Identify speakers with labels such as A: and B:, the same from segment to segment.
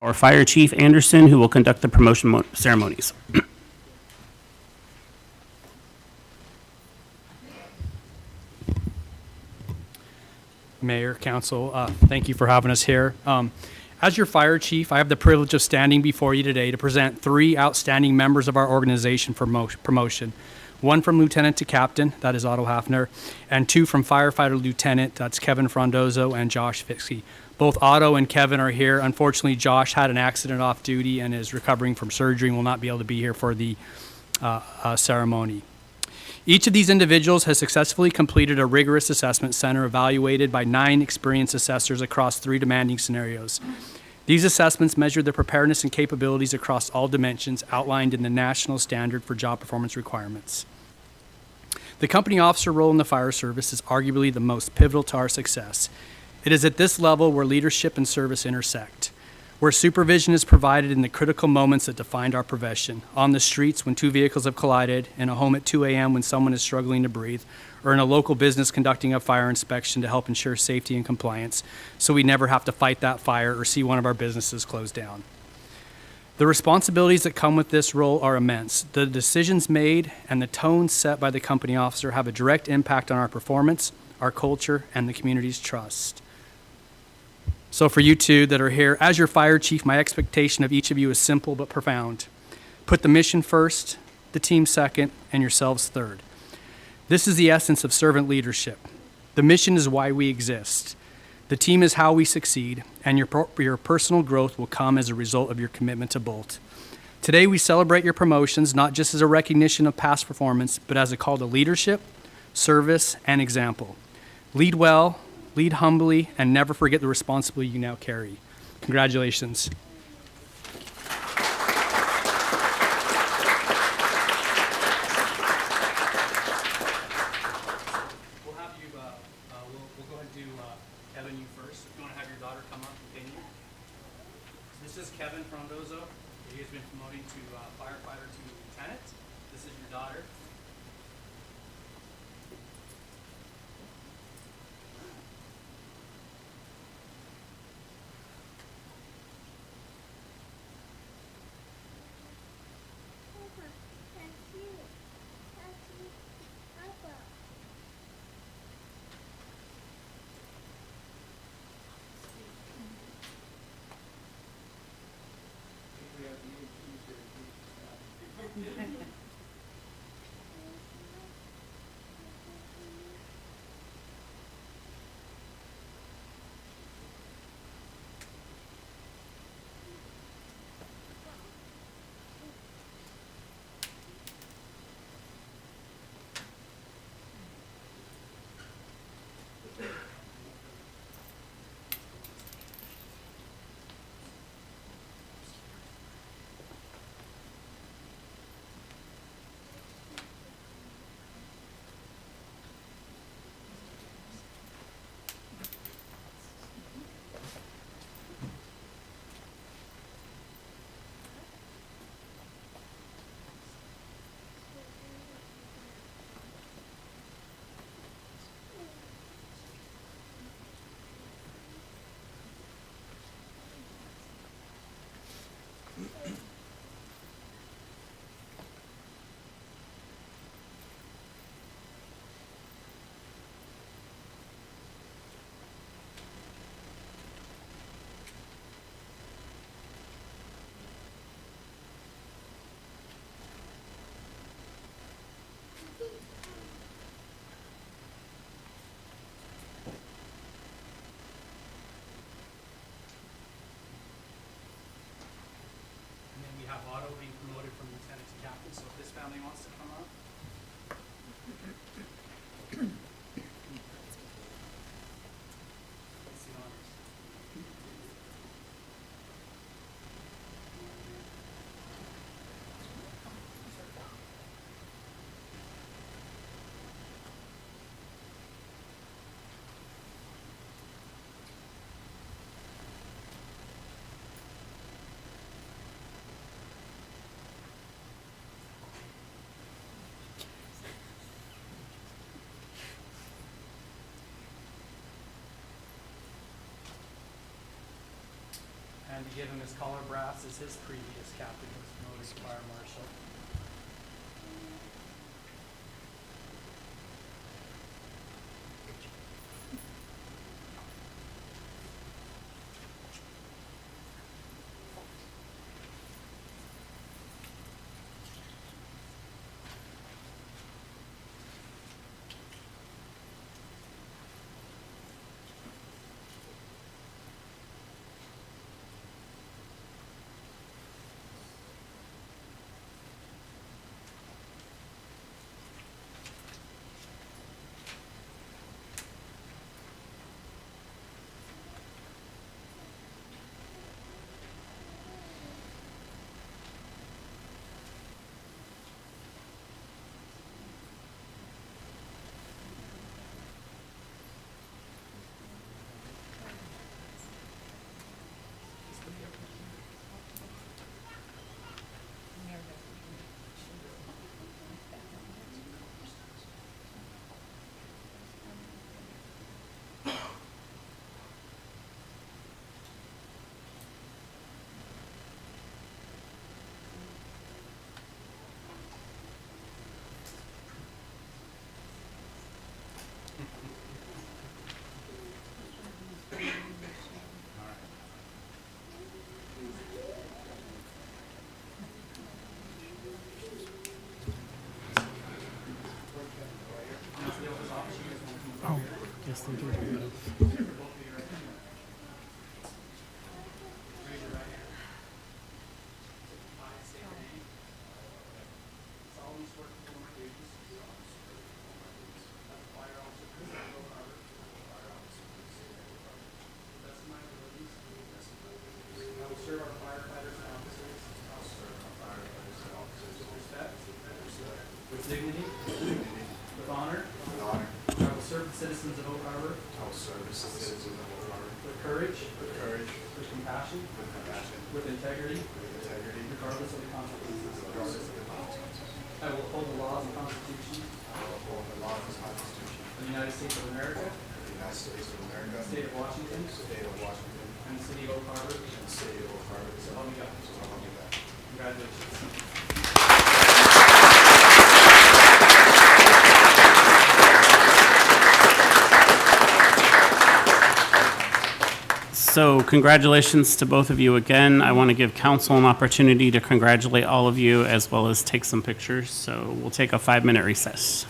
A: Our Fire Chief Anderson, who will conduct the promotion ceremonies.
B: Mayor, Council, thank you for having us here. As your fire chief, I have the privilege of standing before you today to present 3 outstanding members of our organization for promotion. 1 from lieutenant to captain, that is Otto Haffner, and 2 from firefighter lieutenant, that's Kevin Frondozo and Josh Fiske. Both Otto and Kevin are here. Unfortunately, Josh had an accident off duty and is recovering from surgery and will not be able to be here for the ceremony. Each of these individuals has successfully completed a rigorous assessment center evaluated by 9 experienced assessors across 3 demanding scenarios. These assessments measure their preparedness and capabilities across all dimensions outlined in the National Standard for Job Performance Requirements. The company officer role in the fire service is arguably the most pivotal to our success. It is at this level where leadership and service intersect, where supervision is provided in the critical moments that defined our profession, on the streets when 2 vehicles have collided, in a home at 2 a.m. when someone is struggling to breathe, or in a local business conducting a fire inspection to help ensure safety and compliance, so we never have to fight that fire or see one of our businesses closed down. The responsibilities that come with this role are immense. The decisions made and the tone set by the company officer have a direct impact on our performance, our culture, and the community's trust. So for you 2 that are here, as your fire chief, my expectation of each of you is simple but profound. Put the mission first, the team second, and yourselves third. This is the essence of servant leadership. The mission is why we exist. The team is how we succeed, and your personal growth will come as a result of your commitment to both. Today we celebrate your promotions not just as a recognition of past performance, but as a call to leadership, service, and example. Lead well, lead humbly, and never forget the responsibility you now carry. Congratulations. We'll have you, we'll go ahead and do Kevin, you first. If you want to have your daughter come up and pin you. This is Kevin Frondozo. He has been promoting to firefighter to lieutenant. This is your daughter. Have Otto being promoted from lieutenant to captain, so if this family wants to come up. It's the honors. And to give him his collar brass as his previous captain was promoted to fire marshal.
A: Yes, they do.
B: With dignity, with honor, I will serve the citizens of Oak Harbor with courage, with compassion, with integrity, regardless of the consequences. I will uphold the laws and Constitution of the United States of America, the state of Washington, and the city of Oak Harbor. So help me God. Congratulations.
A: So congratulations to both of you again. I want to give council an opportunity to congratulate all of you as well as take some pictures. So we'll take a 5-minute recess.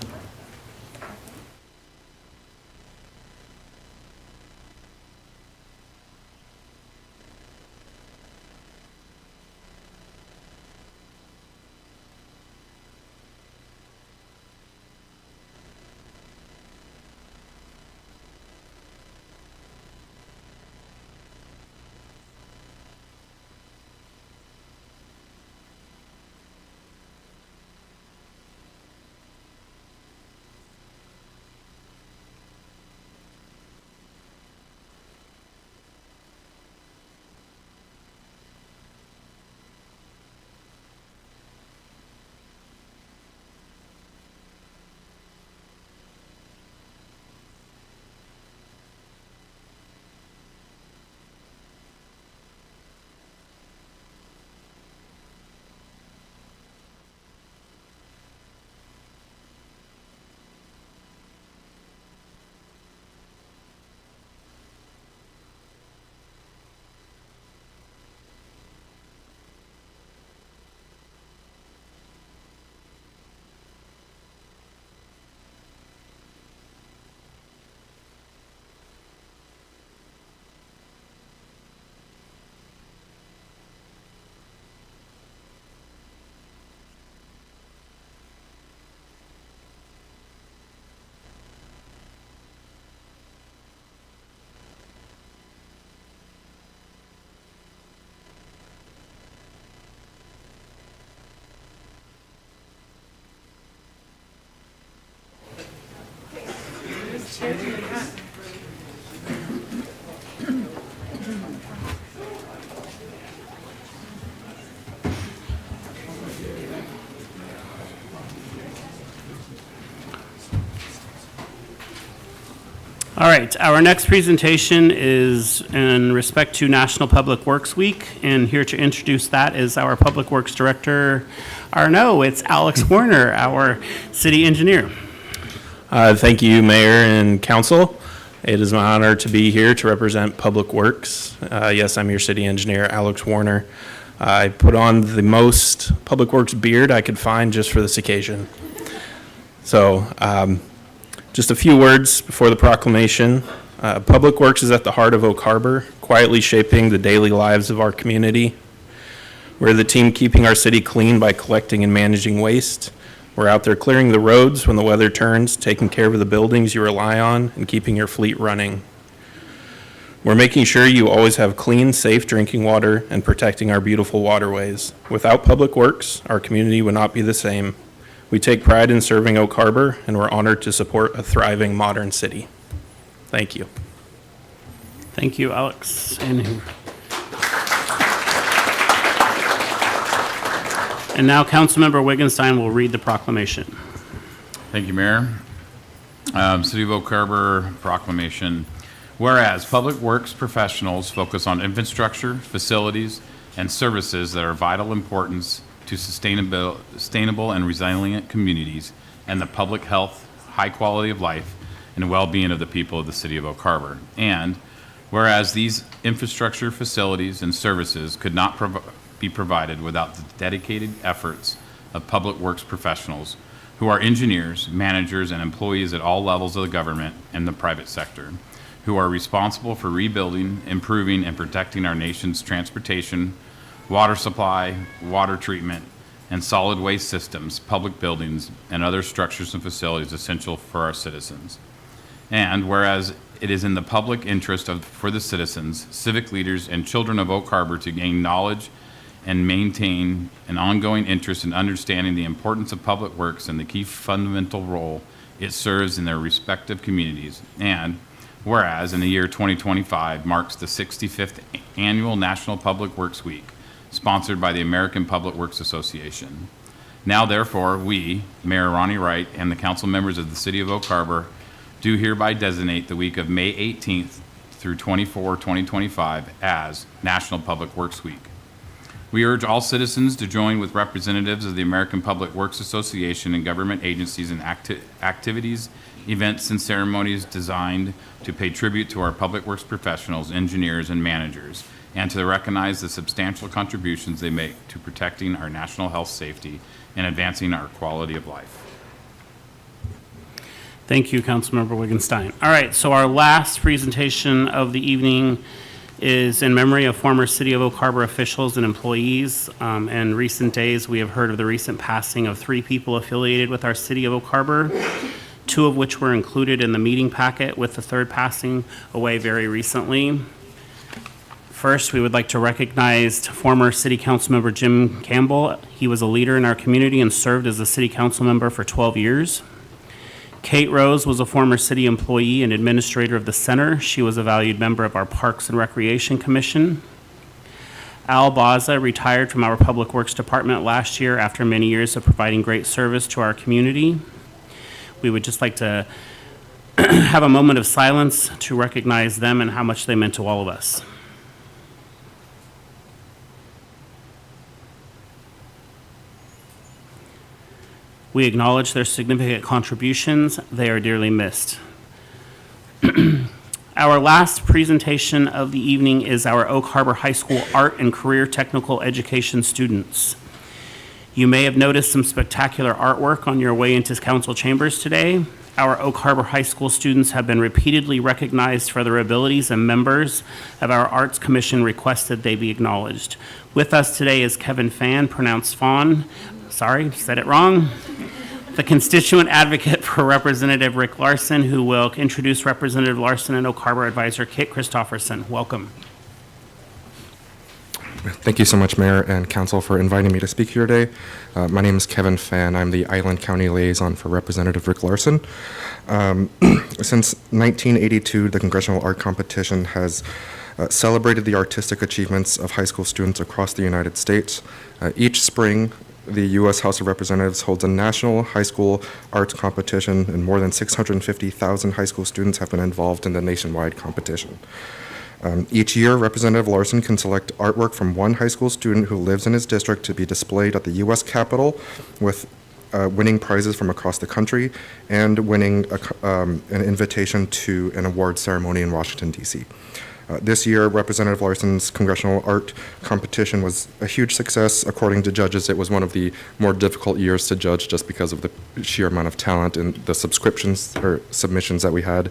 A: All right, our next presentation is in respect to National Public Works Week, and here to introduce that is our Public Works Director, it's Alex Warner, our city engineer.
C: Thank you, Mayor and Council. It is my honor to be here to represent Public Works. Yes, I'm your city engineer, Alex Warner. I put on the most Public Works beard I could find just for this occasion. So, just a few words before the proclamation. Public Works is at the heart of Oak Harbor, quietly shaping the daily lives of our community. We're the team keeping our city clean by collecting and managing waste. We're out there clearing the roads when the weather turns, taking care of the buildings you rely on, and keeping your fleet running. We're making sure you always have clean, safe drinking water and protecting our beautiful waterways. Without Public Works, our community would not be the same. We take pride in serving Oak Harbor, and we're honored to support a thriving modern city. Thank you.
A: Thank you, Alex. And now Councilmember Wiggenstein will read the proclamation.
D: Thank you, Mayor. City of Oak Harbor Proclamation. Whereas public works professionals focus on infrastructure, facilities, and services that are of vital importance to sustainable and resilient communities and the public health, high quality of life, and well-being of the people of the City of Oak Harbor. And whereas these infrastructure, facilities, and services could not be provided without the dedicated efforts of public works professionals who are engineers, managers, and employees at all levels of the government and the private sector, who are responsible for rebuilding, improving, and protecting our nation's transportation, water supply, water treatment, and solid waste systems, public buildings, and other structures and facilities essential for our citizens. And whereas it is in the public interest for the citizens, civic leaders, and children of Oak Harbor to gain knowledge and maintain an ongoing interest in understanding the importance of public works and the key fundamental role it serves in their respective communities. And whereas in the year 2025 marks the 65th annual National Public Works Week, sponsored by the American Public Works Association. Now, therefore, we, Mayor Ronnie Wright, and the council members of the City of Oak Harbor do hereby designate the week of May 18th through 24, 2025 as National Public Works Week. We urge all citizens to join with representatives of the American Public Works Association and government agencies in activities, events, and ceremonies designed to pay tribute to our public works professionals, engineers, and managers, and to recognize the substantial contributions they make to protecting our national health safety and advancing our quality of life.
A: Thank you, Councilmember Wiggenstein. All right, so our last presentation of the evening is in memory of former City of Oak Harbor officials and employees. In recent days, we have heard of the recent passing of 3 people affiliated with our City of Oak Harbor, 2 of which were included in the meeting packet, with the 3rd passing away very recently. First, we would like to recognize former City Council Member Jim Campbell. He was a leader in our community and served as a City Council member for 12 years. Kate Rose was a former city employee and administrator of the center. She was a valued member of our Parks and Recreation Commission. Al Baza retired from our Public Works Department last year after many years of providing great service to our community. We would just like to have a moment of silence to recognize them and how much they meant to all of us. We acknowledge their significant contributions. They are dearly missed. Our last presentation of the evening is our Oak Harbor High School Art and Career Technical Education students. You may have noticed some spectacular artwork on your way into council chambers today. Our Oak Harbor High School students have been repeatedly recognized for their abilities, and members of our Arts Commission requested they be acknowledged. With us today is Kevin Fan, pronounced Fawn. Sorry, said it wrong. The constituent advocate for Representative Rick Larson, who will introduce Representative Larson and Oak Harbor Advisor Kit Christopherson. Welcome.
E: Thank you so much, Mayor and Council, for inviting me to speak here today. My name is Kevin Fan. I'm the Island County Liaison for Representative Rick Larson. Since 1982, the Congressional Art Competition has celebrated the artistic achievements of high school students across the United States. Each spring, the U.S. House of Representatives holds a national high school arts competition, and more than 650,000 high school students have been involved in the nationwide competition. Each year, Representative Larson can select artwork from one high school student who lives in his district to be displayed at the U.S. Capitol, with winning prizes from across the country and winning an invitation to an award ceremony in Washington, D.C. This year, Representative Larson's congressional art competition was a huge success. According to judges, it was one of the more difficult years to judge just because of the sheer amount of talent and the subscriptions or submissions that we had.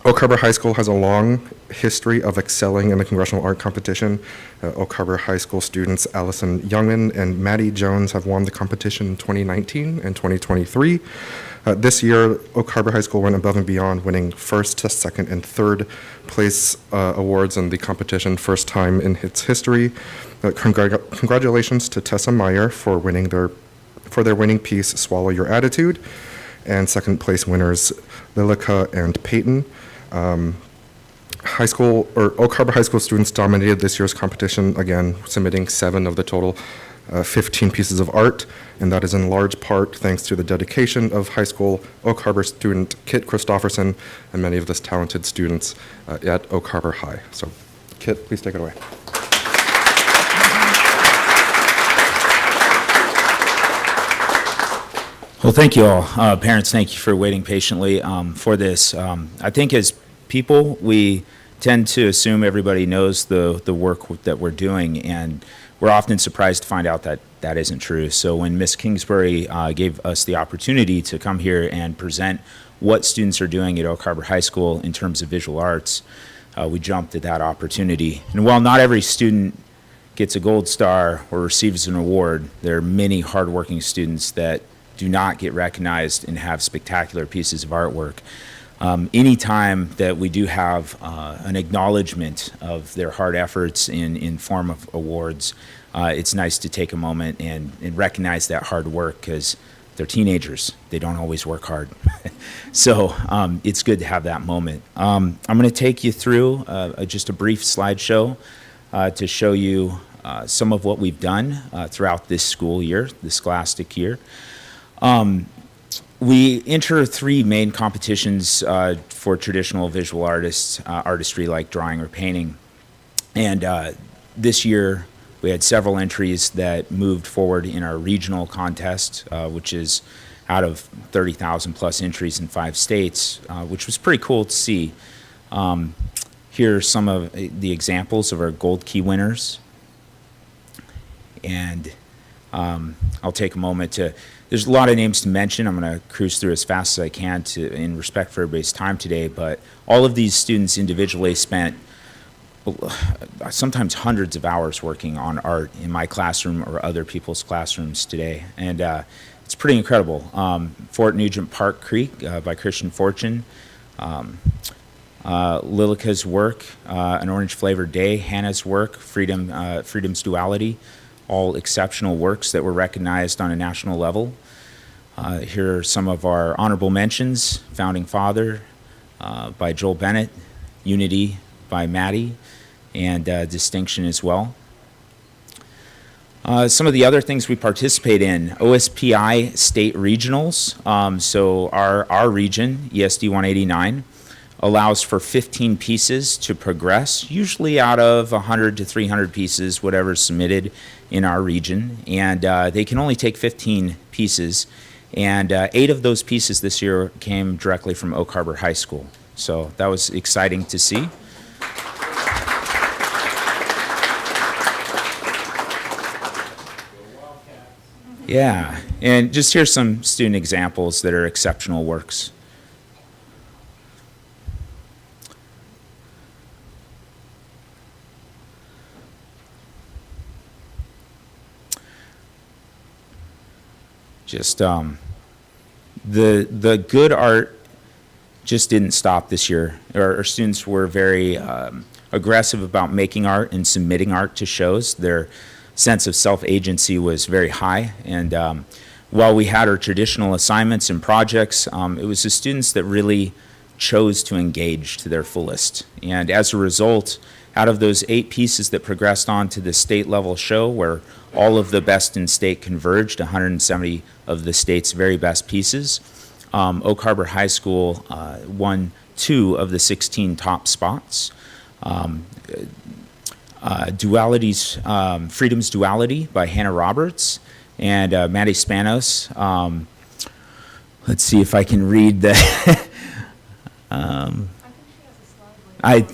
E: Oak Harbor High School has a long history of excelling in the congressional art competition. Oak Harbor High School students Allison Youngman and Maddie Jones have won the competition in 2019 and 2023. This year, Oak Harbor High School went above and beyond, winning first, second, and third place awards in the competition, first time in its history. Congratulations to Tessa Meyer for their winning piece, Swallow Your Attitude, and second place winners Lilica and Peyton. Oak Harbor High School students dominated this year's competition, again, submitting 7 of the total 15 pieces of art, and that is in large part thanks to the dedication of high school Oak Harbor student Kit Christofferson and many of the talented students at Oak Harbor High. So, Kit, please take it away.
F: Well, thank you all. Parents, thank you for waiting patiently for this. I think as people, we tend to assume everybody knows the work that we're doing, and we're often surprised to find out that that isn't true. So when Ms. Kingsbury gave us the opportunity to come here and present what students are doing at Oak Harbor High School in terms of visual arts, we jumped at that opportunity. And while not every student gets a gold star or receives an award, there are many hardworking students that do not get recognized and have spectacular pieces of artwork. Anytime that we do have an acknowledgement of their hard efforts in form of awards, it's nice to take a moment and recognize that hard work, because they're teenagers. They don't always work hard. So it's good to have that moment. I'm going to take you through just a brief slideshow to show you some of what we've done throughout this school year, the scholastic year. We enter 3 main competitions for traditional visual artists, artistry like drawing or painting. And this year, we had several entries that moved forward in our regional contest, which is out of 30,000 plus entries in 5 states, which was pretty cool to see. Here are some of the examples of our Gold Key winners. And I'll take a moment to, there's a lot of names to mention. I'm going to cruise through as fast as I can in respect for everybody's time today, but all of these students individually spent sometimes hundreds of hours working on art in my classroom or other people's classrooms today, and it's pretty incredible. Fort Nugent Park Creek by Christian Fortune, Lilica's work, An Orange Flavored Day, Hannah's work, Freedom's Duality, all exceptional works that were recognized on a national level. Here are some of our honorable mentions: Founding Father by Joel Bennett, Unity by Maddie, and Distinction as well. Some of the other things we participate in: OSPI state regionals. So our region, ESD 189, allows for 15 pieces to progress, usually out of 100 to 300 pieces, whatever's submitted in our region. And they can only take 15 pieces. And 8 of those pieces this year came directly from Oak Harbor High School. So that was exciting to see. Yeah, and just here's some student examples that are exceptional works. Just the good art just didn't stop this year. Our students were very aggressive about making art and submitting art to shows. Their sense of self-agency was very high, and while we had our traditional assignments and projects, it was the students that really chose to engage to their fullest. And as a result, Out of those 8 pieces that progressed on to the state level show, where all of the best in state converged, 170 of the state's very best pieces, Oak Harbor High School won 2 of the 16 top spots. Freedom's Duality by Hannah Roberts and Maddie Spanos. Let's see if I can read the.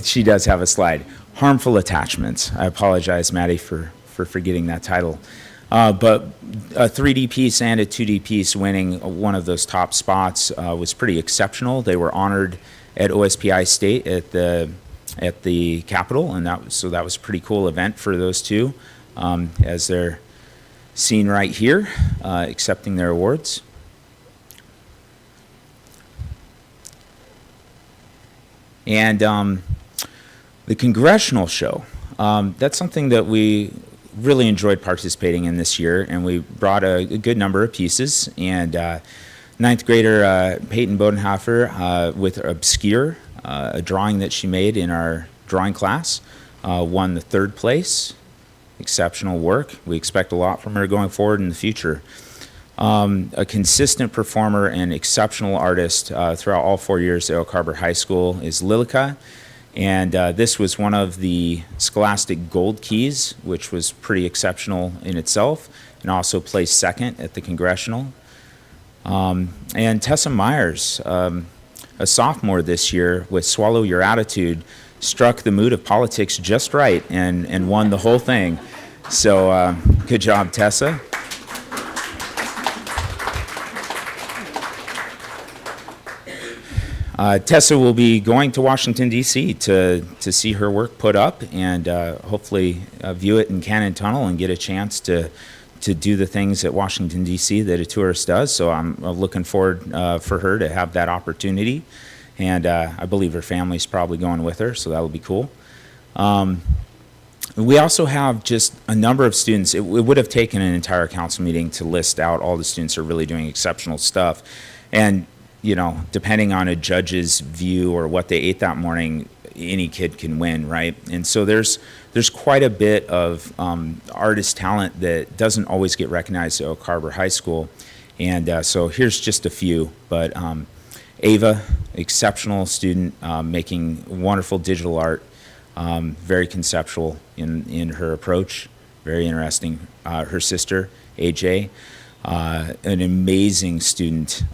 F: She does have a slide. Harmful Attachments. I apologize, Maddie, for forgetting that title. But a 3D piece and a 2D piece winning one of those top spots was pretty exceptional. They were honored at OSPI State at the Capitol, and that was a pretty cool event for those two, as they're seen right here, accepting their awards. And the congressional show, that's something that we really enjoyed participating in this year, and we brought a good number of pieces. And 9th grader Peyton Bodenhofer with Obscure, a drawing that she made in our drawing class, won the 3rd place. Exceptional work. We expect a lot from her going forward in the future. A consistent performer and exceptional artist throughout all 4 years at Oak Harbor High School is Lilica. And this was one of the Scholastic Gold Keys, which was pretty exceptional in itself, and also placed 2nd at the Congressional. And Tessa Myers, a sophomore this year with Swallow Your Attitude, struck the mood of politics just right and won the whole thing. So good job, Tessa. Tessa will be going to Washington, D.C. to see her work put up and hopefully view it in Cannon Tunnel and get a chance to do the things at Washington, D.C. that a tourist does. So I'm looking forward for her to have that opportunity. And I believe her family's probably going with her, so that'll be cool. We also have just a number of students. It would have taken an entire council meeting to list out all the students who are really doing exceptional stuff. And you know, depending on a judge's view or what they ate that morning, any kid can win, right? And so there's quite a bit of artist talent that doesn't always get recognized at Oak Harbor High School. And so here's just a few. But Ava, exceptional student, making wonderful digital art, very conceptual in her approach, very interesting. Her sister, AJ, an amazing student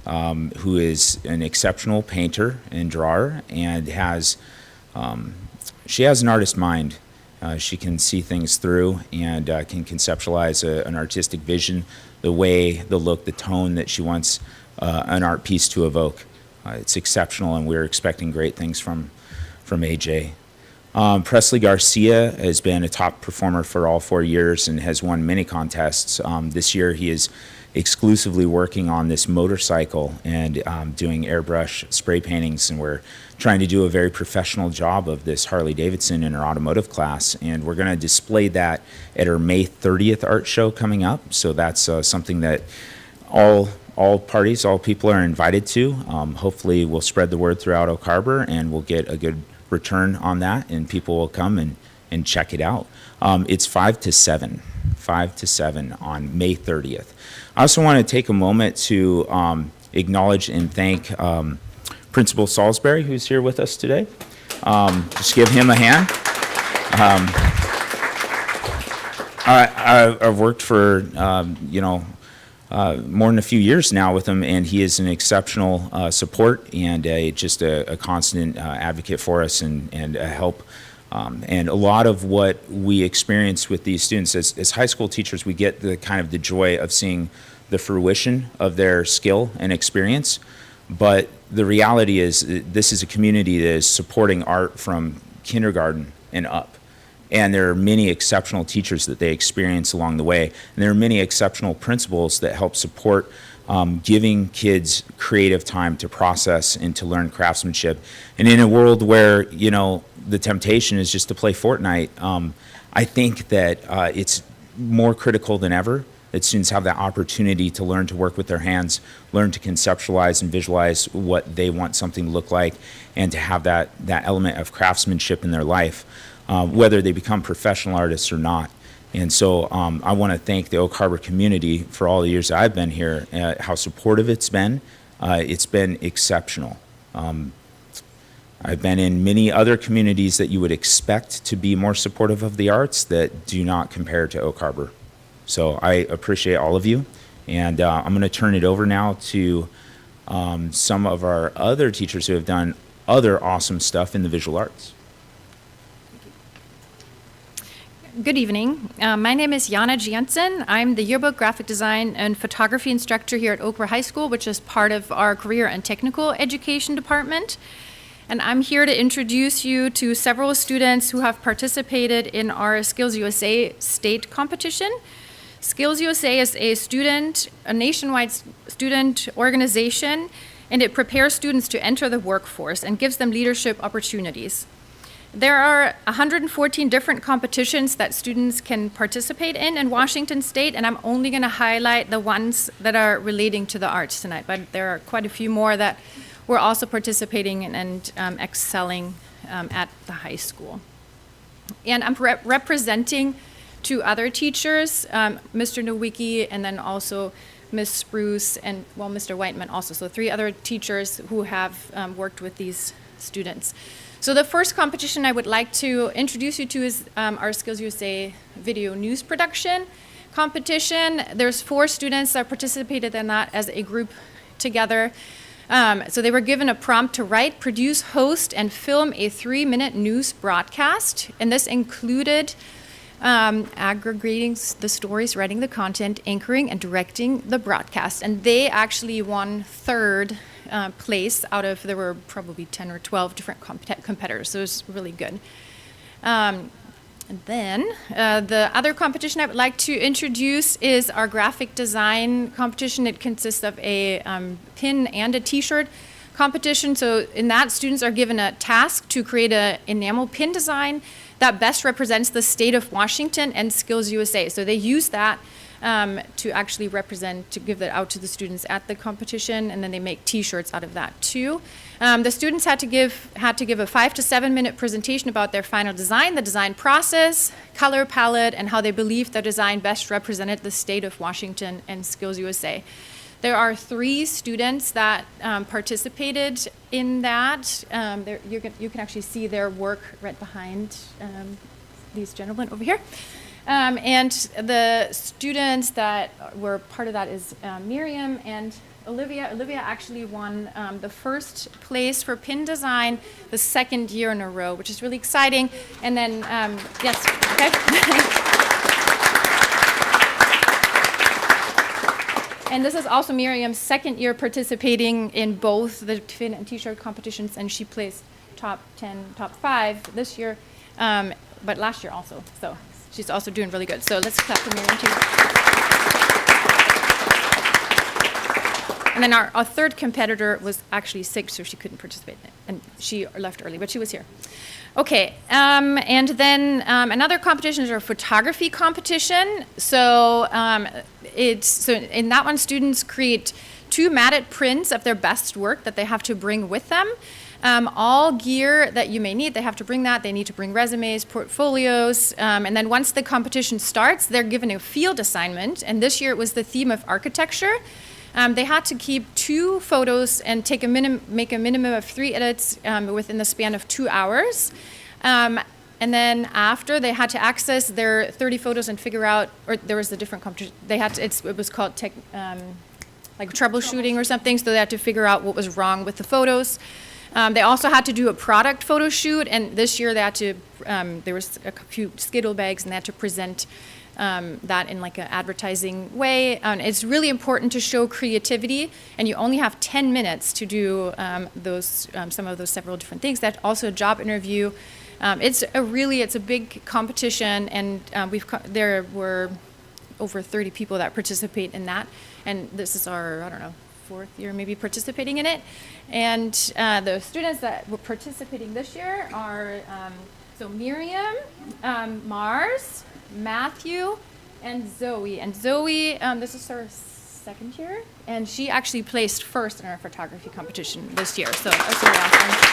F: who is an exceptional painter and drawer, and she has an artist mind. She can see things through and can conceptualize an artistic vision, the way, the look, the tone that she wants an art piece to evoke. It's exceptional, and we're expecting great things from AJ. Presley Garcia has been a top performer for all 4 years and has won many contests. This year he is exclusively working on this motorcycle and doing airbrush spray paintings, and we're trying to do a very professional job of this Harley Davidson in our automotive class, and we're going to display that at our May 30th art show coming up. So that's something that all parties, all people are invited to. Hopefully we'll spread the word throughout Oak Harbor and we'll get a good return on that, and people will come and check it out. It's 5 to 7 on May 30th. I also want to take a moment to acknowledge and thank Principal Salisbury, who's here with us today. Just give him a hand. I've worked for, more than a few years now with him, and he is an exceptional support and just a constant advocate for us and a help. And a lot of what we experience with these students as high school teachers, we get the kind of the joy of seeing the fruition of their skill and experience. But the reality is this is a community that is supporting art from kindergarten and up. And there are many exceptional teachers that they experience along the way. And there are many exceptional principals that help support giving kids creative time to process and to learn craftsmanship. And in a world where, the temptation is just to play Fortnite, I think that it's more critical than ever that students have that opportunity to learn to work with their hands, learn to conceptualize and visualize what they want something to look like, and to have that element of craftsmanship in their life. whether they become professional artists or not. And so I want to thank the Oak Harbor community for all the years that I've been here, how supportive it's been. It's been exceptional. I've been in many other communities that you would expect to be more supportive of the arts that do not compare to Oak Harbor. So I appreciate all of you. And I'm going to turn it over now to some of our other teachers who have done other awesome stuff in the visual arts.
G: Good evening. My name is Jana Jensen. I'm the yearbook graphic design and photography instructor here at Oak Harbor High School, which is part of our career and technical education department. And I'm here to introduce you to several students who have participated in our Skills USA state competition. Skills USA is a nationwide student organization, and it prepares students to enter the workforce and gives them leadership opportunities. There are 114 different competitions that students can participate in Washington State, and I'm only going to highlight the ones that are relating to the arts tonight, but there are quite a few more that we're also participating in and excelling at the high school. And I'm representing two other teachers, Mr. Nowicki and then also Ms. Spruce and, well, Mr. Whiteman also. So 3 other teachers who have worked with these students. So the first competition I would like to introduce you to is our Skills USA video news production competition. There's 4 students that participated in that as a group together. So they were given a prompt to write, produce, host, and film a 3-minute news broadcast. And this included aggregating the stories, writing the content, anchoring, and directing the broadcast. And they actually won 3rd place out of, there were probably 10 or 12 different competitors, so it was really good. And then the other competition I would like to introduce is our graphic design competition. It consists of a pin and a t-shirt competition. So in that, students are given a task to create an enamel pin design that best represents the state of Washington and Skills USA. So they use that to actually represent, to give that out to the students at the competition, and then they make t-shirts out of that too. The students had to give a 5 to 7 minute presentation about their final design, the design process, color palette, and how they believed their design best represented the state of Washington and Skills USA. There are 3 students that participated in that. You can actually see their work right behind these gentlemen over here. And the students that were part of that is Miriam and Olivia. Olivia actually won the 1st place for pin design the 2nd year in a row, which is really exciting. And then, yes, okay. And this is also Miriam's 2nd year participating in both the pin and t-shirt competitions, and she placed top 10, top 5 this year, but last year also. So she's also doing really good. So let's clap for Miriam too. And then our 3rd competitor was actually sick, so she couldn't participate, and she left early, but she was here. Okay, and then another competition is our photography competition. So in that one, students create 2 matted prints of their best work that they have to bring with them. All gear that you may need, they have to bring that. They need to bring resumes, portfolios, and then once the competition starts, they're given a field assignment. And this year it was the theme of architecture. They had to keep 2 photos and make a minimum of 3 edits within the span of 2 hours. And then after, they had to access their 30 photos and figure out, or there was a different competition. They had to, it was called like troubleshooting or something. So they had to figure out what was wrong with the photos. They also had to do a product photo shoot, and this year they had to, there was a few Skittle bags, and they had to present that in like an advertising way. It's really important to show creativity, and you only have 10 minutes to do some of those several different things. That's also a job interview. It's a big competition, and there were over 30 people that participate in that, and this is our, I don't know, 4th year maybe participating in it. And the students that were participating this year are so Miriam, Mars, Matthew, and Zoe. And Zoe, this is her 2nd year, and she actually placed 1st in our photography competition this year. So that's really awesome.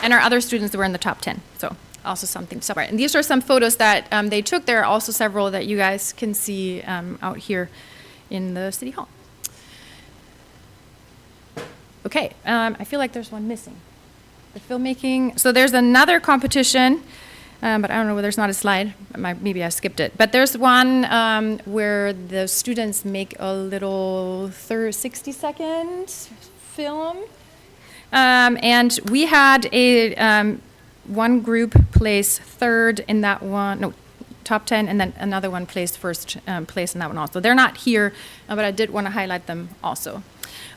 G: And our other students were in the top 10, so also something to celebrate. And these are some photos that they took. There are also several that you guys can see out here in the City Hall. Okay, I feel like there's one missing. The filmmaking, so there's another competition, but I don't know, there's not a slide. Maybe I skipped it. But there's one where the students make a little 60-second film. And we had one group place third in that one, no, top 10, and then another one placed first place in that one also. They're not here, but I did want to highlight them also.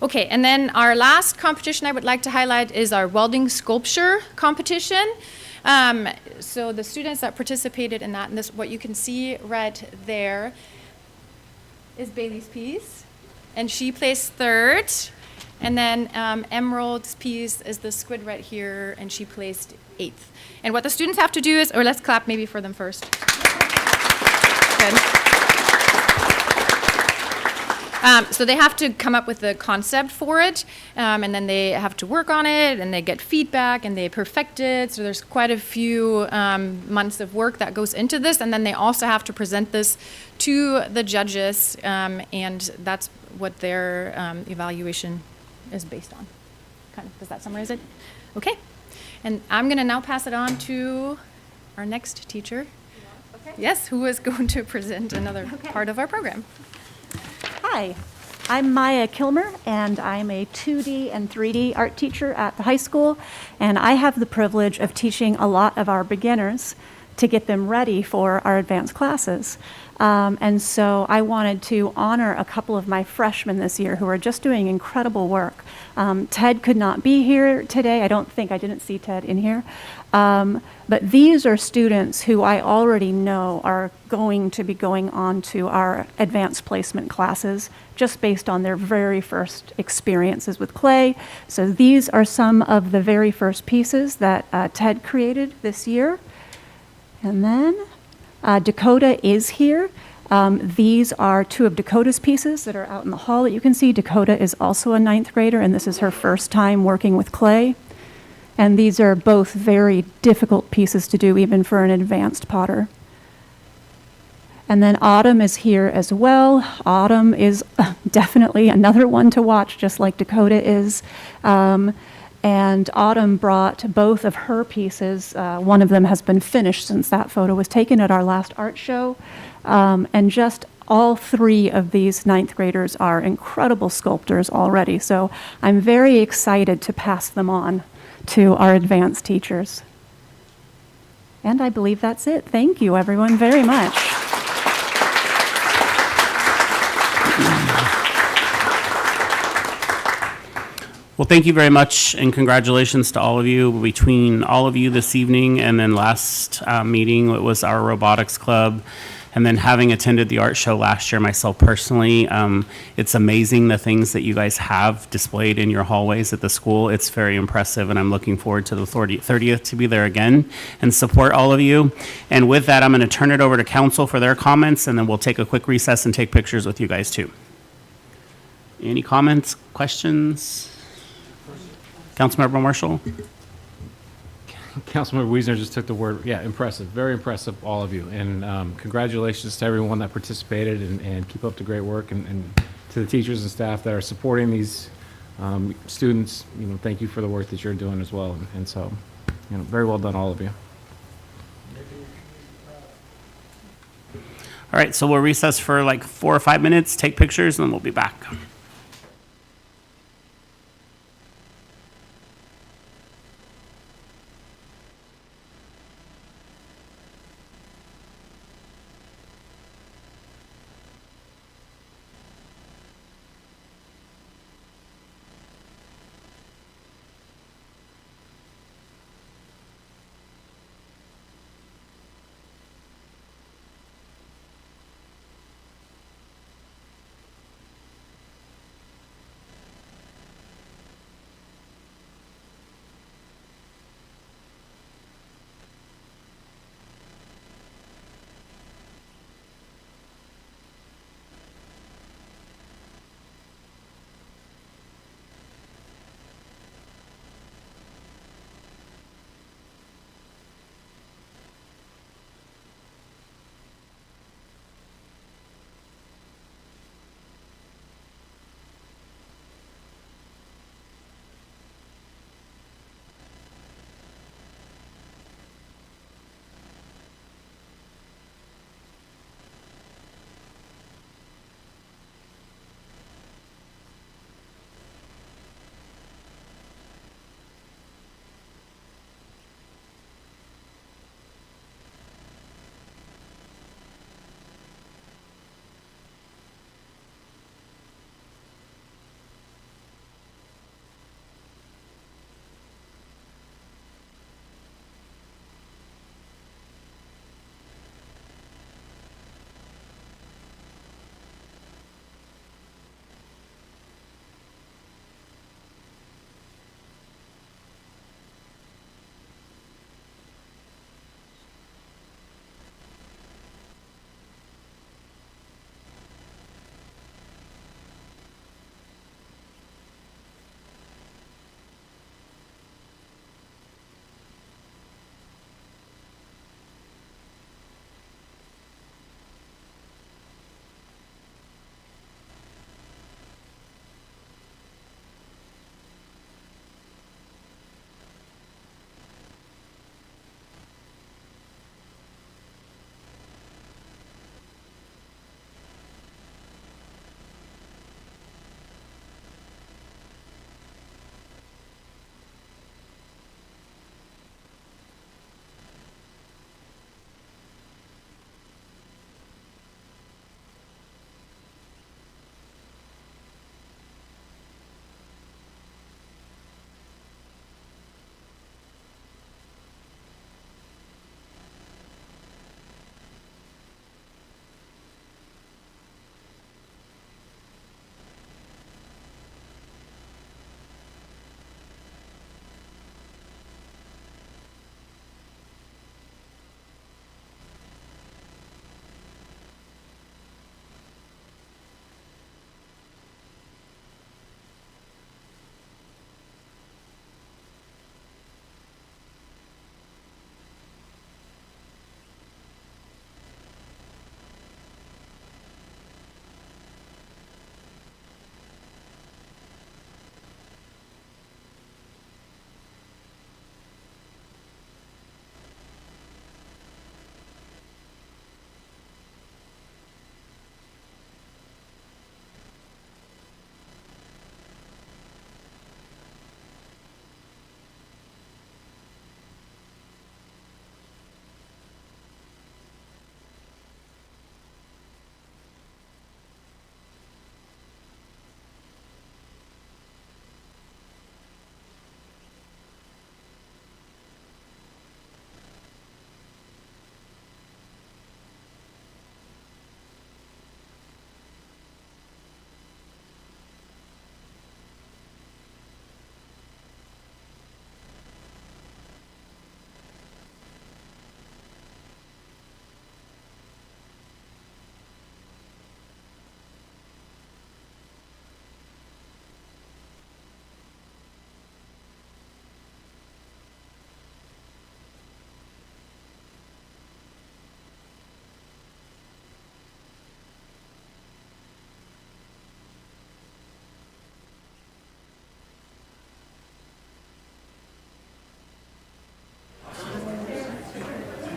G: Okay, and then our last competition I would like to highlight is our welding sculpture competition. So the students that participated in that, and this, what you can see right there is Bailey's piece, and she placed third. And then Emerald's piece is the squid right here, and she placed 8th. And what the students have to do is, or let's clap maybe for them first. Good. So they have to come up with the concept for it, and then they have to work on it, and they get feedback, and they perfect it. So there's quite a few months of work that goes into this, and then they also have to present this to the judges, and that's what their evaluation is based on. Kind of, does that summarize it? Okay. And I'm going to now pass it on to our next teacher. Okay. Yes, who is going to present another part of our program.
H: Hi, I'm Maya Kilmer, and I'm a 2D and 3D art teacher at the high school, and I have the privilege of teaching a lot of our beginners to get them ready for our advanced classes. And so I wanted to honor a couple of my freshmen this year who are just doing incredible work. Ted could not be here today. I didn't see Ted in here. But these are students who I already know are going to be going on to our advanced placement classes just based on their very first experiences with clay. So these are some of the very first pieces that Ted created this year. And then Dakota is here. These are 2 of Dakota's pieces that are out in the hall that you can see. Dakota is also a 9th grader, and this is her first time working with clay. And these are both very difficult pieces to do, even for an advanced potter. And then Autumn is here as well. Autumn is definitely another one to watch, just like Dakota is. And Autumn brought both of her pieces. One of them has been finished since that photo was taken at our last art show. And just all 3 of these 9th graders are incredible sculptors already. So I'm very excited to pass them on to our advanced teachers. And I believe that's it. Thank you, everyone, very much.
A: Well, thank you very much, and congratulations to all of you. Between all of you this evening and then last meeting, it was our robotics club. And then having attended the art show last year myself personally, it's amazing the things that you guys have displayed in your hallways at the school. It's very impressive, and I'm looking forward to the 30th to be there again and support all of you. And with that, I'm going to turn it over to council for their comments, and then we'll take a quick recess and take pictures with you guys too. Any comments, questions? Councilmember Marshall?
I: Councilmember Wiesner just took the word. Yeah, impressive. Very impressive, all of you. And congratulations to everyone that participated, and keep up the great work. And to the teachers and staff that are supporting these students, thank you for the work that you're doing as well. And so, very well done, all of you.
A: All right, so we'll recess for like 4 or 5 minutes, take pictures, and then we'll be back.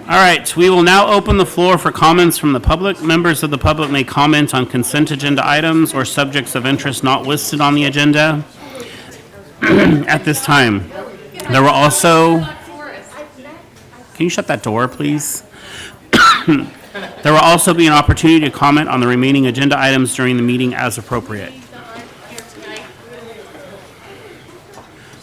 A: All right, we will now open the floor for comments from the public. Members of the public may comment on consent agenda items or subjects of interest not listed on the agenda at this time. There will also, can you shut that door, please? There will also be an opportunity to comment on the remaining agenda items during the meeting as appropriate.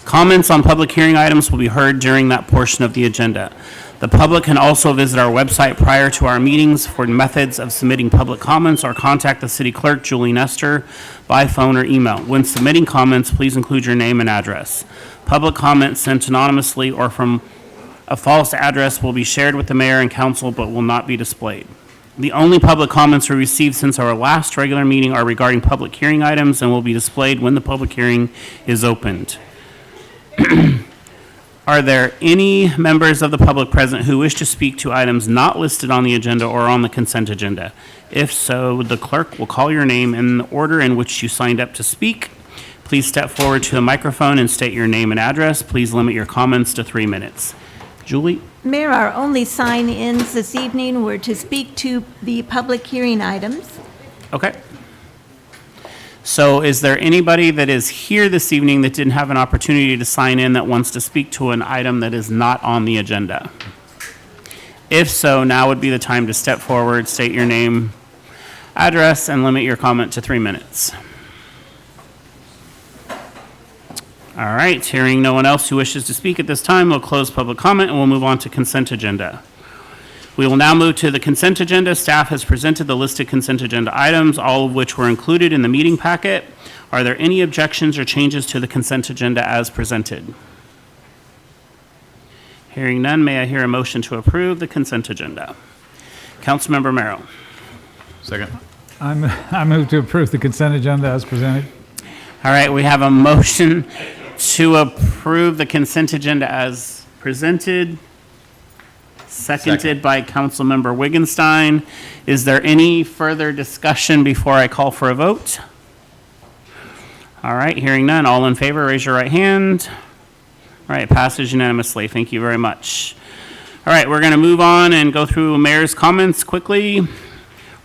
A: Comments on public hearing items will be heard during that portion of the agenda. The public can also visit our website prior to our meetings for methods of submitting public comments or contact the city clerk, Julie Nestor, by phone or email. When submitting comments, please include your name and address. Public comments sent anonymously or from a false address will be shared with the mayor and council but will not be displayed. The only public comments we received since our last regular meeting are regarding public hearing items and will be displayed when the public hearing is opened. Are there any members of the public present who wish to speak to items not listed on the agenda or on the consent agenda? If so, the clerk will call your name in the order in which you signed up to speak. Please step forward to the microphone and state your name and address. Please limit your comments to 3 minutes. Julie?
J: Mayor, our only sign-ins this evening were to speak to the public hearing items.
A: Okay. So is there anybody that is here this evening that didn't have an opportunity to sign in that wants to speak to an item that is not on the agenda? If so, now would be the time to step forward, state your name, address, and limit your comment to 3 minutes. All right, hearing no one else who wishes to speak at this time, we'll close public comment and we'll move on to consent agenda. We will now move to the consent agenda. Staff has presented the listed consent agenda items, all of which were included in the meeting packet. Are there any objections or changes to the consent agenda as presented? Hearing none, may I hear a motion to approve the consent agenda? Councilmember Merrill.
D: Second.
K: I move to approve the consent agenda as presented.
A: All right, we have a motion to approve the consent agenda as presented. Seconded by Councilmember Wigginstein. Is there any further discussion before I call for a vote? All right, hearing none. All in favor, raise your right hand. All right, passes unanimously. Thank you very much. All right, we're going to move on and go through mayor's comments quickly.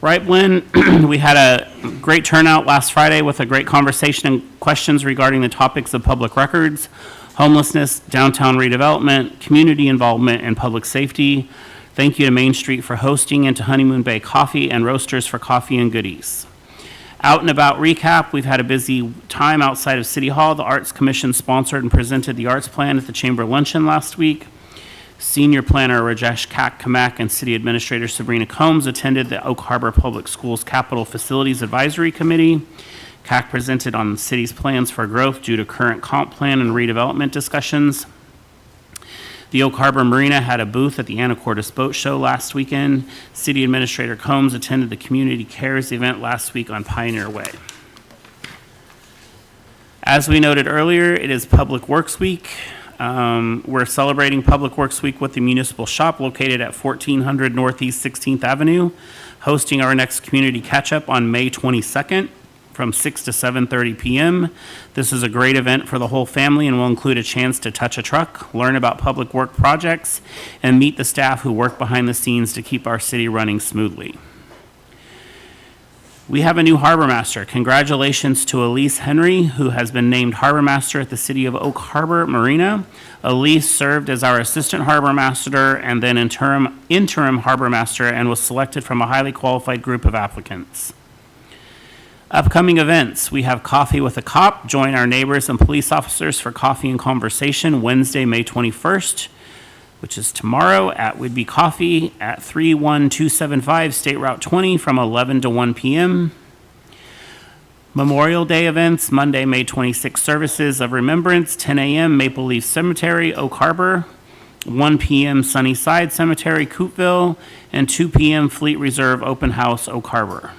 A: Right, Blinn, we had a great turnout last Friday with a great conversation and questions regarding the topics of public records, homelessness, downtown redevelopment, community involvement, and public safety. Thank you to Main Street for hosting and to Honeymoon Bay Coffee and Roasters for coffee and goodies. Out and about recap, we've had a busy time outside of City Hall. The Arts Commission sponsored and presented the arts plan at the Chamber Luncheon last week. Senior Planner Rajesh Kamak and City Administrator Sabrina Combs attended the Oak Harbor Public Schools Capital Facilities Advisory Committee. CAC presented on the city's plans for growth due to current comp plan and redevelopment discussions. The Oak Harbor Marina had a booth at the Anacortes Boat Show last weekend. City Administrator Combs attended the Community Cares event last week on Pioneer Way. As we noted earlier, it is Public Works Week. We're celebrating Public Works Week with the Municipal Shop located at 1400 Northeast 16th Avenue, hosting our next community catch-up on May 22nd. From 6 to 7:30 p.m. This is a great event for the whole family and will include a chance to touch a truck, learn about public work projects, and meet the staff who work behind the scenes to keep our city running smoothly. We have a new harbor master. Congratulations to Elise Henry, who has been named harbor master at the City of Oak Harbor Marina. Elise served as our assistant harbor master and then interim harbor master and was selected from a highly qualified group of applicants. Upcoming events, we have Coffee with a Cop. Join our neighbors and police officers for coffee and conversation Wednesday, May 21st, which is tomorrow at Whidbey Coffee at 31275 State Route 20 from 11 to 1 p.m. Memorial Day events, Monday, May 26th, services of remembrance, 10 a.m. Maple Leaf Cemetery, Oak Harbor, 1 p.m. Sunnyside Cemetery, Coopville, and 2 p.m. Fleet Reserve Open House, Oak Harbor.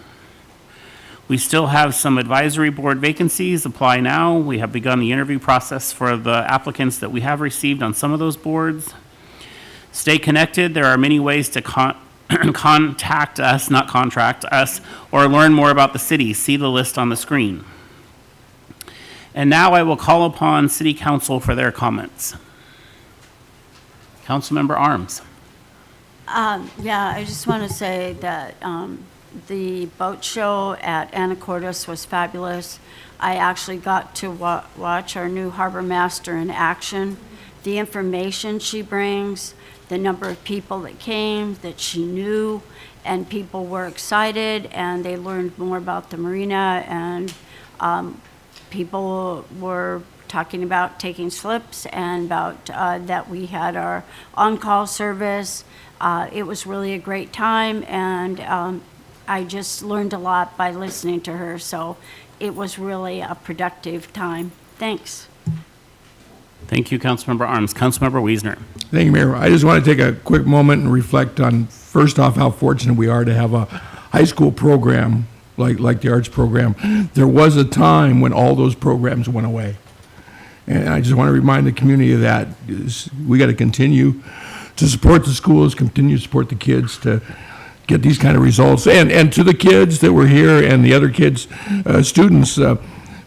A: We still have some advisory board vacancies. Apply now. We have begun the interview process for the applicants that we have received on some of those boards. Stay connected. There are many ways to contact us, not contract us, or learn more about the city. See the list on the screen. And now I will call upon City Council for their comments. Councilmember Arms.
L: Yeah, I just want to say that the boat show at Anacortes was fabulous. I actually got to watch our new harbor master in action. The information she brings, the number of people that came, that she knew, and people were excited, and they learned more about the marina, and people were talking about taking slips and about that we had our on-call service. It was really a great time, and I just learned a lot by listening to her, so it was really a productive time. Thanks.
A: Thank you, Councilmember Arms. Councilmember Wiesner.
M: Thank you, Mayor. I just want to take a quick moment and reflect on, first off, how fortunate we are to have a high school program like the arts program. There was a time when all those programs went away. And I just want to remind the community of that. We got to continue to support the schools, continue to support the kids to get these kind of results. And to the kids that were here and the other kids, students,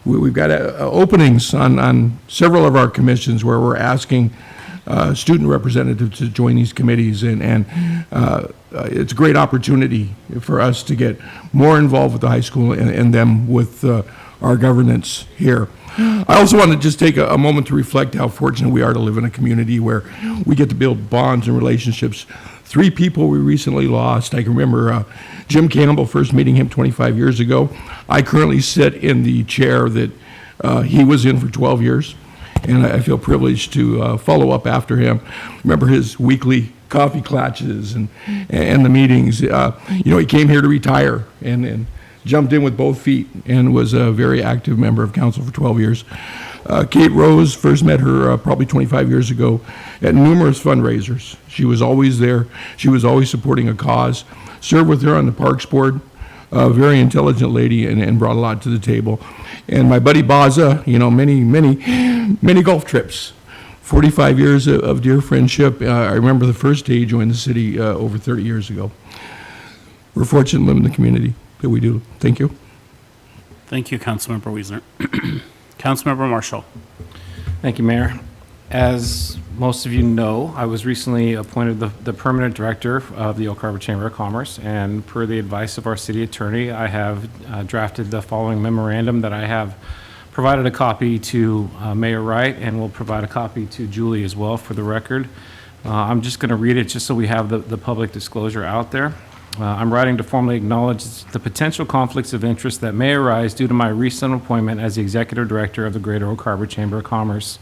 M: we've got openings on several of our commissions where we're asking student representatives to join these committees. And it's a great opportunity for us to get more involved with the high school and them with our governance here. I also want to just take a moment to reflect how fortunate we are to live in a community where we get to build bonds and relationships. 3 people we recently lost. I can remember Jim Campbell, first meeting him 25 years ago. I currently sit in the chair that he was in for 12 years, and I feel privileged to follow up after him. Remember his weekly coffee clutches and the meetings. He came here to retire and jumped in with both feet and was a very active member of council for 12 years. Kate Rose, first met her probably 25 years ago at numerous fundraisers. She was always there. She was always supporting a cause. Served with her on the Parks Board. A very intelligent lady and brought a lot to the table. And my buddy Baza, many golf trips. 45 years of dear friendship. I remember the first day he joined the city over 30 years ago. We're fortunate to live in the community that we do. Thank you.
A: Thank you, Councilmember Wiesner. Councilmember Marshall.
I: Thank you, Mayor. As most of you know, I was recently appointed the permanent director of the Oak Harbor Chamber of Commerce, and per the advice of our city attorney, I have drafted the following memorandum that I have provided a copy to Mayor Wright, and will provide a copy to Julie as well for the record. I'm just going to read it just so we have the public disclosure out there. I'm writing to formally acknowledge the potential conflicts of interest that may arise due to my recent appointment as the executive director of the Greater Oak Harbor Chamber of Commerce,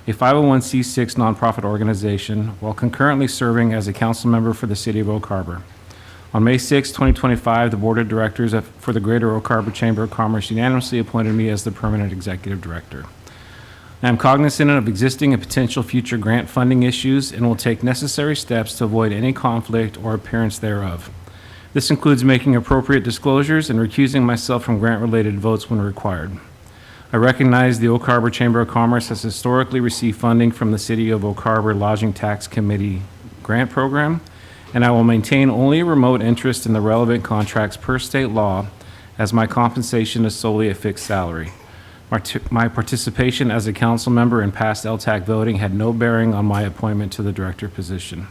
I: a 501c6 nonprofit organization, while concurrently serving as a council member for the city of Oak Harbor. On May 6, 2025, the board of directors for the Greater Oak Harbor Chamber of Commerce unanimously appointed me as the permanent executive director. I am cognizant of existing and potential future grant funding issues and will take necessary steps to avoid any conflict or appearance thereof. This includes making appropriate disclosures and recusing myself from grant-related votes when required. I recognize the Oak Harbor Chamber of Commerce has historically received funding from the City of Oak Harbor Lodging Tax Committee grant program, and I will maintain only a remote interest in the relevant contracts per state law, as my compensation is solely a fixed salary. My participation as a council member in past LTAC voting had no bearing on my appointment to the director position.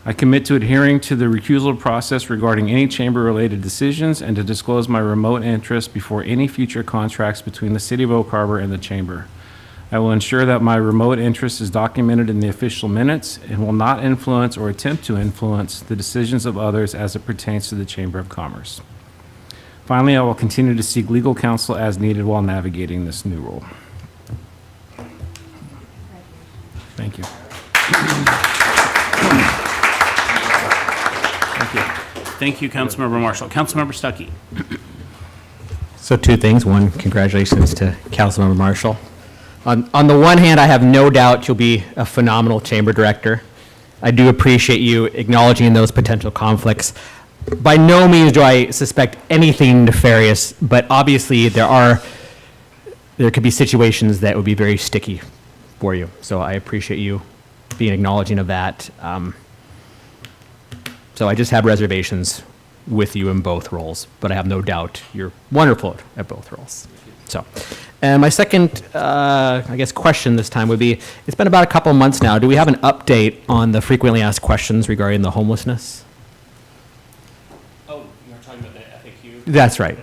I: I commit to adhering to the recusal process regarding any chamber-related decisions and to disclose my remote interest before any future contracts between the City of Oak Harbor and the chamber. I will ensure that my remote interest is documented in the official minutes and will not influence or attempt to influence the decisions of others as it pertains to the Chamber of Commerce. Finally, I will continue to seek legal counsel as needed while navigating this new role. Thank you.
A: Thank you, Councilmember Marshall. Councilmember Stuckey.
N: So 2 things. One, congratulations to Councilmember Marshall. On the one hand, I have no doubt you'll be a phenomenal chamber director. I do appreciate you acknowledging those potential conflicts. By no means do I suspect anything nefarious, but obviously there could be situations that would be very sticky for you. So I appreciate you being acknowledging of that. So I just have reservations with you in both roles, but I have no doubt you're wonderful at both roles. So, and my second, I guess, question this time would be, it's been about a couple of months now. Do we have an update on the frequently asked questions regarding the homelessness?
A: Oh, you're talking about the FAQ?
N: That's right.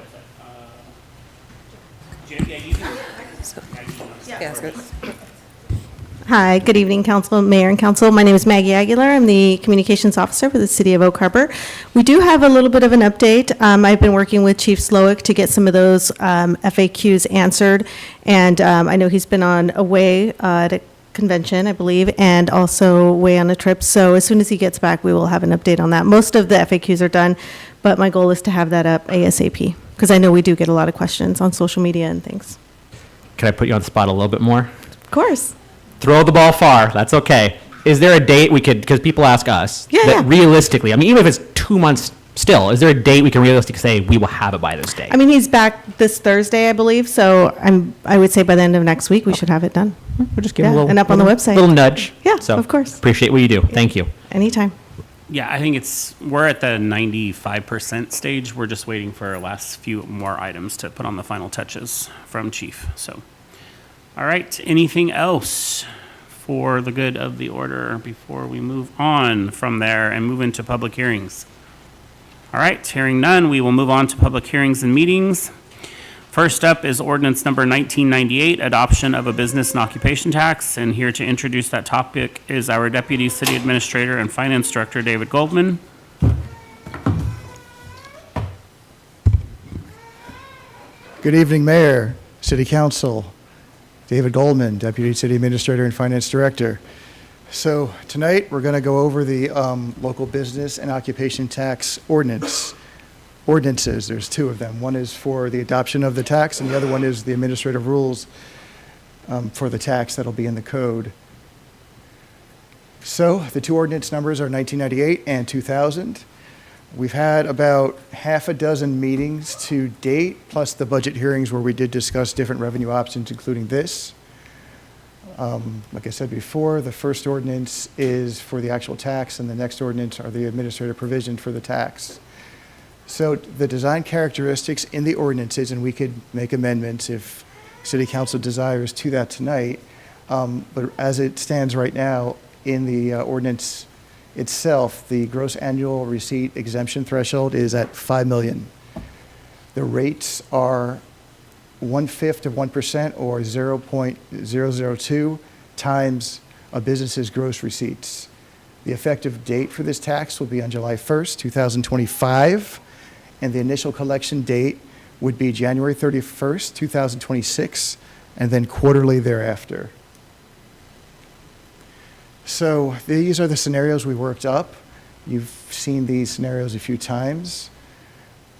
O: Hi, good evening, Council, Mayor and Council. My name is Maggie Aguilar. I'm the Communications Officer for the City of Oak Harbor. We do have a little bit of an update. I've been working with Chief Slowick to get some of those FAQs answered, and I know he's been away at a convention, I believe, and also away on a trip. So as soon as he gets back, we will have an update on that. Most of the FAQs are done, but my goal is to have that up ASAP, because I know we do get a lot of questions on social media and things.
N: Can I put you on the spot a little bit more?
O: Of course.
N: Throw the ball far, that's okay. Is there a date we could, because people ask us,
O: Yeah,
N: that
O: yeah.
N: realistically, I mean, even if it's 2 months still, is there a date we can realistically say we will have it by this date?
O: I mean, he's back this Thursday, I believe, so I would say by the end of next week, we should have it done.
N: We'll just give him a
O: Yeah,
N: little.
O: and up on the
N: little-
O: website.
N: Little nudge.
O: Yeah,
N: So,
O: of course.
N: Appreciate what you do. Thank you.
O: Anytime.
A: Yeah, I think we're at the 95% stage. We're just waiting for our last few more items to put on the final touches from Chief, so. All right, anything else for the good of the order before we move on from there and move into public hearings? All right, hearing none, we will move on to public hearings and meetings. First up is ordinance number 1998, adoption of a business and occupation tax. And here to introduce that topic is our Deputy City Administrator and Finance Director, David Goldman.
P: Good evening, Mayor, City Council. David Goldman, Deputy City Administrator and Finance Director. So tonight, we're going to go over the local business and occupation tax ordinances. There's two of them. One is for the adoption of the tax, and the other one is the administrative rules for the tax that'll be in the code. So the two ordinance numbers are 1998 and 2000. We've had about half a dozen meetings to date, plus the budget hearings where we did discuss different revenue options, including this. Like I said before, the first ordinance is for the actual tax, and the next ordinance are the administrative provision for the tax. So the design characteristics in the ordinances, and we could make amendments if City Council desires to that tonight, but as it stands right now in the ordinance itself, the gross annual receipt exemption threshold is at $5 million. The rates are 1/5 of 1% or 0.002 times a business's gross receipts. The effective date for this tax will be on July 1st, 2025, and the initial collection date would be January 31st, 2026, and then quarterly thereafter. So these are the scenarios we worked up. You've seen these scenarios a few times.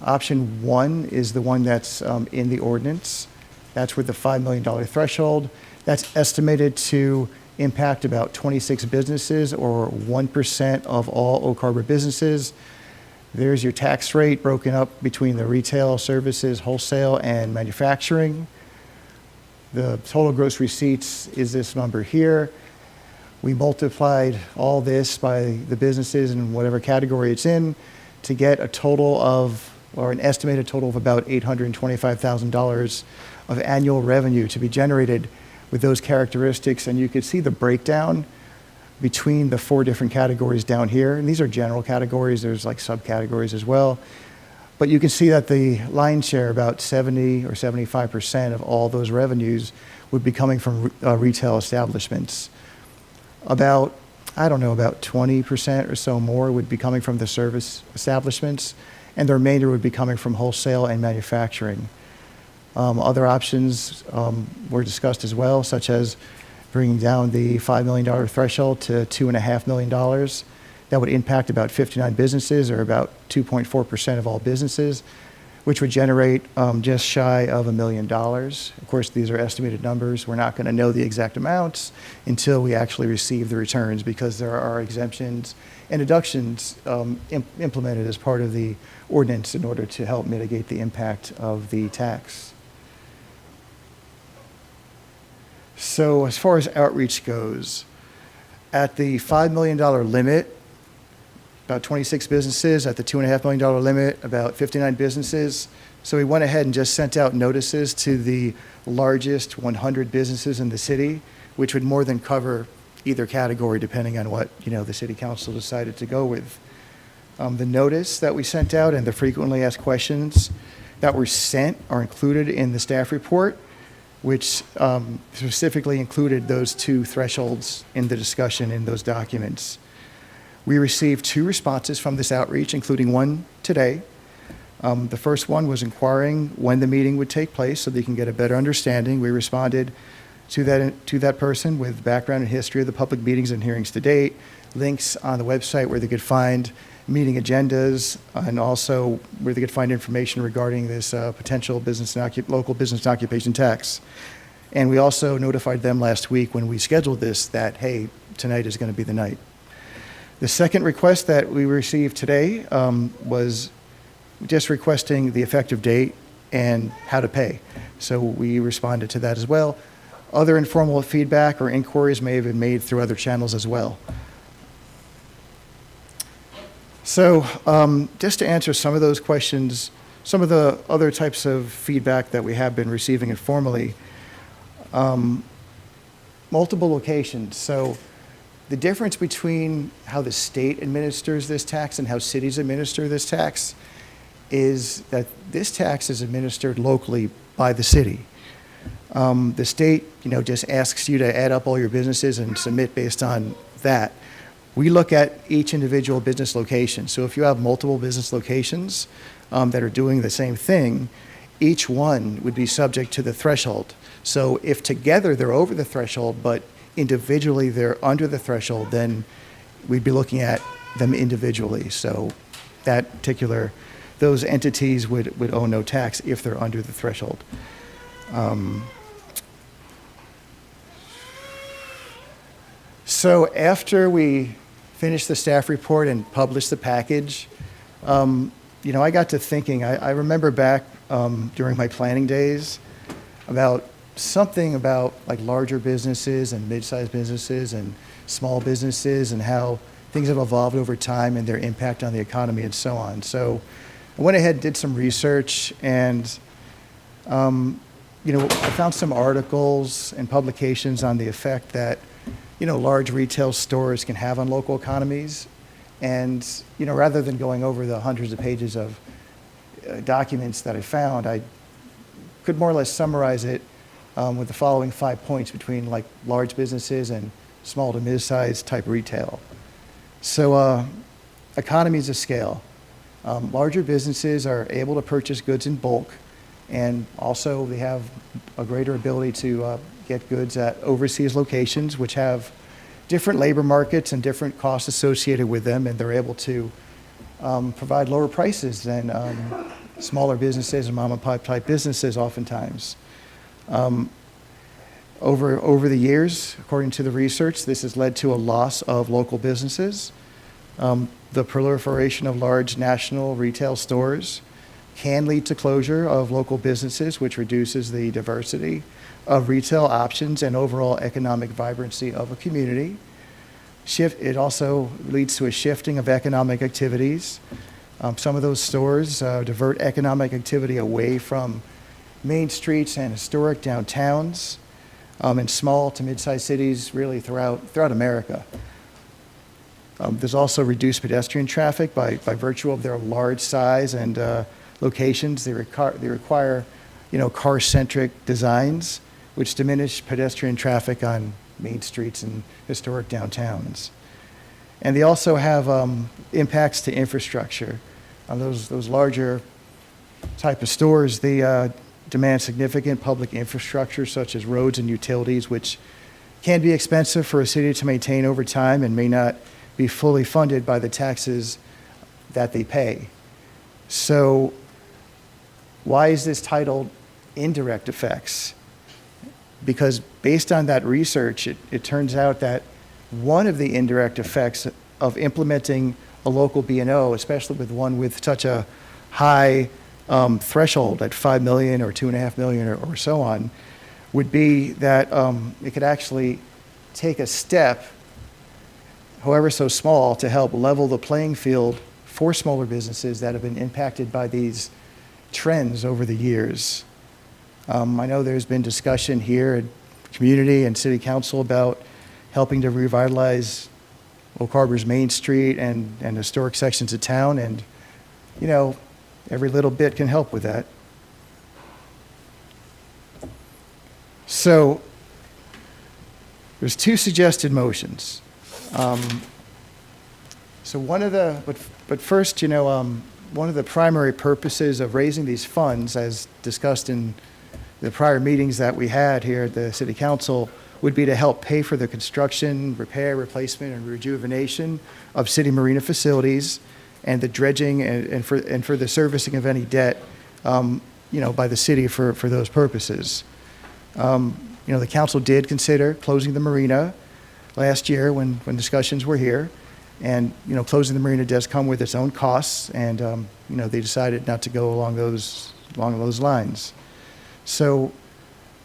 P: Option one is the one that's in the ordinance. That's with the $5 million threshold. That's estimated to impact about 26 businesses or 1% of all Oak Harbor businesses. There's your tax rate broken up between the retail, services, wholesale, and manufacturing. The total gross receipts is this number here. We multiplied all this by the businesses in whatever category it's in to get a total of, or an estimated total of about $825,000 of annual revenue to be generated with those characteristics. And you could see the breakdown between the four different categories down here. And these are general categories. There's like subcategories as well. But you can see that the lion's share, about 70 or 75% of all those revenues would be coming from retail establishments. About 20% or so more would be coming from the service establishments, and the remainder would be coming from wholesale and manufacturing. Other options were discussed as well, such as bringing down the $5 million threshold to $2.5 million. That would impact about 59 businesses, or about 2.4% of all businesses, which would generate just shy of $1 million. Of course, these are estimated numbers. We're not going to know the exact amounts until we actually receive the returns, because there are exemptions and deductions implemented as part of the ordinance in order to help mitigate the impact of the tax. So as far as outreach goes, at the $5 million limit, about 26 businesses at the $2.5 million limit, about 59 businesses. So we went ahead and just sent out notices to the largest 100 businesses in the city, which would more than cover either category depending on what, the city council decided to go with. The notice that we sent out and the frequently asked questions that were sent are included in the staff report, which specifically included those two thresholds in the discussion in those documents. We received 2 responses from this outreach, including one today. The first one was inquiring when the meeting would take place so they can get a better understanding. We responded to that person with background and history of the public meetings and hearings to date, links on the website where they could find meeting agendas, and also where they could find information regarding this potential local business occupation tax. And we also notified them last week when we scheduled this that, hey, tonight is going to be the night. The second request that we received today was just requesting the effective date and how to pay. So we responded to that as well. Other informal feedback or inquiries may have been made through other channels as well. So just to answer some of those questions, some of the other types of feedback that we have been receiving informally, multiple locations. So the difference between how the state administers this tax and how cities administer this tax is that this tax is administered locally by the city. The state, just asks you to add up all your businesses and submit based on that. We look at each individual business location. So if you have multiple business locations that are doing the same thing, each one would be subject to the threshold. So if together they're over the threshold, but individually they're under the threshold, then we'd be looking at them individually. So those entities would owe no tax if they're under the threshold. So after we finished the staff report and published the package, I got to thinking, I remember back during my planning days about something about like larger businesses and mid-sized businesses and small businesses and how things have evolved over time and their impact on the economy and so on. So I went ahead and did some research and, I found some articles and publications on the effect that, large retail stores can have on local economies. And, rather than going over the hundreds of pages of documents that I found, I could more or less summarize it with the following 5 points between like large businesses and small to mid-sized type retail. So economies of scale. Larger businesses are able to purchase goods in bulk, and also they have a greater ability to get goods at overseas locations, which have different labor markets and different costs associated with them, and they're able to provide lower prices than smaller businesses and mom-and-pop type businesses oftentimes. Over the years, according to the research, this has led to a loss of local businesses. The proliferation of large national retail stores can lead to closure of local businesses, which reduces the diversity of retail options and overall economic vibrancy of a community. It also leads to a shifting of economic activities. Some of those stores divert economic activity away from main streets and historic downtowns in small to mid-sized cities really throughout America. There's also reduced pedestrian traffic by virtue of their large size and locations. They require car-centric designs, which diminish pedestrian traffic on main streets and historic downtowns. And they also have impacts to infrastructure. Those larger type of stores, they demand significant public infrastructure such as roads and utilities, which can be expensive for a city to maintain over time and may not be fully funded by the taxes that they pay. So why is this titled indirect effects? Because based on that research, it turns out that one of the indirect effects of implementing a local B&O, especially with one with such a high threshold at 5 million or 2.5 million or so on, would be that it could actually take a step however so small, to help level the playing field for smaller businesses that have been impacted by these trends over the years. I know there's been discussion here at community and city council about helping to revitalize Oak Harbor's Main Street and historic sections of town, and, you know, every little bit can help with that. So there's two suggested motions. So one of the, but first, you know, one of the primary purposes of raising these funds, as discussed in the prior meetings that we had here at the city council, would be to help pay for the construction, repair, replacement, and rejuvenation of city marina facilities and the dredging and for the servicing of any debt, you know, by the city for those purposes. You know, the council did consider closing the marina last year when discussions were here. And, you know, closing the marina does come with its own costs, and, you know, they decided not to go along those lines. So,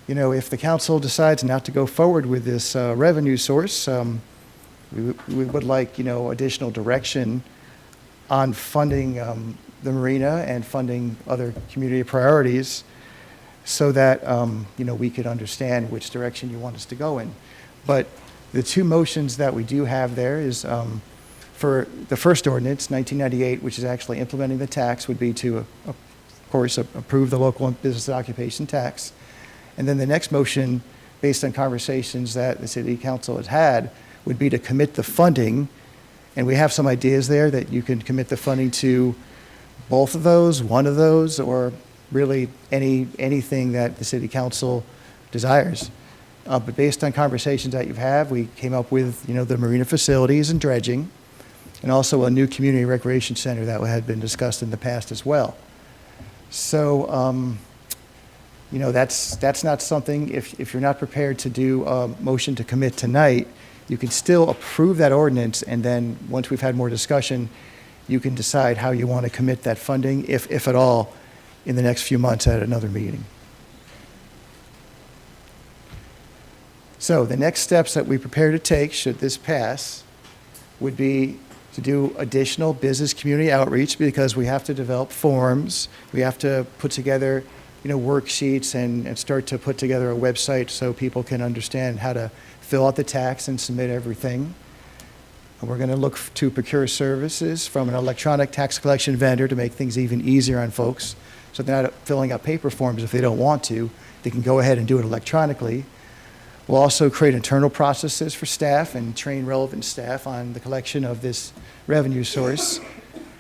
P: you know, if the council decides not to go forward with this revenue source, we would like, you know, additional direction on funding the marina and funding other community priorities so that, you know, we could understand which direction you want us to go in. But the two motions that we do have there is for the first ordinance, 1998, which is actually implementing the tax, would be to, of course, approve the local business occupation tax. And then the next motion, based on conversations that the city council has had, would be to commit the funding. And we have some ideas there that you can commit the funding to both of those, one of those, or really anything that the city council desires. But based on conversations that you've had, we came up with, you know, the marina facilities and dredging, and also a new community recreation center that had been discussed in the past as well. So, you know, that's not something, if you're not prepared to do a motion to commit tonight, you can still approve that ordinance, and then once we've had more discussion, you can decide how you want to commit that funding, if at all, in the next few months at another meeting. So the next steps that we prepare to take, should this pass, would be to do additional business community outreach, because we have to develop forms, we have to put together, you know, worksheets and start to put together a website so people can understand how to fill out the tax and submit everything. And we're going to look to procure services from an electronic tax collection vendor to make things even easier on folks, so they're not filling out paper forms if they don't want to. They can go ahead and do it electronically. We'll also create internal processes for staff and train relevant staff on the collection of this revenue source.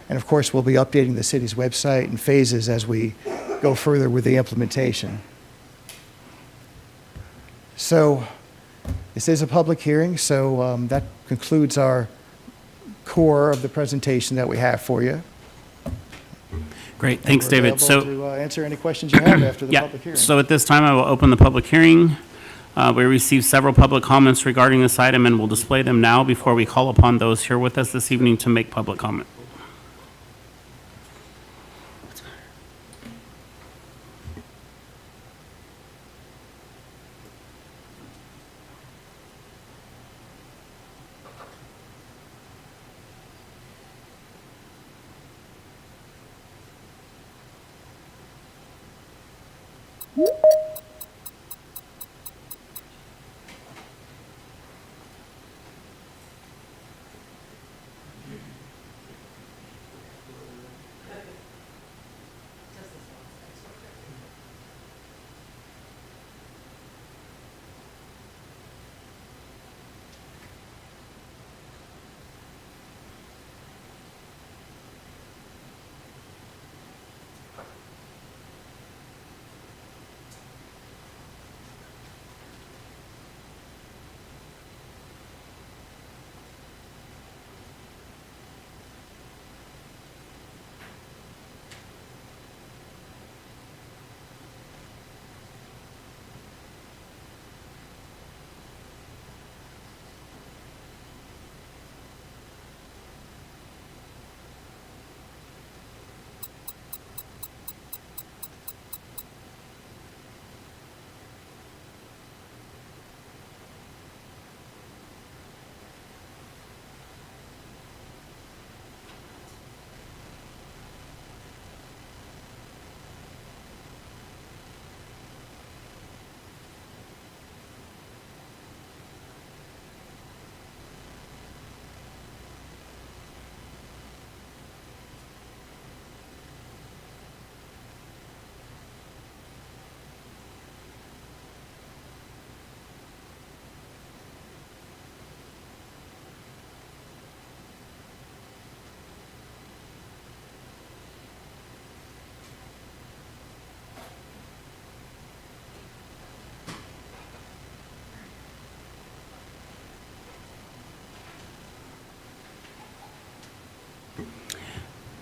P: And of course, we'll be updating the city's website in phases as we go further with the implementation. So this is a public hearing, so that concludes our core of the presentation that we have for you.
A: Great, thanks,
P: We're
A: David.
P: available to answer any questions you have after the
A: Yeah,
P: public hearing.
A: so at this time, I will open the public hearing. We received several public comments regarding this item, and we'll display them now before we call upon those here with us this evening to make public comment.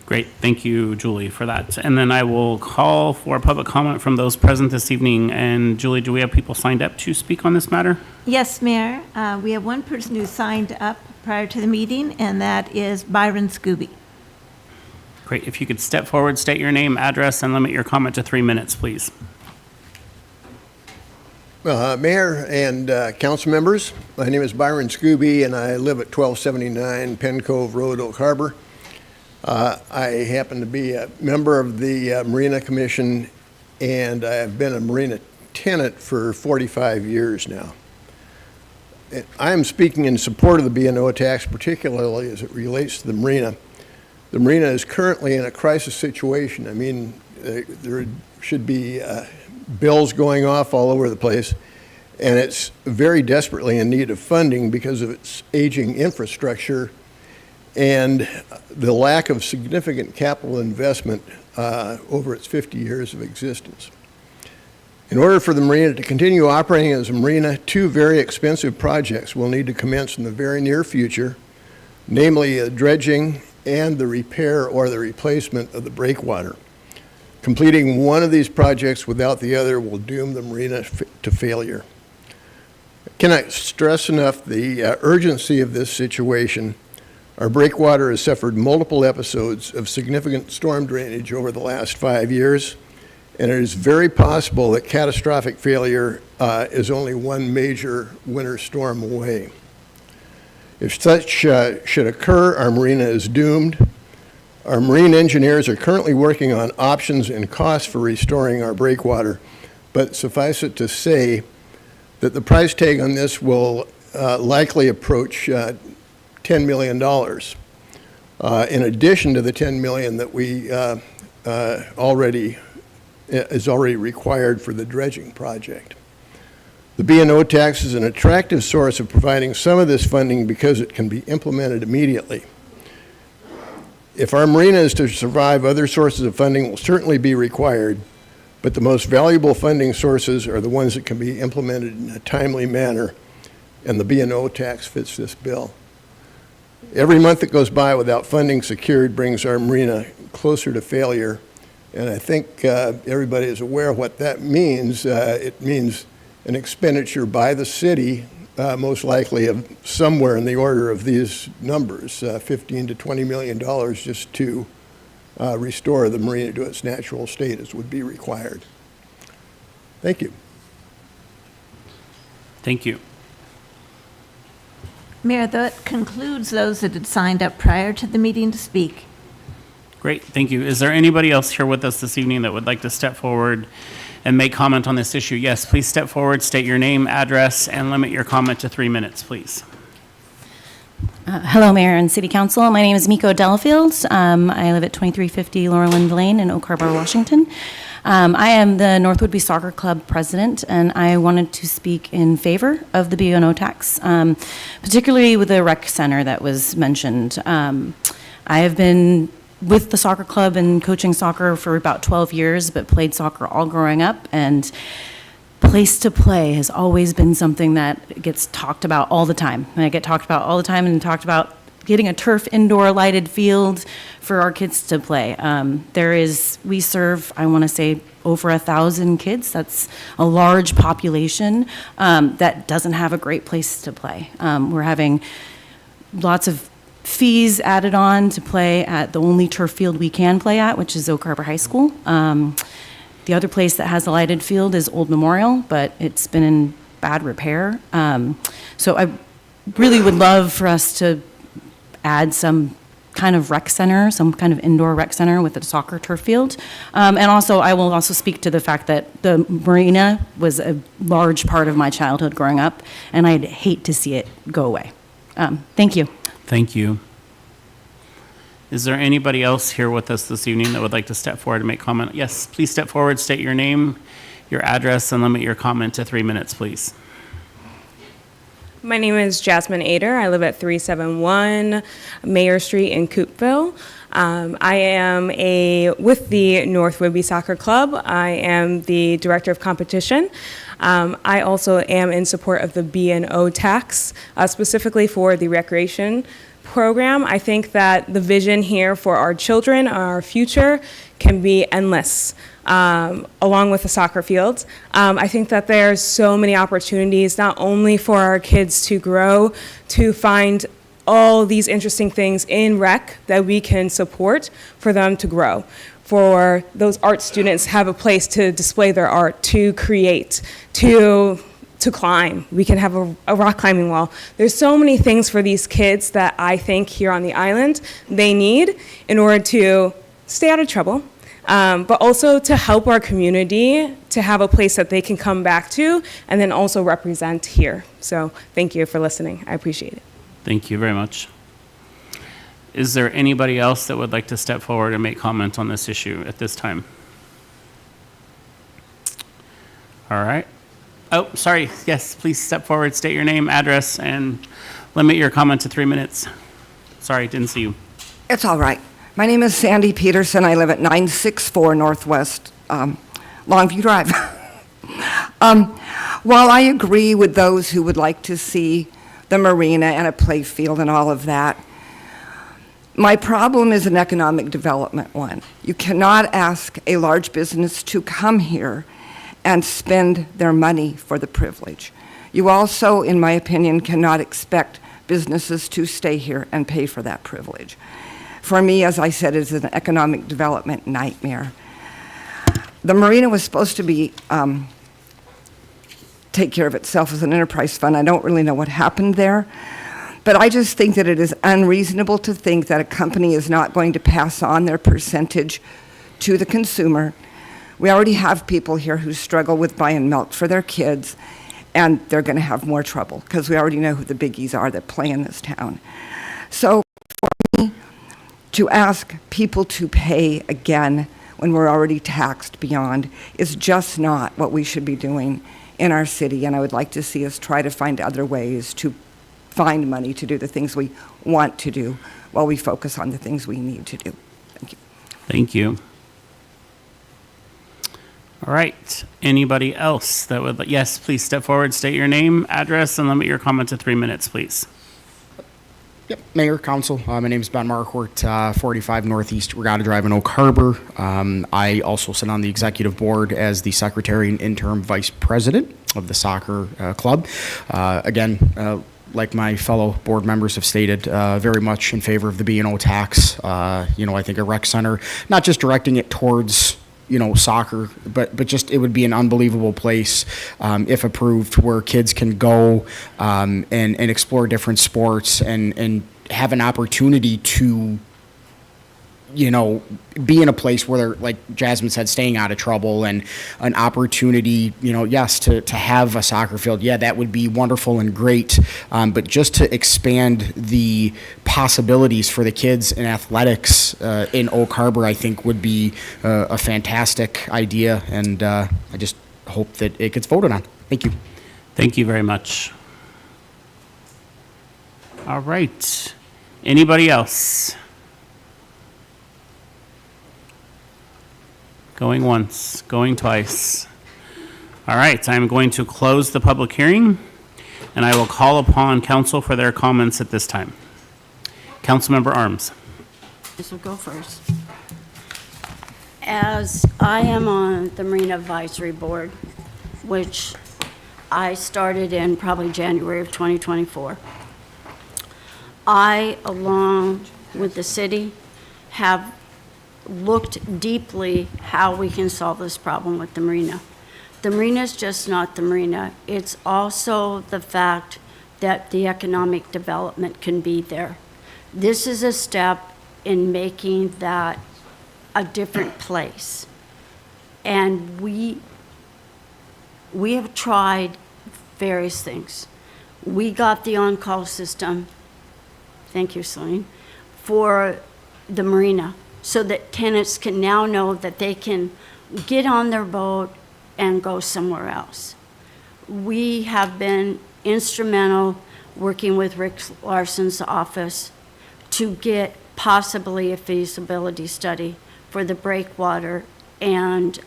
A: Great, thank you, Julie, for that. And then I will call for public comment from those present this evening. And Julie, do we have people signed up to speak on this matter?
J: Yes, Mayor. We have one person who signed up prior to the meeting, and that is Byron Scooby.
A: Great, if you could step forward, state your name, address, and limit your comment to 3 minutes, please.
Q: Mayor and council members, my name is Byron Scooby, and I live at 1279 Penn Cove Road, Oak Harbor. I happen to be a member of the Marina Commission, and I've been a marina tenant for 45 years now. I am speaking in support of the B&O tax, particularly as it relates to the marina. The marina is currently in a crisis situation. I mean, there should be bills going off all over the place, and it's very desperately in need of funding because of its aging infrastructure and the lack of significant capital investment over its 50 years of existence. In order for the marina to continue operating as a marina, 2 very expensive projects will need to commence in the very near future, namely dredging and the repair or the replacement of the breakwater. Completing one of these projects without the other will doom the marina to failure. I cannot stress enough the urgency of this situation. Our breakwater has suffered multiple episodes of significant storm drainage over the last 5 years, and it is very possible that catastrophic failure is only one major winter storm away. If such should occur, our marina is doomed. Our marine engineers are currently working on options and costs for restoring our breakwater, but suffice it to say that the price tag on this will likely approach $10 million, in addition to the $10 million that we is already required for the dredging project. The B&O tax is an attractive source of providing some of this funding because it can be implemented immediately. If our marina is to survive, other sources of funding will certainly be required, but the most valuable funding sources are the ones that can be implemented in a timely manner, and the B&O tax fits this bill. Every month that goes by without funding secured brings our marina closer to failure, and I think everybody is aware of what that means. It means an expenditure by the city, most likely of somewhere in the order of these numbers, $15 to $20 million just to restore the marina to its natural state as would be required. Thank you.
A: Thank you.
J: Mayor, that concludes those that had signed up prior to the meeting to speak.
A: Great, thank you. Is there anybody else here with us this evening that would like to step forward and make comment on this issue? Yes, please step forward, state your name, address, and limit your comment to 3 minutes, please.
R: Hello, Mayor and City Council. My name is Miko Delafield. I live at 2350 Laurelland Lane in Oak Harbor, Washington. I am the North Woodby Soccer Club president, and I wanted to speak in favor of the B&O tax, particularly with the rec center that was mentioned. I have been with the soccer club and coaching soccer for about 12 years, but played soccer all growing up, and place to play has always been something that gets talked about all the time. And I get talked about all the time and talked about getting a turf indoor lighted field for our kids to play. We serve, I want to say, over 1,000 kids. That's a large population that doesn't have a great place to play. We're having lots of fees added on to play at the only turf field we can play at, which is Oak Harbor High School. The other place that has a lighted field is Old Memorial, but it's been in bad repair. So I really would love for us to add some kind of rec center, some kind of indoor rec center with a soccer turf field. And also, I will also speak to the fact that the marina was a large part of my childhood growing up, and I'd hate to see it go away. Thank you.
A: Thank you. Is there anybody else here with us this evening that would like to step forward and make comment? Yes, please step forward, state your name, your address, and limit your comment to 3 minutes, please.
S: My name is Jasmine Ader. I live at 371 Mayor Street in Coopville. I am with the North Woodby Soccer Club. I am the director of competition. I also am in support of the B&O tax, specifically for the recreation program, I think that the vision here for our children, our future, can be endless. Along with the soccer fields, I think that there's so many opportunities, not only for our kids to grow, to find all these interesting things in rec that we can support for them to grow. For those art students have a place to display their art, to create, to climb. We can have a rock climbing wall. There's so many things for these kids that I think here on the island they need in order to stay out of trouble, but also to help our community to have a place that they can come back to and then also represent here. So thank you for listening. I appreciate it.
A: Thank you very much. Is there anybody else that would like to step forward and make comment on this issue at this time? All right. Oh, sorry. Yes, please step forward, state your name, address, and limit your comment to 3 minutes. Sorry, didn't see you.
T: It's all right. My name is Sandy Peterson. I live at 964 Northwest Longview Drive. While I agree with those who would like to see the marina and a play field and all of that, my problem is an economic development one. You cannot ask a large business to come here and spend their money for the privilege. You also, in my opinion, cannot expect businesses to stay here and pay for that privilege. For me, as I said, it's an economic development nightmare. The marina was supposed to be take care of itself as an enterprise fund. I don't really know what happened there, but I just think that it is unreasonable to think that a company is not going to pass on their percentage to the consumer. We already have people here who struggle with buying milk for their kids, and they're going to have more trouble because we already know who the biggies are that play in this town. So for me, to ask people to pay again when we're already taxed beyond is just not what we should be doing in our city, and I would like to see us try to find other ways to find money to do the things we want to do while we focus on the things we need to do. Thank you.
A: Thank you. All right. Anybody else that would, yes, please step forward, state your name, address, and limit your comment to 3 minutes, please.
U: Yep, Mayor, Council, my name is Ben Marquardt, 45 Northeast Regatta Drive in Oak Harbor. I also sit on the executive board as the secretary and interim vice president of the soccer club. Again, like my fellow board members have stated, very much in favor of the B&O tax. I think a rec center, not just directing it towards soccer, but just it would be an unbelievable place if approved, where kids can go and explore different sports and have an opportunity to be in a place where they're, like Jasmine said, staying out of trouble, and an opportunity, yes, to have a soccer field. Yeah, that would be wonderful and great. But just to expand the possibilities for the kids in athletics in Oak Harbor, I think would be a fantastic idea. And I just hope that it gets voted on. Thank you.
A: Thank you very much. All right. Anybody else? Going once, going twice. All right, I'm going to close the public hearing, and I will call upon council for their comments at this time. Councilmember Arms.
L: This will go first. As I am on the Marina Advisory Board, which I started in probably January of 2024, I, along with the city, have looked deeply how we can solve this problem with the marina. The marina is just not the marina. It's also the fact that the economic development can be there. This is a step in making that a different place. And we have tried various things. We got the on-call system, thank you, Celine, for the marina, so that tenants can now know that they can get on their boat and go somewhere else. We have been instrumental working with Rick Larson's office to get possibly a feasibility study for the breakwater and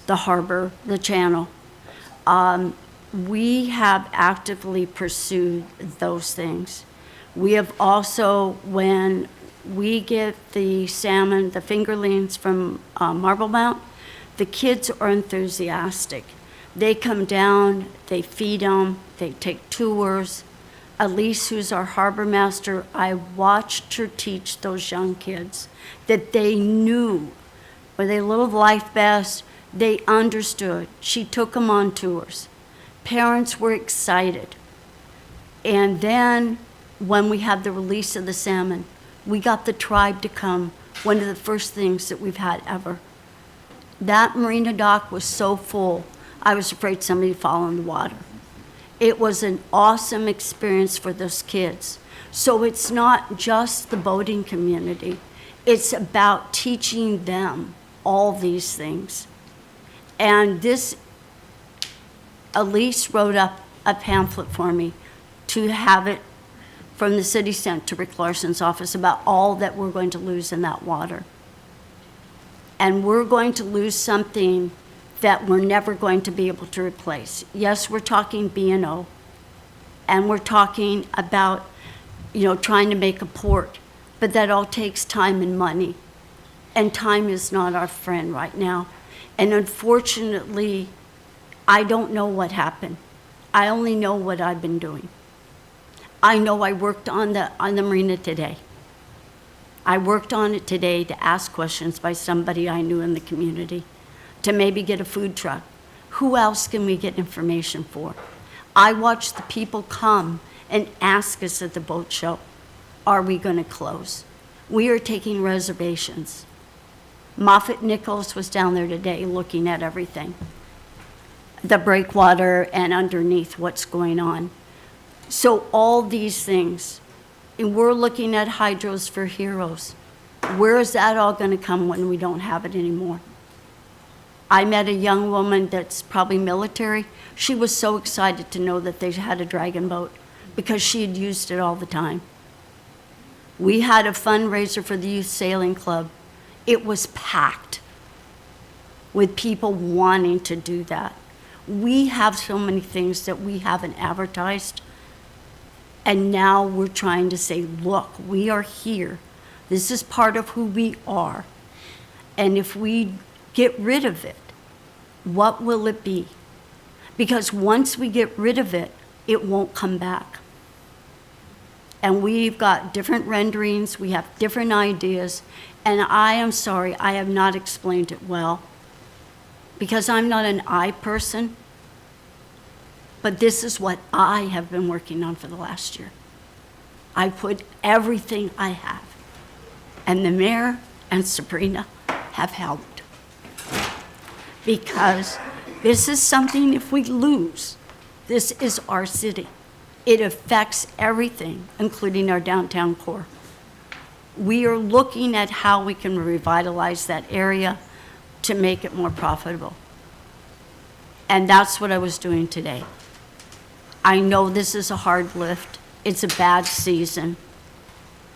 L: the harbor, the channel. We have actively pursued those things. We have also, when we get the salmon, the fingerlings from Marble Mount, the kids are enthusiastic. They come down, they feed them, they take tours. Elise, who's our harbor master, I watched her teach those young kids that they knew, were they little life vests, they understood. She took them on tours. Parents were excited. And then when we had the release of the salmon, we got the tribe to come, one of the first things that we've had ever. That marina dock was so full, I was afraid somebody would fall in the water. It was an awesome experience for those kids. So it's not just the boating community, it's about teaching them all these things. And this, Elise wrote up a pamphlet for me to have it from the city sent to Rick Larson's office about all that we're going to lose in that water. And we're going to lose something that we're never going to be able to replace. Yes, we're talking B&O, and we're talking about, trying to make a port, but that all takes time and money, and time is not our friend right now. And unfortunately, I don't know what happened. I only know what I've been doing. I know I worked on the marina today. I worked on it today to ask questions by somebody I knew in the community, to maybe get a food truck. Who else can we get information for? I watched the people come and ask us at the boat show, are we going to close? We are taking reservations. Moffett Nichols was down there today looking at everything, the breakwater and underneath what's going on. So all these things, and we're looking at hydros for heroes. Where is that all going to come when we don't have it anymore? I met a young woman that's probably military. She was so excited to know that they had a dragon boat because she had used it all the time. We had a fundraiser for the Youth Sailing Club. It was packed with people wanting to do that. We have so many things that we haven't advertised. And now we're trying to say, look, we are here. This is part of who we are. And if we get rid of it, what will it be? Because once we get rid of it, it won't come back. And we've got different renderings, we have different ideas, and I am sorry, I have not explained it well, because I'm not an I person, but this is what I have been working on for the last year. I put everything I have, and the mayor and Sabrina have helped. Because this is something, if we lose, this is our city. It affects everything, including our downtown core. We are looking at how we can revitalize that area to make it more profitable. And that's what I was doing today. I know this is a hard lift. It's a bad season.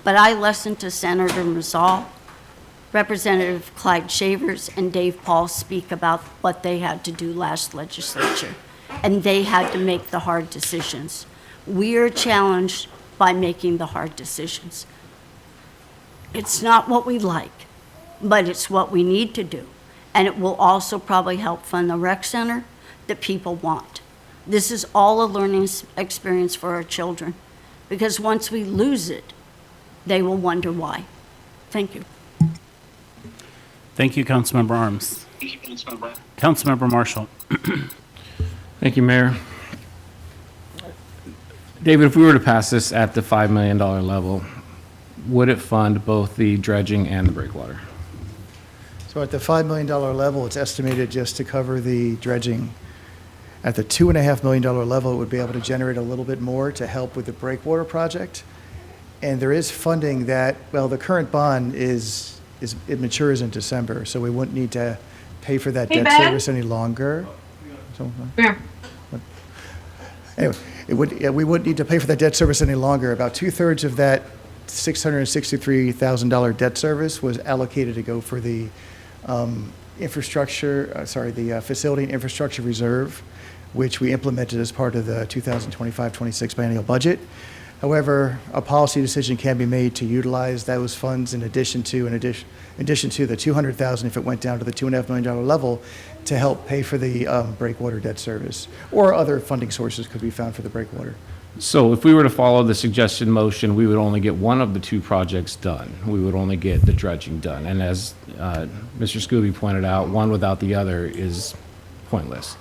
L: But I listened to Senator Mazzal, Representative Clyde Shavers, and Dave Paul speak about what they had to do last legislature. And they had to make the hard decisions. We are challenged by making the hard decisions. It's not what we like, but it's what we need to do. And it will also probably help fund the rec center that people want. This is all a learning experience for our children, because once we lose it, they will wonder why. Thank you.
A: Thank you, Councilmember Arms. Councilmember Marshall.
I: Thank you, Mayor. David, if we were to pass this at the $5 million level, would it fund both the dredging and the breakwater?
P: So at the $5 million level, it's estimated just to cover the dredging. At the $2.5 million level, it would be able to generate a little bit more to help with the breakwater project. And there is funding that, well, the current bond it matures in December, so we wouldn't need to pay for that debt service any longer. So, anyway, we wouldn't need to pay for that debt service any longer. About 2/3 of that $663,000 debt service was allocated to go for the facility and infrastructure reserve, which we implemented as part of the 2025-26 biennial budget. However, a policy decision can be made to utilize those funds in addition to the 200,000 if it went down to the $2.5 million level to help pay for the breakwater debt service, or other funding sources could be found for the breakwater.
I: So if we were to follow the suggested motion, we would only get one of the two projects done. We would only get the dredging done. And as Mr. Scooby pointed out, one without the other is pointless.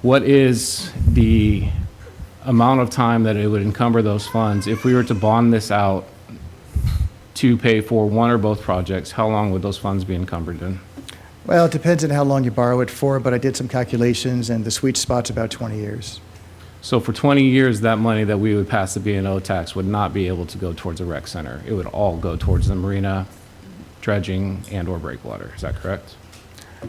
I: What is the amount of time that it would encumber those funds if we were to bond this out to pay for one or both projects? How long would those funds be encumbered in?
P: Well, it depends on how long you borrow it for, but I did some calculations, and the sweet spot's about 20 years.
I: So for 20 years, that money that we would pass the B&O tax would not be able to go towards a rec center. It would all go towards the marina, dredging, and/or breakwater. Is that correct?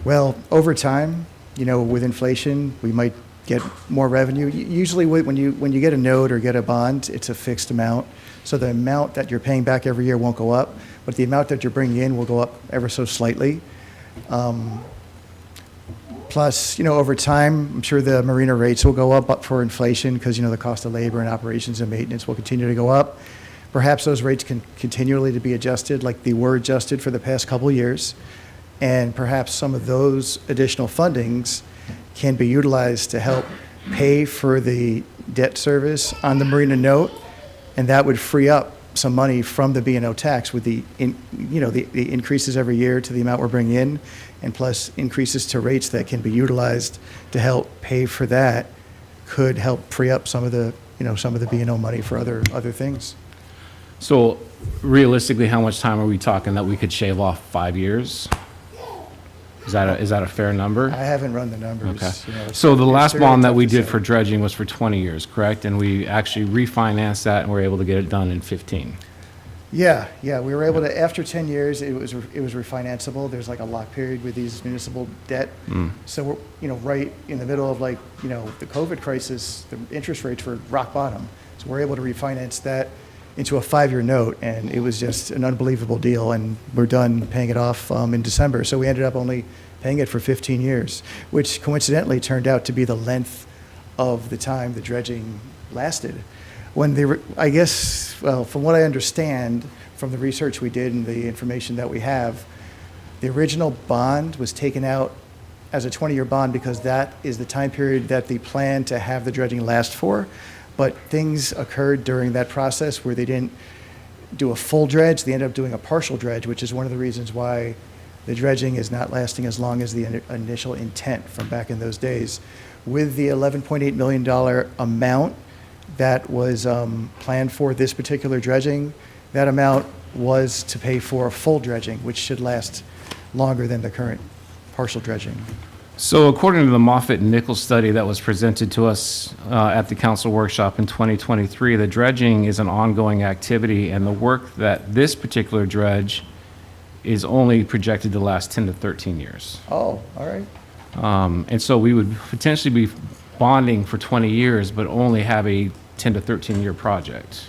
P: Well, over time, with inflation, we might get more revenue. Usually when you get a note or get a bond, it's a fixed amount. So the amount that you're paying back every year won't go up, but the amount that you're bringing in will go up ever so slightly. Plus, over time, I'm sure the marina rates will go up for inflation because, the cost of labor and operations and maintenance will continue to go up. Perhaps those rates can continually to be adjusted like they were adjusted for the past couple of years. And perhaps some of those additional fundings can be utilized to help pay for the debt service on the marina note, and that would free up some money from the B&O tax with the increases every year to the amount we're bringing in, and plus increases to rates that can be utilized to help pay for that could help free up some of the B&O money for other things.
I: So realistically, how much time are we talking that we could shave off? 5 years? Is that a fair number?
P: I haven't run the numbers.
I: Okay. So the last bond that we did for dredging was for 20 years, correct? And we actually refinanced that and were able to get it done in 15.
P: Yeah, we were able to, after 10 years, it was refinanceable. There's like a lock period with these municipal debt. So we're, right in the middle of the COVID crisis, the interest rates were rock bottom. So we're able to refinance that into a 5-year note, and it was just an unbelievable deal, and we're done paying it off in December. So we ended up only paying it for 15 years, which coincidentally turned out to be the length of the time the dredging lasted. When they were, I guess, well, from what I understand from the research we did and the information that we have, the original bond was taken out as a 20-year bond because that is the time period that they plan to have the dredging last for. But things occurred during that process where they didn't do a full dredge. They ended up doing a partial dredge, which is one of the reasons why the dredging is not lasting as long as the initial intent from back in those days. With the $11.8 million amount that was planned for this particular dredging, that amount was to pay for a full dredging, which should last longer than the current partial dredging.
I: So according to the Moffitt-Nichols study that was presented to us at the council workshop in 2023, the dredging is an ongoing activity, and the work that this particular dredge is only projected to last 10 to 13 years.
P: Oh, all right.
I: And so we would potentially be bonding for 20 years, but only have a 10 to 13-year project.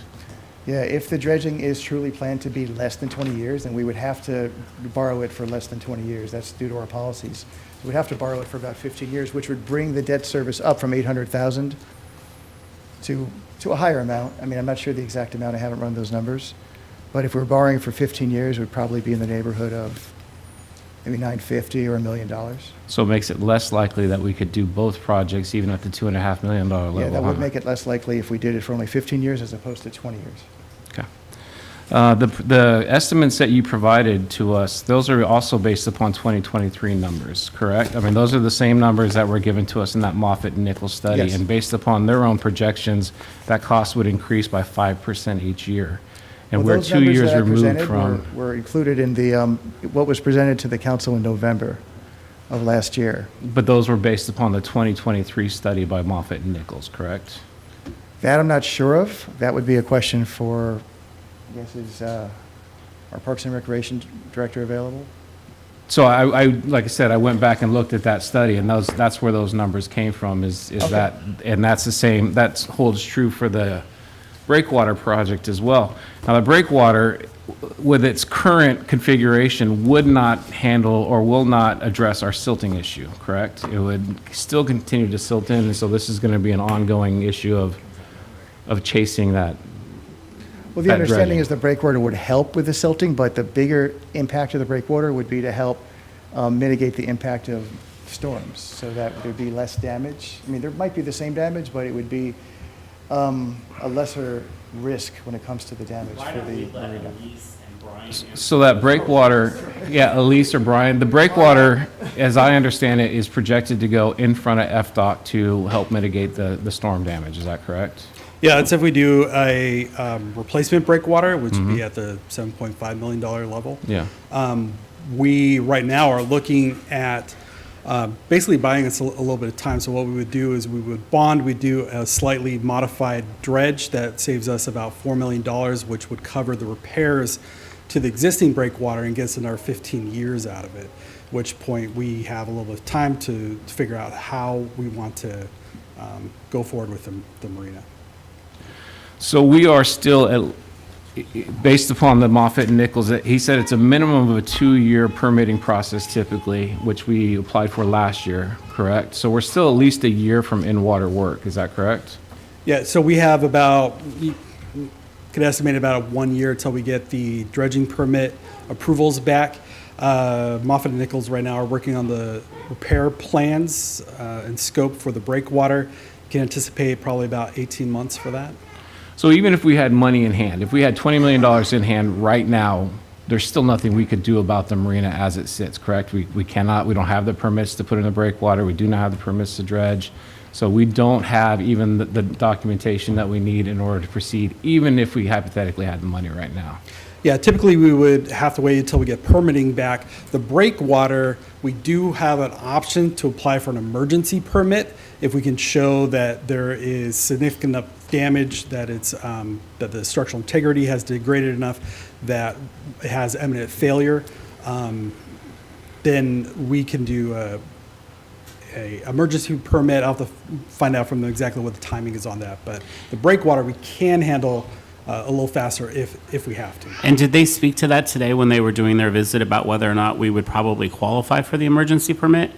P: Yeah, if the dredging is truly planned to be less than 20 years, then we would have to borrow it for less than 20 years. That's due to our policies. We'd have to borrow it for about 15 years, which would bring the debt service up from 800,000 to a higher amount. I mean, I'm not sure the exact amount. I haven't run those numbers. But if we're borrowing for 15 years, it would probably be in the neighborhood of maybe $950,000 or $1 million.
I: So it makes it less likely that we could do both projects even at the $2.5 million level.
P: Yeah, that would make it less likely if we did it for only 15 years as opposed to 20 years.
I: Okay. The estimates that you provided to us, those are also based upon 2023 numbers, correct? I mean, those are the same numbers that were given to us in that Moffitt-Nichols study.
P: Yes.
I: And based upon their own projections, that cost would increase by 5% each year. And
P: Well,
I: we're
P: those
I: 2
P: numbers
I: years
P: that I
I: removed
P: presented
I: from.
P: were included in the, what was presented to the council in November of last year.
I: But those were based upon the 2023 study by Moffitt-Nichols, correct?
P: That I'm not sure of. That would be a question for, I guess, is our Parks and Recreation Director available?
I: So I like I said, I went back and looked at that study, and that's where those numbers came from, is
P: Okay.
I: that, and that's the same, that holds true for the breakwater project as well. Now, the breakwater, with its current configuration, would not handle or will not address our silting issue, correct? It would still continue to silt in, and so this is going to be an ongoing issue of chasing that
P: Well, the
I: that
P: understanding
I: dredging.
P: is the breakwater would help with the silting, but the bigger impact of the breakwater would be to help mitigate the impact of storms, so that there'd be less damage. I mean, there might be the same damage, but it would be a lesser risk when it comes to the damage for the marina.
I: So that breakwater, yeah, Elise or Brian, the breakwater, as I understand it, is projected to go in front of FDOT to help mitigate the storm damage. Is that correct?
B: Yeah, that's if we do a replacement breakwater, which would be at the $7.5 million level.
I: Yeah.
B: We, right now, are looking at basically buying us a little bit of time. So what we would do is we would bond, we'd do a slightly modified dredge that saves us about $4 million, which would cover the repairs to the existing breakwater and gets another 15 years out of it, at which point we have a little bit of time to figure out how we want to go forward with the marina.
I: So we are still, based upon the Moffitt and Nichols, he said it's a minimum of a 2-year permitting process typically, which we applied for last year, correct? So we're still at least a year from in-water work, is that correct?
B: Yeah, so we have about, you could estimate about 1 year until we get the dredging permit approvals back. Moffitt and Nichols right now are working on the repair plans and scope for the breakwater. You can anticipate probably about 18 months for that.
I: So even if we had money in hand, if we had $20 million in hand right now, there's still nothing we could do about the marina as it sits, correct? We cannot, we don't have the permits to put in the breakwater, we do not have the permits to dredge. So we don't have even the documentation that we need in order to proceed, even if we hypothetically had the money right now.
B: Yeah, typically we would have to wait until we get permitting back. The breakwater, we do have an option to apply for an emergency permit if we can show that there is significant enough damage, that it's that the structural integrity has degraded enough that it has imminent failure. Then we can do a emergency permit. I'll have to find out from them exactly what the timing is on that. But the breakwater we can handle a little faster if we have to.
A: And did they speak to that today when they were doing their visit about whether or not we would probably qualify for the emergency permit?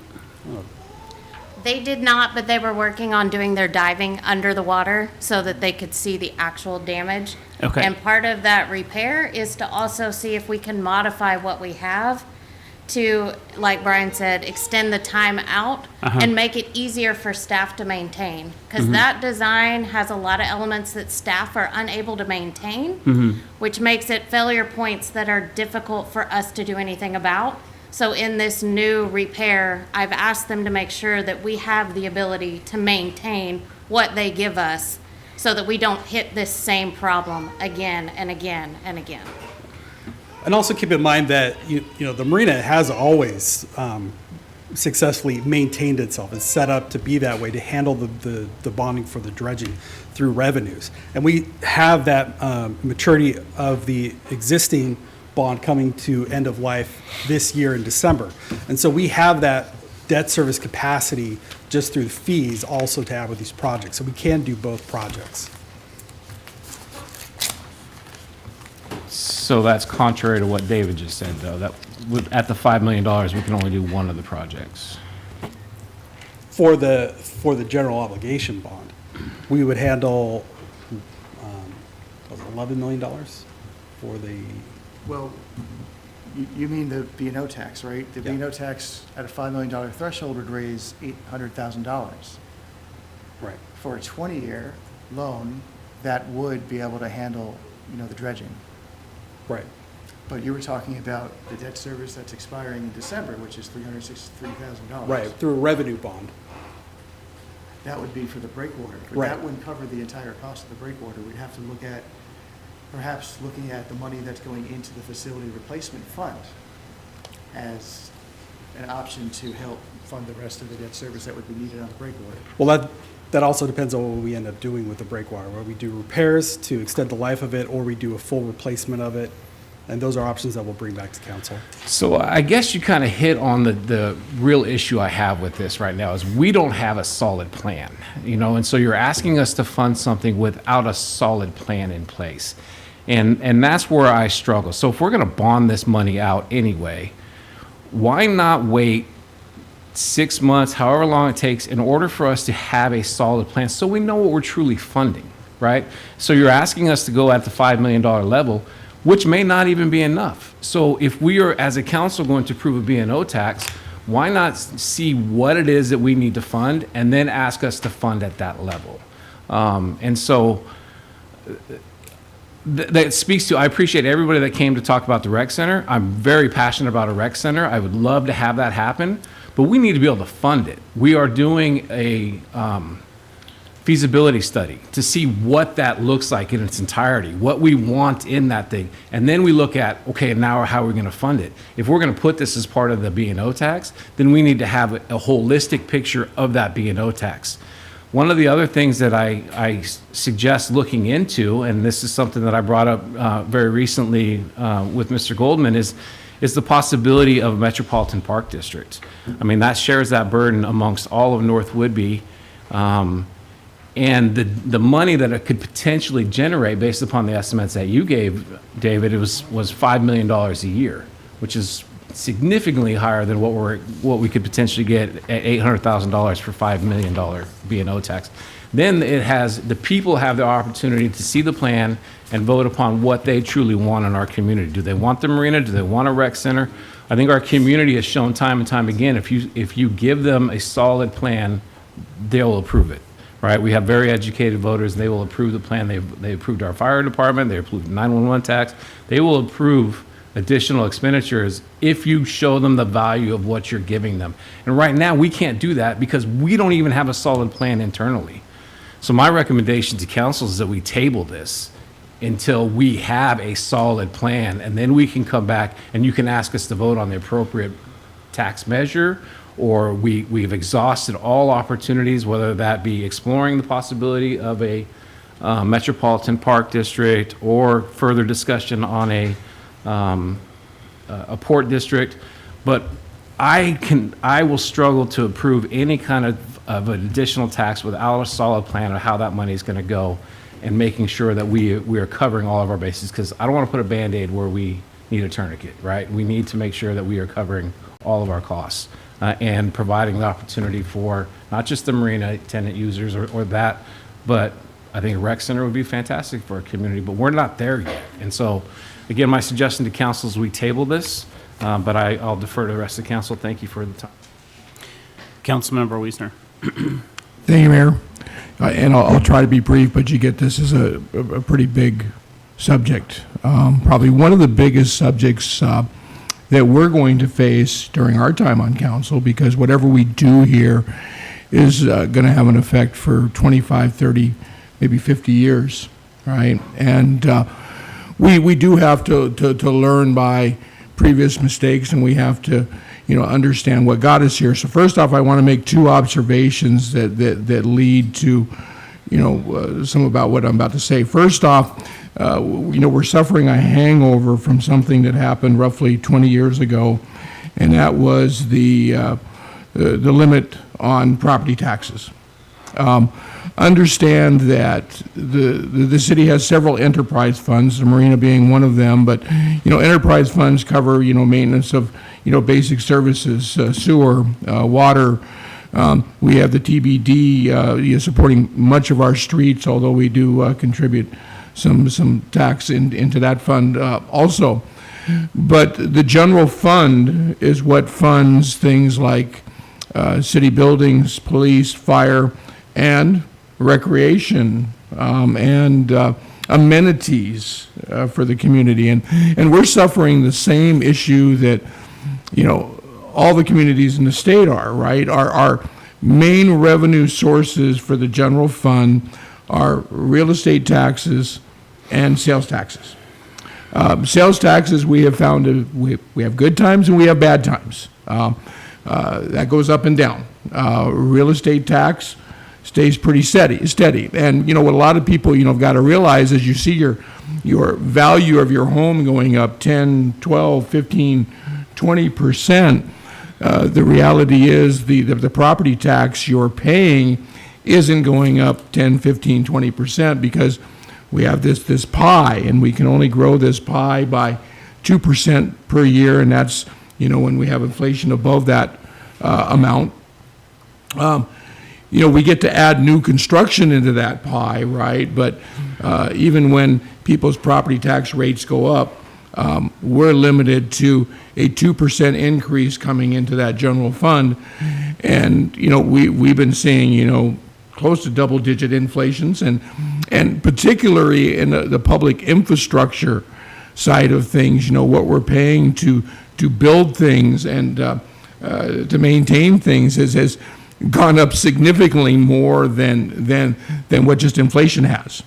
V: They did not, but they were working on doing their diving under the water so that they could see the actual damage.
A: Okay.
V: And part of that repair is to also see if we can modify what we have to, like Brian said, extend the time out and make it easier for staff to maintain. Because that design has a lot of elements that staff are unable to maintain, which makes it failure points that are difficult for us to do anything about. So in this new repair, I've asked them to make sure that we have the ability to maintain what they give us so that we don't hit this same problem again and again and again.
B: And also keep in mind that you know the marina has always successfully maintained itself. It's set up to be that way, to handle the bonding for the dredging through revenues. And we have that maturity of the existing bond coming to end of life this year in December. And so we have that debt service capacity just through the fees also to have with these projects. So we can do both projects.
I: So that's contrary to what David just said, though, that at the $5 million, we can only do one of the projects.
B: For the general obligation bond, we would handle $11 million for the.
P: Well, you mean the B&O tax, right? The B&O tax at a $5 million threshold would raise $800,000.
B: Right.
P: For a 20-year loan, that would be able to handle, the dredging.
B: Right.
P: But you were talking about the debt service that's expiring in December, which is $363,000.
B: Right, through a revenue bond.
P: That would be for the breakwater. But
B: Right.
P: that wouldn't cover the entire cost of the breakwater. We'd have to look at, perhaps looking at the money that's going into the facility replacement fund as an option to help fund the rest of the debt service that would be needed on the breakwater.
B: Well, that also depends on what we end up doing with the breakwater, whether we do repairs to extend the life of it or we do a full replacement of it. And those are options that we'll bring back to council.
I: So I guess you kind of hit on the real issue I have with this right now is we don't have a solid plan, and so you're asking us to fund something without a solid plan in place. And that's where I struggle. So if we're going to bond this money out anyway, why not wait 6 months, however long it takes, in order for us to have a solid plan so we know what we're truly funding? right? So you're asking us to go at the $5 million level, which may not even be enough. So if we are, as a council, going to approve a B&O tax, why not see what it is that we need to fund and then ask us to fund at that level? And so that speaks to, I appreciate everybody that came to talk about the rec center. I'm very passionate about a rec center. I would love to have that happen, but we need to be able to fund it. We are doing a feasibility study to see what that looks like in its entirety, what we want in that thing. And then we look at, okay, now how are we going to fund it? If we're going to put this as part of the B&O tax, then we need to have a holistic picture of that B&O tax. One of the other things that I suggest looking into, and this is something that I brought up very recently with Mr. Goldman, is the possibility of a Metropolitan Park District. I mean, that shares that burden amongst all of North Whidbey. And the money that it could potentially generate, based upon the estimates that you gave, David, was $5 million a year, which is significantly higher than what we could potentially get at $800,000 for $5 million B&O tax. Then the people have the opportunity to see the plan and vote upon what they truly want in our community. Do they want the marina? Do they want a rec center? I think our community has shown time and time again, if you give them a solid plan, they'll approve it. Right, we have very educated voters. They will approve the plan. They approved our fire department. They approved 911 tax. They will approve additional expenditures if you show them the value of what you're giving them. And right now, we can't do that because we don't even have a solid plan internally. So my recommendation to council is that we table this until we have a solid plan, and then we can come back and you can ask us to vote on the appropriate tax measure, or we've exhausted all opportunities, whether that be exploring the possibility of a Metropolitan Park District or further discussion on a port district. But I will struggle to approve any kind of an additional tax without a solid plan of how that money is going to go and making sure that we are covering all of our bases, because I don't want to put a Band-Aid where we need a tourniquet, right? We need to make sure that we are covering all of our costs. And providing the opportunity for not just the marina tenant users or that, but I think a rec center would be fantastic for our community, but we're not there yet. And so, again, my suggestion to council is we table this, but I'll defer to the rest of the council. Thank you for the time.
A: Councilmember Wiesner.
M: Thank you, Mayor. And I'll try to be brief, but you get this is a pretty big subject. Probably one of the biggest subjects that we're going to face during our time on council, because whatever we do here is going to have an effect for 25, 30, maybe 50 years, right? And we do have to learn by previous mistakes, and we have to, understand what got us here. So first off, I want to make two observations that lead to, some about what I'm about to say. First off, we're suffering a hangover from something that happened roughly 20 years ago, and that was the limit on property taxes. Understand that the city has several enterprise funds, the marina being one of them, but enterprise funds cover maintenance of basic services, sewer, water. We have the TBD supporting much of our streets, although we do contribute some tax into that fund also. But the general fund is what funds things like city buildings, police, fire, and recreation, and amenities for the community. And we're suffering the same issue that, all the communities in the state are, right? Our main revenue sources for the general fund are real estate taxes and sales taxes. Sales taxes, we have found we have good times and we have bad times. That goes up and down. Real estate tax stays pretty steady. And what a lot of people have got to realize is you see your value of your home going up 10, 12, 15, 20%. The reality is the property tax you're paying isn't going up 10, 15, 20% because we have this pie, and we can only grow this pie by 2% per year, and that's when we have inflation above that amount. we get to add new construction into that pie, right? But even when people's property tax rates go up, we're limited to a 2% increase coming into that general fund. And, we've been seeing, close to double-digit inflations, and particularly in the public infrastructure side of things, what we're paying to build things and to maintain things has gone up significantly more than what just inflation has.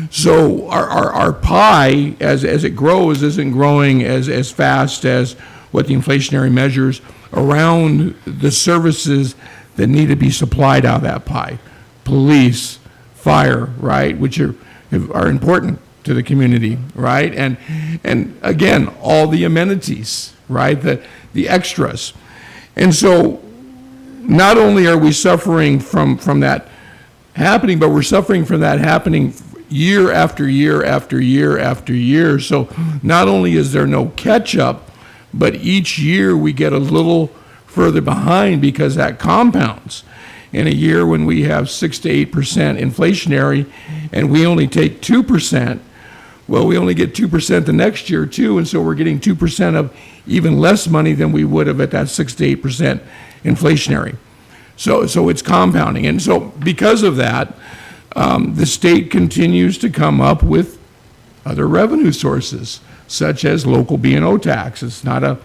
M: So our pie, as it grows, isn't growing as fast as what the inflationary measures around the services that need to be supplied out of that pie. Police, fire, right, which are important to the community, right? And again, all the amenities, right, the extras. And so not only are we suffering from that happening, but we're suffering from that happening year after year after year after year. So not only is there no catch up, but each year we get a little further behind because that compounds. In a year when we have 6 to 8% inflationary and we only take 2%, well, we only get 2% the next year too, and so we're getting 2% of even less money than we would have at that 6 to 8% inflationary. So it's compounding. And so because of that, the state continues to come up with other revenue sources, such as local B&O tax. It's not a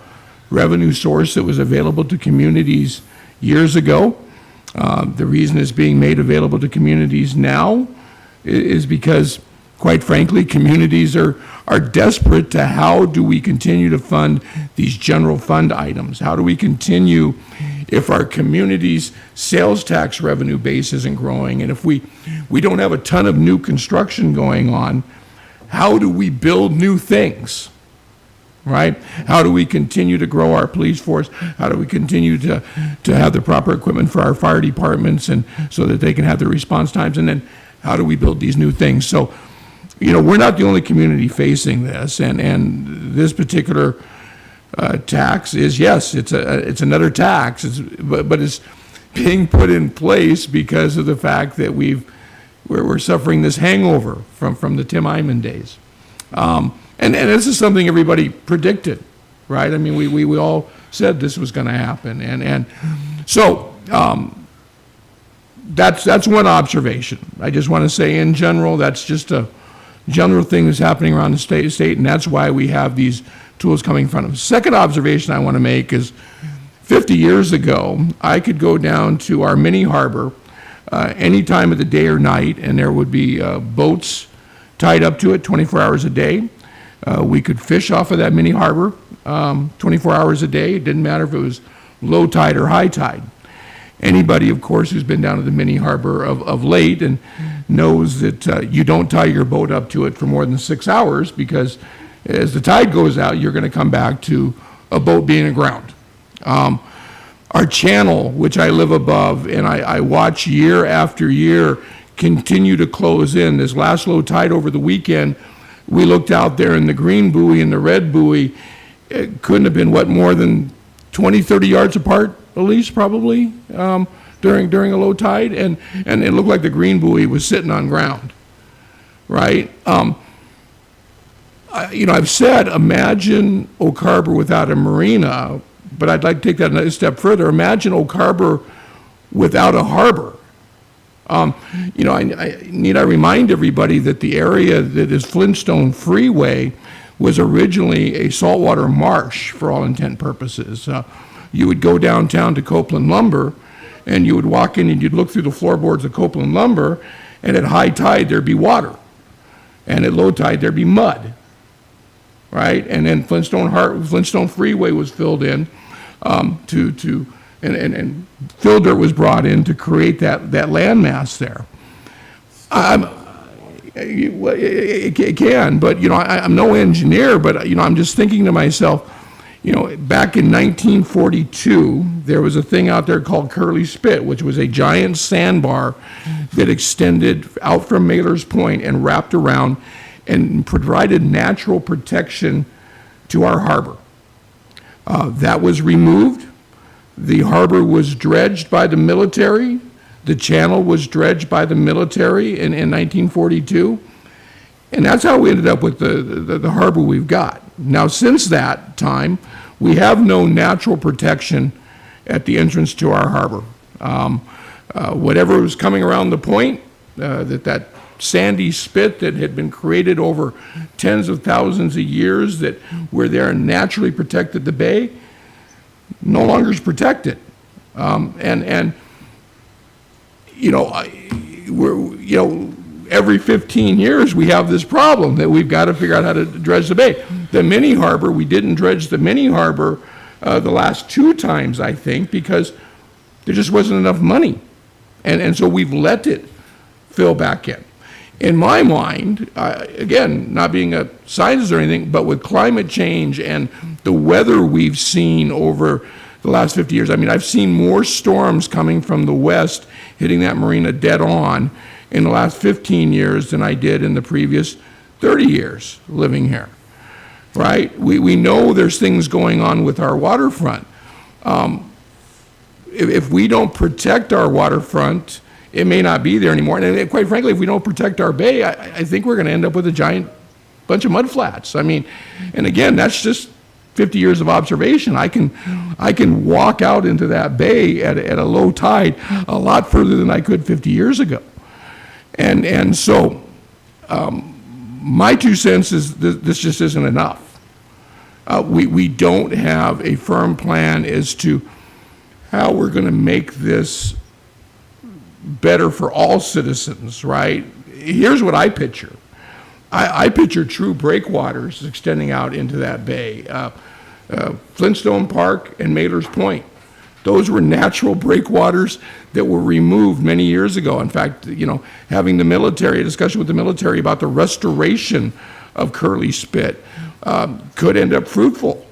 M: revenue source that was available to communities years ago. The reason it's being made available to communities now is because, quite frankly, communities are desperate to how do we continue to fund these general fund items? How do we continue if our community's sales tax revenue base isn't growing, and if we don't have a ton of new construction going on, how do we build new things, right? How do we continue to grow our police force? How do we continue to have the proper equipment for our fire departments and so that they can have the response times? And then how do we build these new things? So, we're not the only community facing this, and this particular tax is, yes, it's another tax, but it's being put in place because of the fact that we're suffering this hangover from the Tim Eyman days. And this is something everybody predicted, right? I mean, we all said this was going to happen. And so that's one observation. I just want to say in general, that's just a general thing that's happening around the state, and that's why we have these tools coming in front of us. Second observation I want to make is 50 years ago, I could go down to our mini harbor any time of the day or night, and there would be boats tied up to it 24 hours a day. We could fish off of that mini harbor 24 hours a day. It didn't matter if it was low tide or high tide. Anybody, of course, who's been down to the mini harbor of late and knows that you don't tie your boat up to it for more than 6 hours, because as the tide goes out, you're going to come back to a boat being aground. Our channel, which I live above, and I watch year after year continue to close in. This last low tide over the weekend, we looked out there, and the green buoy and the red buoy, it couldn't have been, more than 20, 30 yards apart, at least, probably, during a low tide, and it looked like the green buoy was sitting on ground, right? I've said, imagine Oak Harbor without a marina, but I'd like to take that another step further. Imagine Oak Harbor without a harbor. I remind everybody that the area that is Flintstone Freeway was originally a saltwater marsh for all intent and purposes. You would go downtown to Copeland Lumber, and you would walk in and you'd look through the floorboards of Copeland Lumber, and at high tide there'd be water, and at low tide there'd be mud, right? And then Flintstone Freeway was filled in and fill dirt was brought in to create that landmass there. It can, but I'm no engineer, but I'm just thinking to myself, back in 1942, there was a thing out there called Curly Spit, which was a giant sandbar that extended out from Mailer's Point and wrapped around and provided natural protection to our harbor. That was removed. The harbor was dredged by the military The channel was dredged by the military in 1942. And that's how we ended up with the harbor we've got. Now, since that time, we have no natural protection at the entrance to our harbor. Whatever was coming around the point, that sandy spit that had been created over tens of thousands of years that were there and naturally protected the bay, no longer is protected. Every 15 years we have this problem that we've got to figure out how to dredge the bay. The mini harbor, we didn't dredge the mini harbor the last 2 times, I think, because there just wasn't enough money. And so we've let it fill back in. In my mind, again, not being a scientist or anything, but with climate change and the weather we've seen over the last 50 years, I mean, I've seen more storms coming from the west hitting that marina dead on in the last 15 years than I did in the previous 30 years living here, right? We know there's things going on with our waterfront. If we don't protect our waterfront, it may not be there anymore. And quite frankly, if we don't protect our bay, I think we're going to end up with a giant bunch of mud flats. I mean, and again, that's just 50 years of observation. I can walk out into that bay at a low tide a lot further than I could 50 years ago. And so my 2 cents is this just isn't enough. We don't have a firm plan as to how we're going to make this better for all citizens, right? Here's what I picture. I picture true breakwaters extending out into that bay. Flintstone Park and Mailer's Point. Those were natural breakwaters that were removed many years ago. In fact, having a discussion with the military about the restoration of Curly Spit could end up fruitful.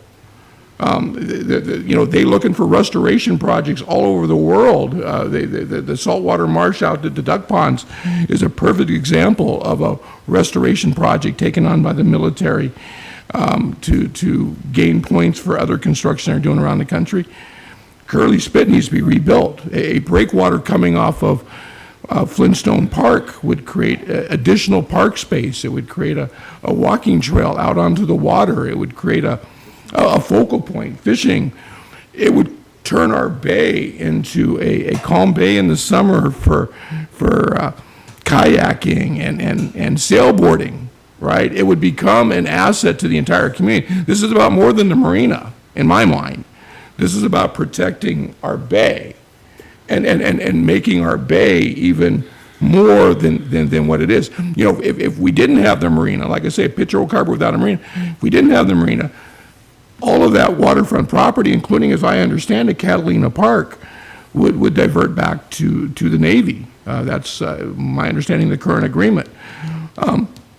M: They looking for restoration projects all over the world. The saltwater marsh out at the duck ponds is a perfect example of a restoration project taken on by the military to gain points for other construction they're doing around the country. Curly Spit needs to be rebuilt. A breakwater coming off of Flintstone Park would create additional park space. It would create a walking trail out onto the water. It would create a focal point, fishing. It would turn our bay into a calm bay in the summer for kayaking and sailboarding, right? It would become an asset to the entire community. This is about more than the marina, in my mind. This is about protecting our bay and making our bay even more than what it is. If we didn't have the marina, like I say, picture Oak Harbor without a marina, if we didn't have the marina, all of that waterfront property, including, as I understand it, Catalina Park, would divert back to the Navy. That's my understanding of the current agreement.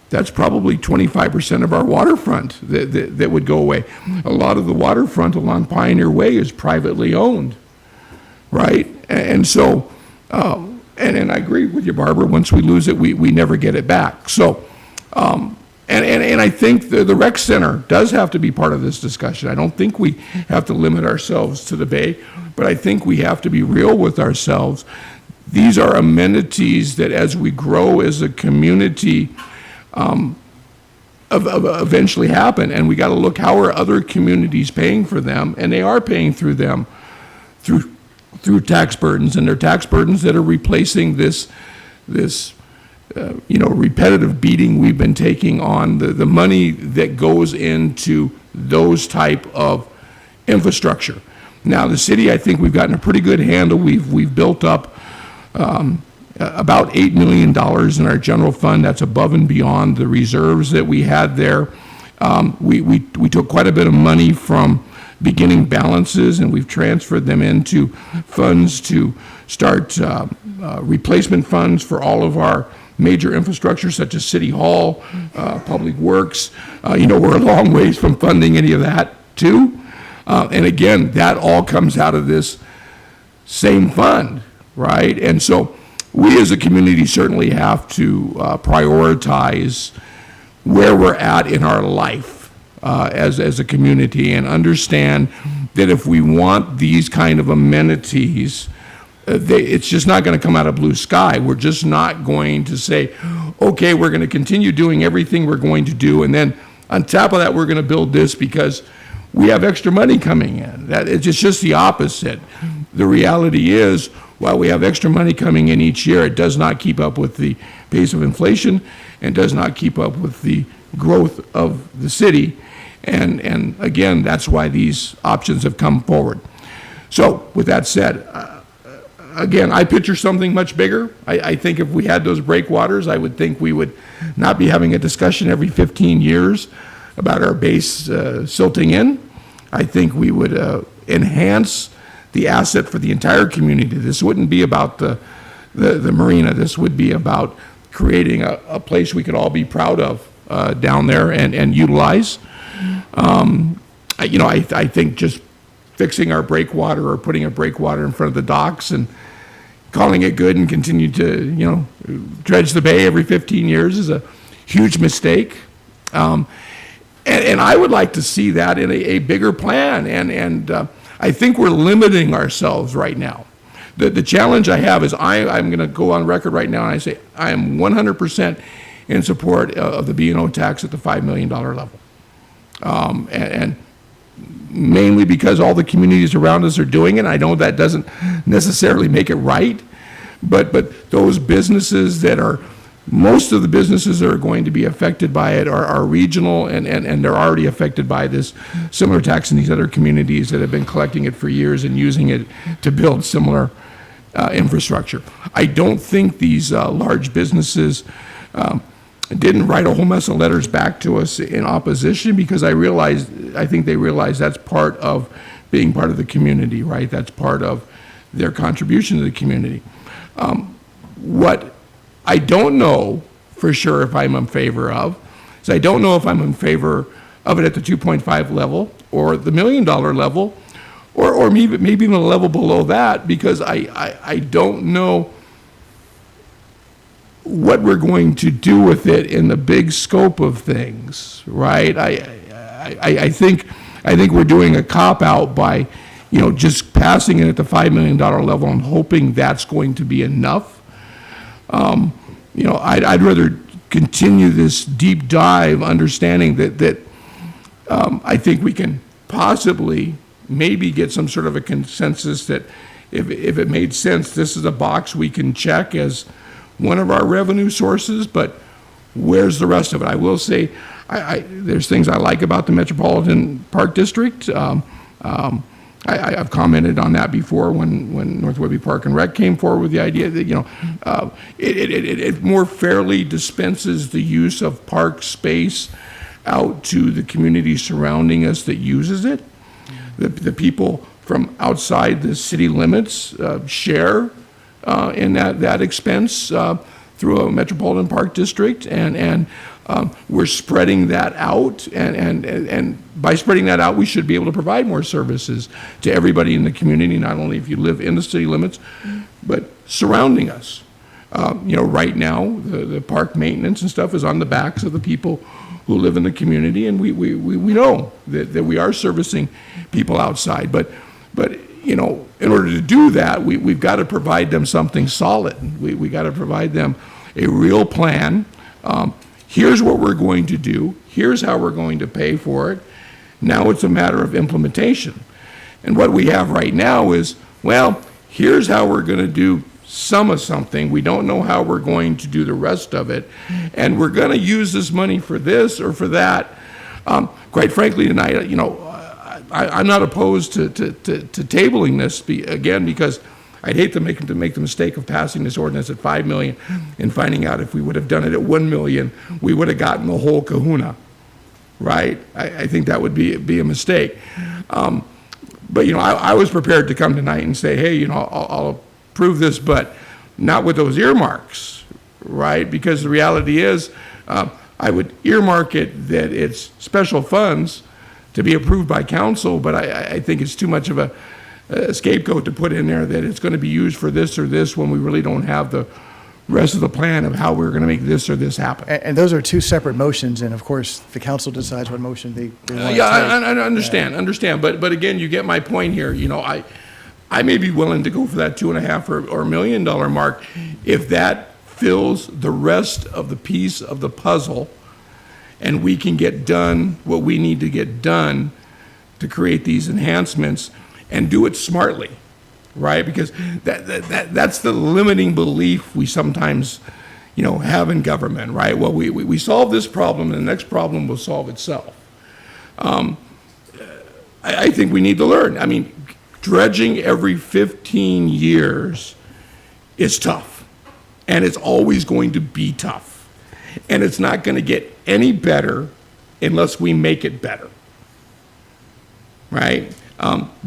M: That's probably 25% of our waterfront that would go away. A lot of the waterfront along Pioneer Way is privately owned, right? And so, and I agree with you, Barbara, once we lose it, we never get it back. So, and I think the rec center does have to be part of this discussion. I don't think we have to limit ourselves to the bay, but I think we have to be real with ourselves. These are amenities that as we grow as a community, eventually happen, and we got to look how are other communities paying for them, and they are paying through them through tax burdens, and they're tax burdens that are replacing this repetitive beating we've been taking on the money that goes into those type of infrastructure. Now, the city, I think we've gotten a pretty good handle. We've built up about $8 million in our general fund. That's above and beyond the reserves that we had there. We took quite a bit of money from beginning balances, and we've transferred them into funds to start replacement funds for all of our major infrastructure, such as City Hall, Public Works. We're a long ways from funding any of that, too. And again, that all comes out of this same fund, right? And so we as a community certainly have to prioritize where we're at in our life as a community, and understand that if we want these kind of amenities it's just not going to come out of blue sky. We're just not going to say, okay, we're going to continue doing everything we're going to do, and then on top of that, we're going to build this because we have extra money coming in. It's just the opposite. The reality is, while we have extra money coming in each year, it does not keep up with the pace of inflation and does not keep up with the growth of the city. And again, that's why these options have come forward. So with that said, again, I picture something much bigger. I think if we had those breakwaters, I would think we would not be having a discussion every 15 years about our base silting in. I think we would enhance the asset for the entire community. This wouldn't be about the marina. This would be about creating a place we could all be proud of down there and utilize. I think just fixing our breakwater or putting a breakwater in front of the docks and calling it good and continue to, dredge the bay every 15 years is a huge mistake. And I would like to see that in a bigger plan. And I think we're limiting ourselves right now. The challenge I have is I'm going to go on record right now and I say I am 100% in support of the B&O tax at the $5 million level. And mainly because all the communities around us are doing it. I know that doesn't necessarily make it right, but those businesses that are, most of the businesses that are going to be affected by it are regional, and they're already affected by this similar tax in these other communities that have been collecting it for years and using it to build similar infrastructure. I don't think these large businesses didn't write a whole mess of letters back to us in opposition, because I think they realize that's part of being part of the community, right? That's part of their contribution to the community. What I don't know for sure if I'm in favor of is I don't know if I'm in favor of it at the 2.5 level or the $1 million level, or maybe even a level below that, because I don't know what we're going to do with it in the big scope of things, right? I think we're doing a cop-out by, just passing it at the $5 million level and hoping that's going to be enough. I'd rather continue this deep dive, understanding that I think we can possibly maybe get some sort of a consensus that if it made sense, this is a box we can check as one of our revenue sources, but where's the rest of it? I will say, there's things I like about the Metropolitan Park District. I've commented on that before when North Whidbey Park and Rec came forward with the idea that, it more fairly dispenses the use of park space out to the community surrounding us that uses it. The people from outside the city limits share in that expense through a Metropolitan Park District, and we're spreading that out, and by spreading that out, we should be able to provide more services to everybody in the community, not only if you live in the city limits, but surrounding us. Right now, the park maintenance and stuff is on the backs of the people who live in the community, and we know that we are servicing people outside, but in order to do that, we've got to provide them something solid. We got to provide them a real plan. Here's what we're going to do. Here's how we're going to pay for it. Now it's a matter of implementation. And what we have right now is, well, here's how we're going to do some of something. We don't know how we're going to do the rest of it. And we're going to use this money for this or for that. Quite frankly, tonight, I'm not opposed to tabling this again, because I'd hate to make the mistake of passing this ordinance at $5 million and finding out if we would have done it at $1 million, we would have gotten the whole kahuna, right? I think that would be a mistake. But I was prepared to come tonight and say, hey, I'll approve this, but not with those earmarks, right? Because the reality is, I would earmark it that it's special funds to be approved by council, but I think it's too much of a scapegoat to put in there that it's going to be used for this or this when we really don't have the rest of the plan of how we're going to make this or this happen.
P: And those are two separate motions, and of course, the council decides what motion they want to take.
M: I understand. But again, you get my point here. I may be willing to go for that 2.5 or $1 million mark if that fills the rest of the piece of the puzzle and we can get done what we need to get done to create these enhancements and do it smartly, right? Because that's the limiting belief we sometimes, have in government, right? Well, we solve this problem and the next problem will solve itself. I think we need to learn. I mean, dredging every 15 years is tough, and it's always going to be tough, and it's not going to get any better unless we make it better, right?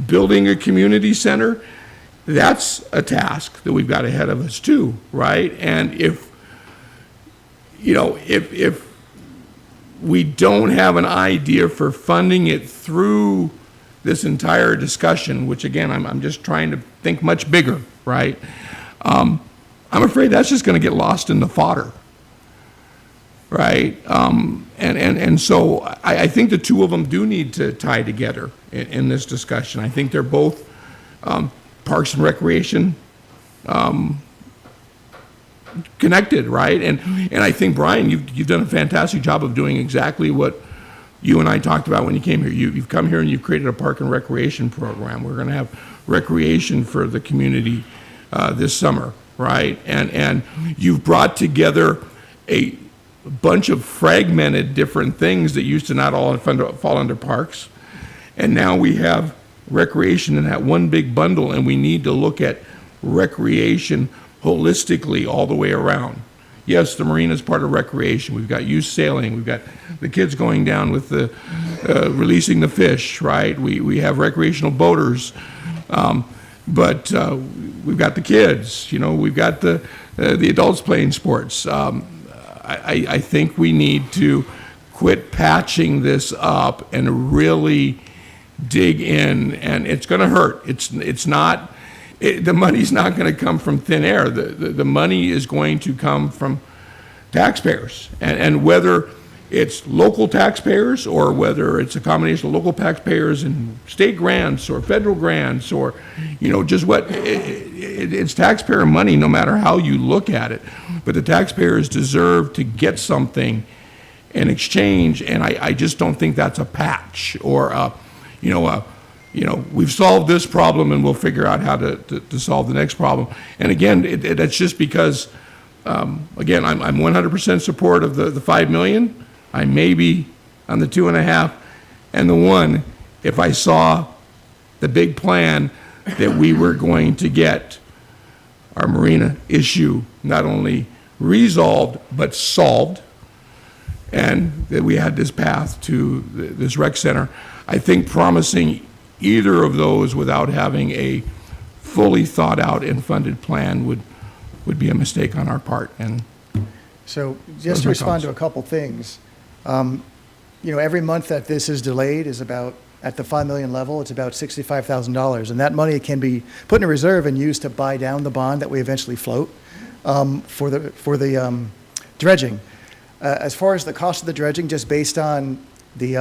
M: Building a community center, that's a task that we've got ahead of us too, right? And if we don't have an idea for funding it through this entire discussion, which again, I'm just trying to think much bigger, right? I'm afraid that's just going to get lost in the fodder, right? And so I think the two of them do need to tie together in this discussion. I think they're both Parks and Recreation connected, right? And I think, Brian, you've done a fantastic job of doing exactly what you and I talked about when you came here. You've come here and you've created a park and recreation program. We're going to have recreation for the community this summer, right? And you've brought together a bunch of fragmented different things that used to not all fall under parks. And now we have recreation in that one big bundle, and we need to look at recreation holistically all the way around. Yes, the marina is part of recreation. We've got youth sailing. We've got the kids going down with the releasing the fish, right? We have recreational boaters, but we've got the kids. We've got the adults playing sports. I think we need to quit patching this up and really dig in, and it's going to hurt. It's not. The money's not going to come from thin air. The money is going to come from taxpayers. And whether it's local taxpayers or whether it's a combination of local taxpayers and state grants or federal grants or, just what, it's taxpayer money no matter how you look at it. But the taxpayers deserve to get something in exchange, and I just don't think that's a patch or we've solved this problem and we'll figure out how to solve the next problem. And again, that's just because, again, I'm 100% support of the 5 million. I may be on the 2.5 and the 1 if I saw the big plan that we were going to get our marina issue not only resolved but solved, and that we had this path to this rec center. I think promising either of those without having a fully thought out and funded plan would be a mistake on our part. And
P: so just to respond to a couple things, every month that this is delayed is about, at the 5 million level, it's about $65,000. And that money can be put in a reserve and used to buy down the bond that we eventually float for the dredging. As far as the cost of the dredging, just based on the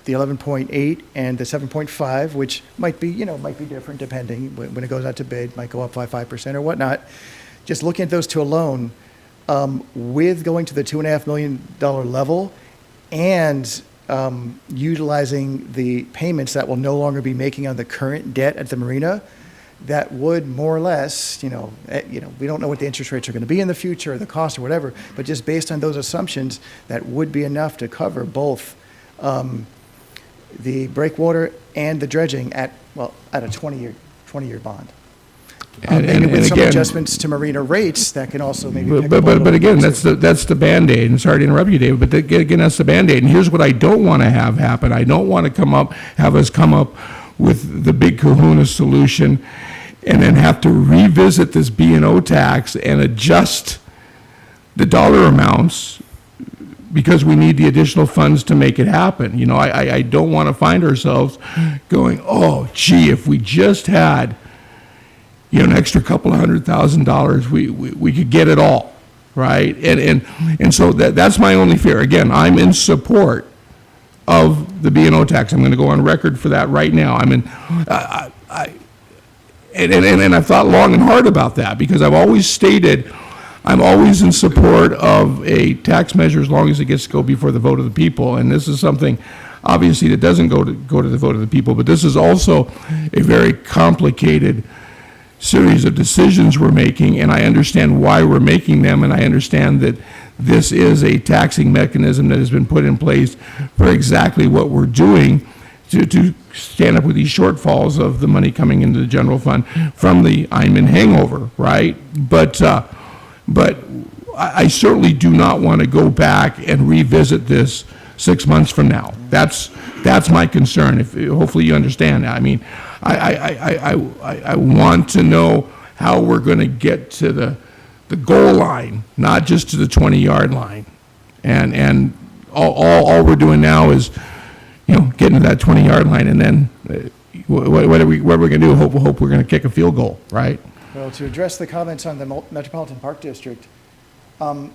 P: 11.8 and the 7.5, which might be different depending when it goes out to bid, might go up by 5% or whatnot. Just looking at those two alone, with going to the $2.5 million level and utilizing the payments that we'll no longer be making on the current debt at the marina, that would more or less, we don't know what the interest rates are going to be in the future or the cost or whatever, but just based on those assumptions, that would be enough to cover both the breakwater and the dredging at a 20-year bond. And with some adjustments to marina rates, that can also maybe pick up a little
M: but again,
P: bit
M: that's the Band-Aid, and sorry to interrupt you, David, but again, that's the Band-Aid. And here's what I don't want to have happen. I don't want to have us come up with the big kahuna solution and then have to revisit this B&O tax and adjust the dollar amounts because we need the additional funds to make it happen. I don't want to find ourselves going, oh, gee, if we just had, an extra couple of $100,000, we could get it all, right? And so that's my only fear. Again, I'm in support of the B&O tax. I'm going to go on record for that right now. and I've thought long and hard about that, because I've always stated I'm always in support of a tax measure as long as it gets to go before the vote of the people. And this is something, obviously, that doesn't go to the vote of the people, but this is also a very complicated series of decisions we're making, and I understand why we're making them, and I understand that this is a taxing mechanism that has been put in place for exactly what we're doing, to stand up with these shortfalls of the money coming into the general fund from the Einman hangover, right? But I certainly do not want to go back and revisit this 6 months from now. That's my concern. Hopefully you understand that. I mean, I want to know how we're going to get to the goal line, not just to the 20-yard line. And all we're doing now is, getting to that 20-yard line, and then what are we going to do? Hope we're going to kick a field goal, right?
P: Well, to address the comments on the Metropolitan Park District, due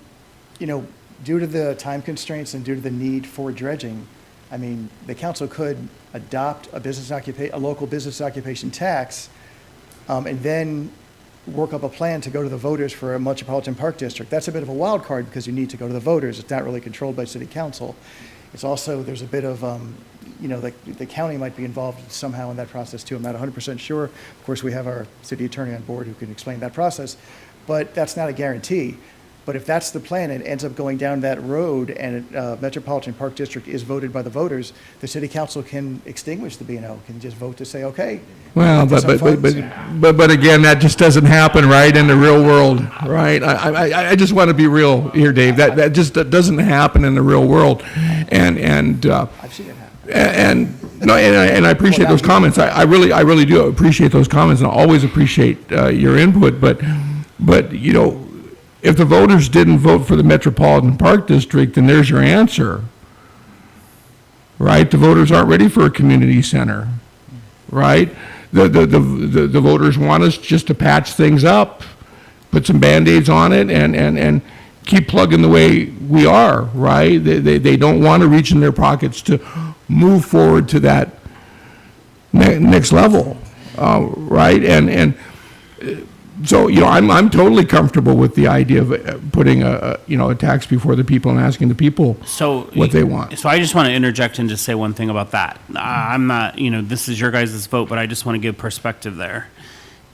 P: to the time constraints and due to the need for dredging, I mean, the council could adopt a local business occupation tax, and then work up a plan to go to the voters for a Metropolitan Park District. That's a bit of a wild card because you need to go to the voters. It's not really controlled by city council. It's also, there's a bit of, the county might be involved somehow in that process too. I'm not 100% sure. Of course, we have our city attorney on board who can explain that process, but that's not a guarantee. But if that's the plan and it ends up going down that road and Metropolitan Park District is voted by the voters, the city council can extinguish the B&O, can just vote to say, okay.
M: Well, but again, that just doesn't happen, right, in the real world, right? I just want to be real here, Dave. That just doesn't happen in the real world, and
P: I've seen it happen.
M: And I appreciate those comments. I really do appreciate those comments, and I always appreciate your input. But if the voters didn't vote for the Metropolitan Park District, then there's your answer, right? The voters aren't ready for a community center, right? The voters want us just to patch things up, put some Band-Aids on it, and keep plugging the way we are, right? They don't want to reach in their pockets to move forward to that next level, right? And so, I'm totally comfortable with the idea of putting a tax before the people and asking the people what they want.
A: So I just want to interject and just say one thing about that. I'm not, this is your guys' vote, but I just want to give perspective there.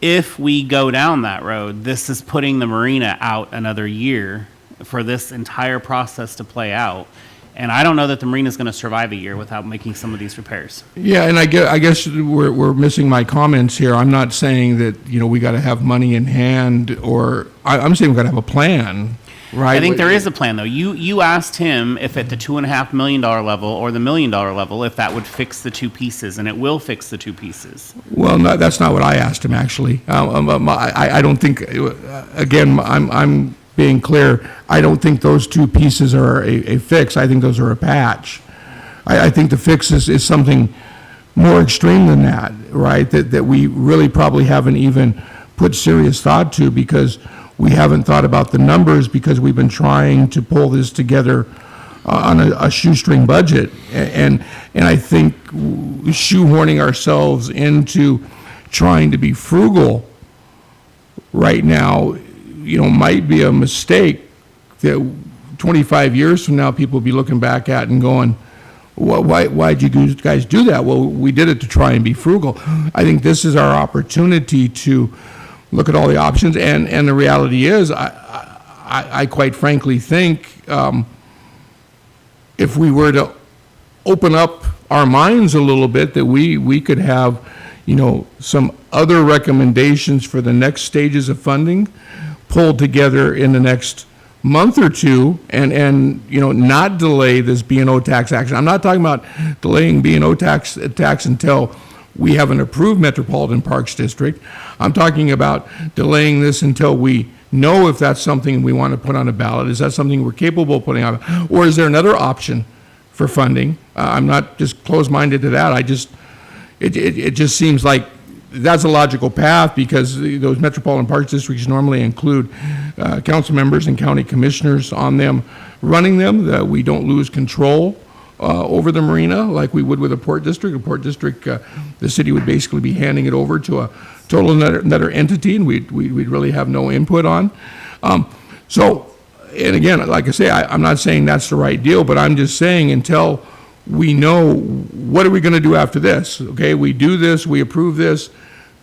A: If we go down that road, this is putting the marina out another year for this entire process to play out. And I don't know that the marina is going to survive a year without making some of these repairs.
M: Yeah, and I guess we're missing my comments here. I'm not saying that, we got to have money in hand, or I'm saying we got to have a plan, right?
A: I think there is a plan, though. You asked him if at the $2.5 million level or the $1 million level, if that would fix the two pieces, and it will fix the two pieces.
M: Well, no, that's not what I asked him, actually. I don't think, again, I'm being clear, I don't think those two pieces are a fix. I think those are a patch. I think the fix is something more extreme than that, right? That we really probably haven't even put serious thought to, because we haven't thought about the numbers, because we've been trying to pull this together on a shoestring budget. And I think shoehorning ourselves into trying to be frugal right now, might be a mistake that 25 years from now, people will be looking back at and going, why'd you guys do that? Well, we did it to try and be frugal. I think this is our opportunity to look at all the options. And the reality is, I quite frankly think if we were to open up our minds a little bit, that we could have, some other recommendations for the next stages of funding pulled together in the next month or two, and not delay this B&O tax action. I'm not talking about delaying B&O tax until we have an approved Metropolitan Parks District. I'm talking about delaying this until we know if that's something we want to put on a ballot. Is that something we're capable of putting on? Or is there another option for funding? I'm not just closed-minded to that. It just seems like that's a logical path, because those Metropolitan Parks Districts normally include council members and county commissioners on them running them, that we don't lose control over the marina like we would with a port district. A port district, the city would basically be handing it over to total another entity, and we'd really have no input on. So, and again, like I say, I'm not saying that's the right deal, but I'm just saying until we know what are we going to do after this, okay? We do this, we approve this,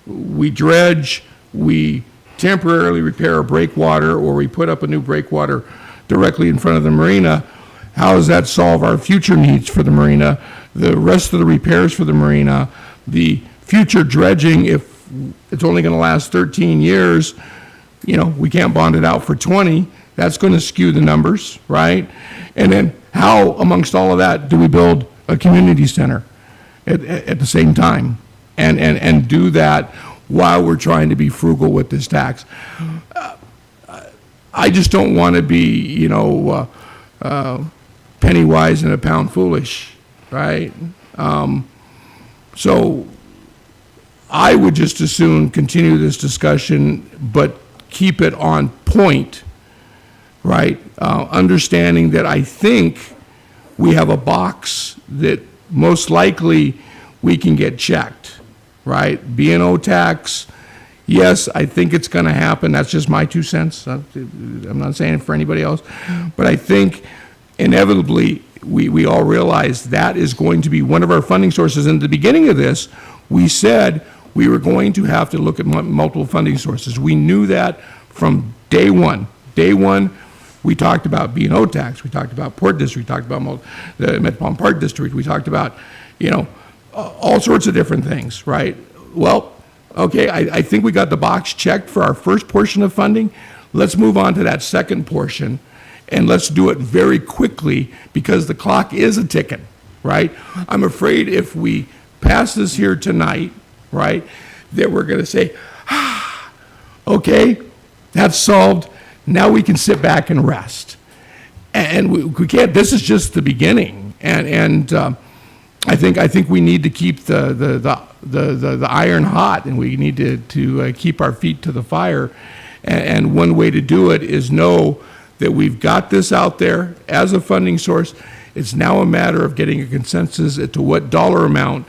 M: we dredge, we temporarily repair a breakwater, or we put up a new breakwater directly in front of the marina. How does that solve our future needs for the marina, the rest of the repairs for the marina, the future dredging? If it's only going to last 13 years, you know, we can't bond it out for 20. That's going to skew the numbers, right? And then how, amongst all of that, do we build a community center at the same time? And do that while we're trying to be frugal with this tax. I just don't want to be, you know, penny wise and a pound foolish, right? So I would just as soon continue this discussion, but keep it on point, right? Understanding that I think we have a box that most likely we can get checked, right? B&O tax, yes, I think it's going to happen. That's just my 2 cents. I'm not saying it for anybody else. But I think inevitably we all realize that is going to be one of our funding sources. And at the beginning of this, we said we were going to have to look at multiple funding sources. We knew that from day one. Day one, we talked about B&O tax. We talked about Port District. We talked about the Metropolitan Park District. We talked about, you know, all sorts of different things, right? Well, okay, I think we got the box checked for our first portion of funding. Let's move on to that second portion, and let's do it very quickly because the clock is a ticking, right? I'm afraid if we pass this here tonight, right, that we're going to say, okay, that's solved. Now we can sit back and rest. And we can't. This is just the beginning. And I think we need to keep the iron hot, and we need to keep our feet to the fire. And one way to do it is know that we've got this out there as a funding source. It's now a matter of getting a consensus as to what dollar amount.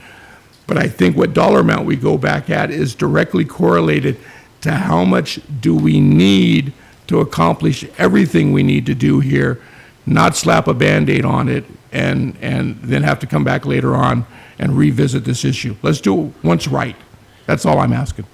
M: But I think what dollar amount we go back at is directly correlated to how much do we need to accomplish everything we need to do here, not slap a Band-Aid on it and then have to come back later on and revisit this issue. Let's do it once right. That's all I'm asking.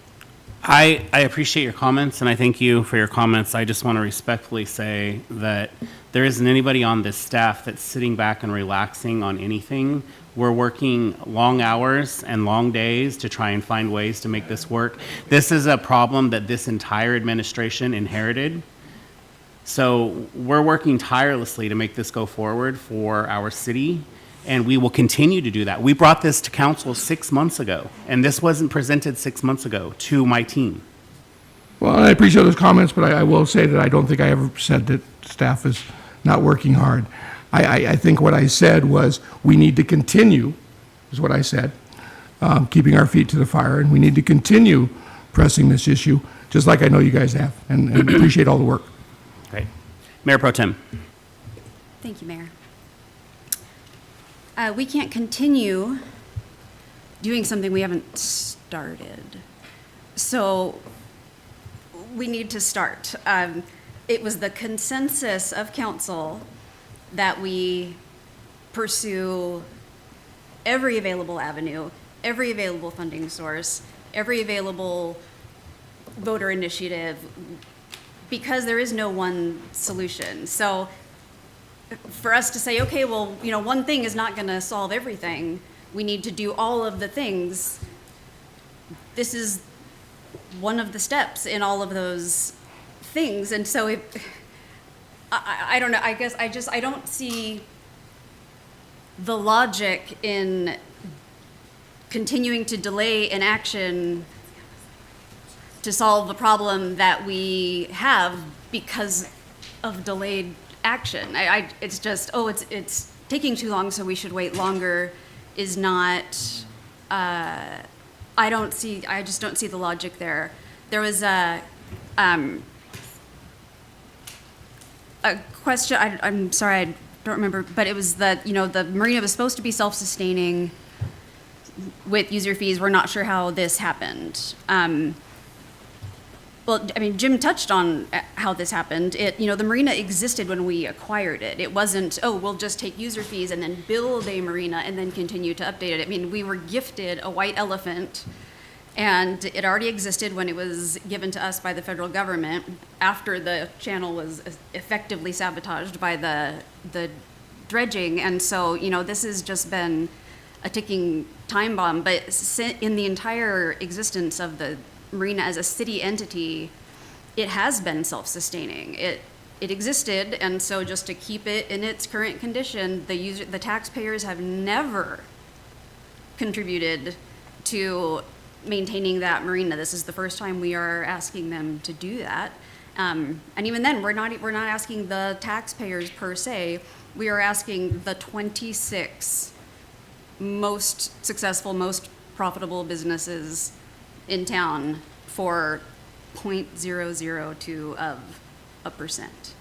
A: I appreciate your comments, and I thank you for your comments. I just want to respectfully say that there isn't anybody on this staff that's sitting back and relaxing on anything. We're working long hours and long days to try and find ways to make this work. This is a problem that this entire administration inherited. So we're working tirelessly to make this go forward for our city, and we will continue to do that. We brought this to council 6 months ago, and this wasn't presented 6 months ago to my team.
M: Well, I appreciate those comments, but I will say that I don't think I ever said that staff is not working hard. I think what I said was we need to continue, is what I said, keeping our feet to the fire, and we need to continue pressing this issue, just like I know you guys have, and appreciate all the work.
A: Great. Mayor Pro Tem.
C: Thank you, Mayor. We can't continue doing something we haven't started. So we need to start. It was the consensus of council that we pursue every available avenue, every available funding source, every available voter initiative, because there is no one solution. So for us to say, okay, well, you know, one thing is not going to solve everything. We need to do all of the things. This is one of the steps in all of those things. And so I don't know, I guess I don't see the logic in continuing to delay an action to solve the problem that we have because of delayed action. It's just, it's taking too long, so we should wait longer is not, I just don't see the logic there. There was a question, I'm sorry, I don't remember, but it was that, you know, the marina was supposed to be self-sustaining. with user fees, we're not sure how this happened. Well, I mean, Jim touched on how this happened. The marina existed when we acquired it. It wasn't, oh, we'll just take user fees and then build a marina and then continue to update it. I mean, we were gifted a white elephant, and it already existed when it was given to us by the federal government after the channel was effectively sabotaged by the dredging. And so, this has just been a ticking time bomb. But in the entire existence of the marina as a city entity, it has been self-sustaining. It existed, and so just to keep it in its current condition, the taxpayers have never contributed to maintaining that marina. This is the first time we are asking them to do that. And even then, we're not asking the taxpayers per se. We are asking the 26 most successful, most profitable businesses in town for 0.002 of a percent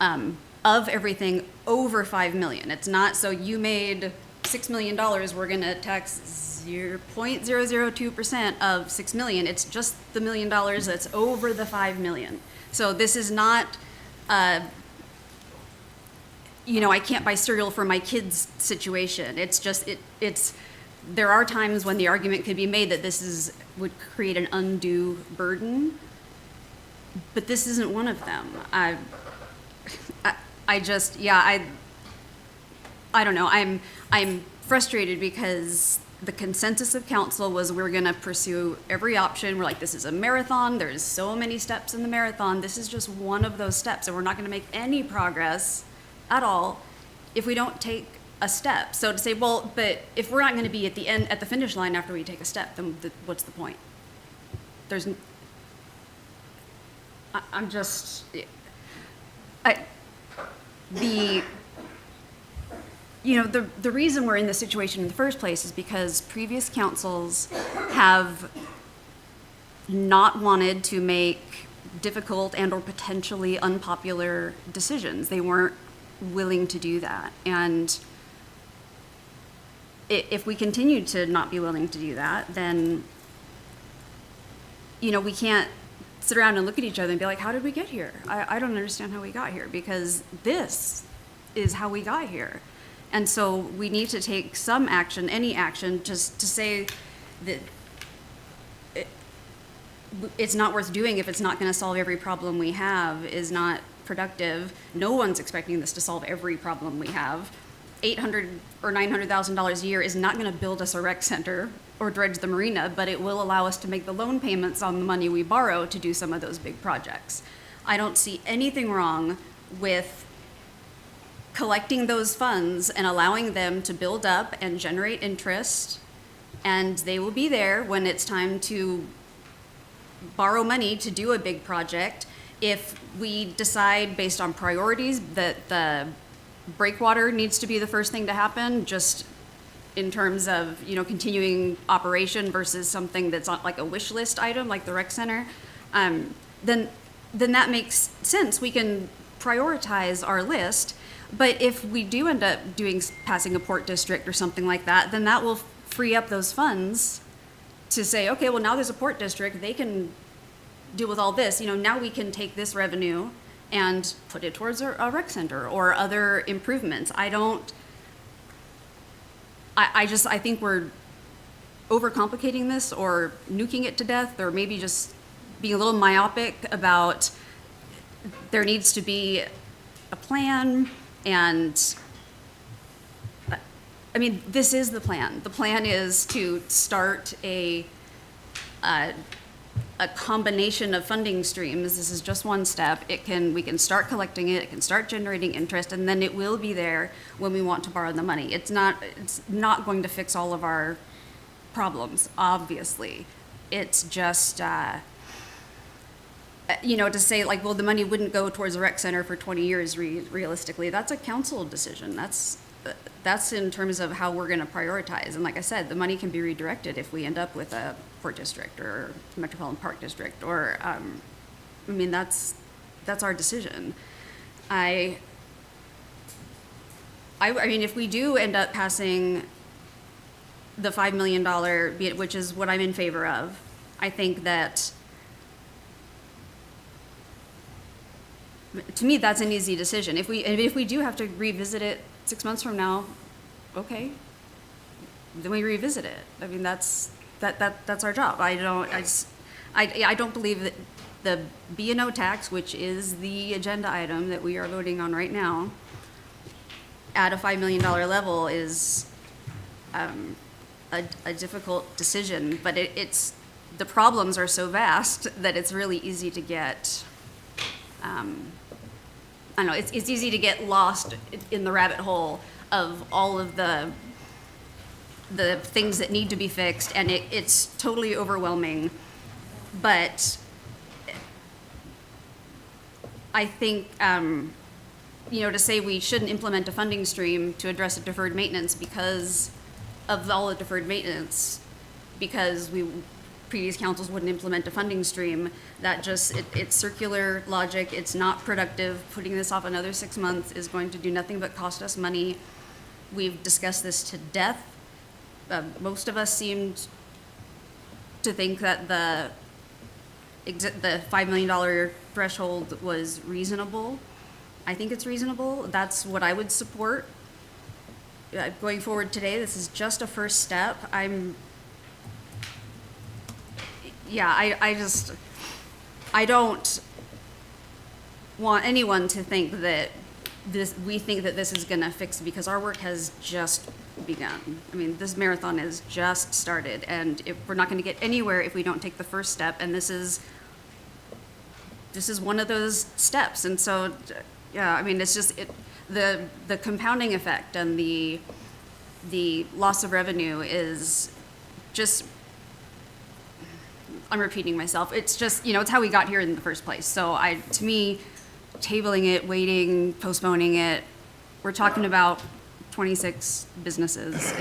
C: of everything over 5 million. It's not, so you made $6 million, we're gonna tax 0.002% of 6 million. It's just the $1 million that's over the 5 million. So this is not, I can't buy cereal for my kids situation. It's just, there are times when the argument could be made that would create an undue burden, but this isn't one of them. I don't know. I'm frustrated because the consensus of council was we're going to pursue every option. We're like, this is a marathon. There's so many steps in the marathon. This is just one of those steps, and we're not going to make any progress at all if we don't take a step. So to say, well, but if we're not going to be at the finish line after we take a step, then what's the point? The reason we're in this situation in the first place is because previous councils have not wanted to make difficult and or potentially unpopular decisions. They weren't willing to do that. And if we continue to not be willing to do that, then, we can't sit around and look at each other and be like, how did we get here? I don't understand how we got here, because this is how we got here. And so we need to take some action, any action, just to say that it's not worth doing if it's not going to solve every problem we have, is not productive. No one's expecting this to solve every problem we have. $800,000 or $900,000 a year is not going to build us a rec center or dredge the marina, but it will allow us to make the loan payments on the money we borrow to do some of those big projects. I don't see anything wrong with collecting those funds and allowing them to build up and generate interest, and they will be there when it's time to borrow money to do a big project. If we decide based on priorities that the breakwater needs to be the first thing to happen, just in terms of, continuing operation versus something that's not like a wish list item, like the rec center, then that makes sense. We can prioritize our list. But if we do end up passing a port district or something like that, then that will free up those funds to say, okay, well, now there's a port district, they can deal with all this. Now we can take this revenue and put it towards a rec center or other improvements. I think we're overcomplicating this or nuking it to death, or maybe just being a little myopic about there needs to be a plan. And this is the plan. The plan is to start a combination of funding streams. This is just one step. We can start collecting it can start generating interest, and then it will be there when we want to borrow the money. It's not going to fix all of our problems, obviously. It's just, to say like, well, the money wouldn't go towards a rec center for 20 years realistically, that's a council decision. That's in terms of how we're going to prioritize. And like I said, the money can be redirected if we end up with a port district or metropolitan park district, or that's our decision. If we do end up passing the $5 million, which is what I'm in favor of. I think that, to me, that's an easy decision. If we do have to revisit it 6 months from now, okay, then we revisit it. I mean, that's our job. I don't believe that the B&O tax, which is the agenda item that we are voting on right now, at a $5 million level is a difficult decision, but the problems are so vast that it's really easy to get, I don't know, it's easy to get lost in the rabbit hole of all of the things that need to be fixed, and it's totally overwhelming. But I think, to say we shouldn't implement a funding stream to address a deferred maintenance because of all the deferred maintenance, because previous councils wouldn't implement a funding stream, it's circular logic, it's not productive. Putting this off another 6 months is going to do nothing but cost us money. We've discussed this to death. Most of us seemed to think that the $5 million threshold was reasonable. I think it's reasonable. That's what I would support. Going forward today, this is just a first step. I don't want anyone to think that we think that this is gonna fix it, because our work has just begun. I mean, this marathon has just started, and if we're not gonna get anywhere if we don't take the first step, and this is one of those steps. And so, yeah, I mean, it's just the compounding effect and the loss of revenue is just, I'm repeating myself. It's just, it's how we got here in the first place. So to me, tabling it, waiting, postponing it, we're talking about 26 businesses.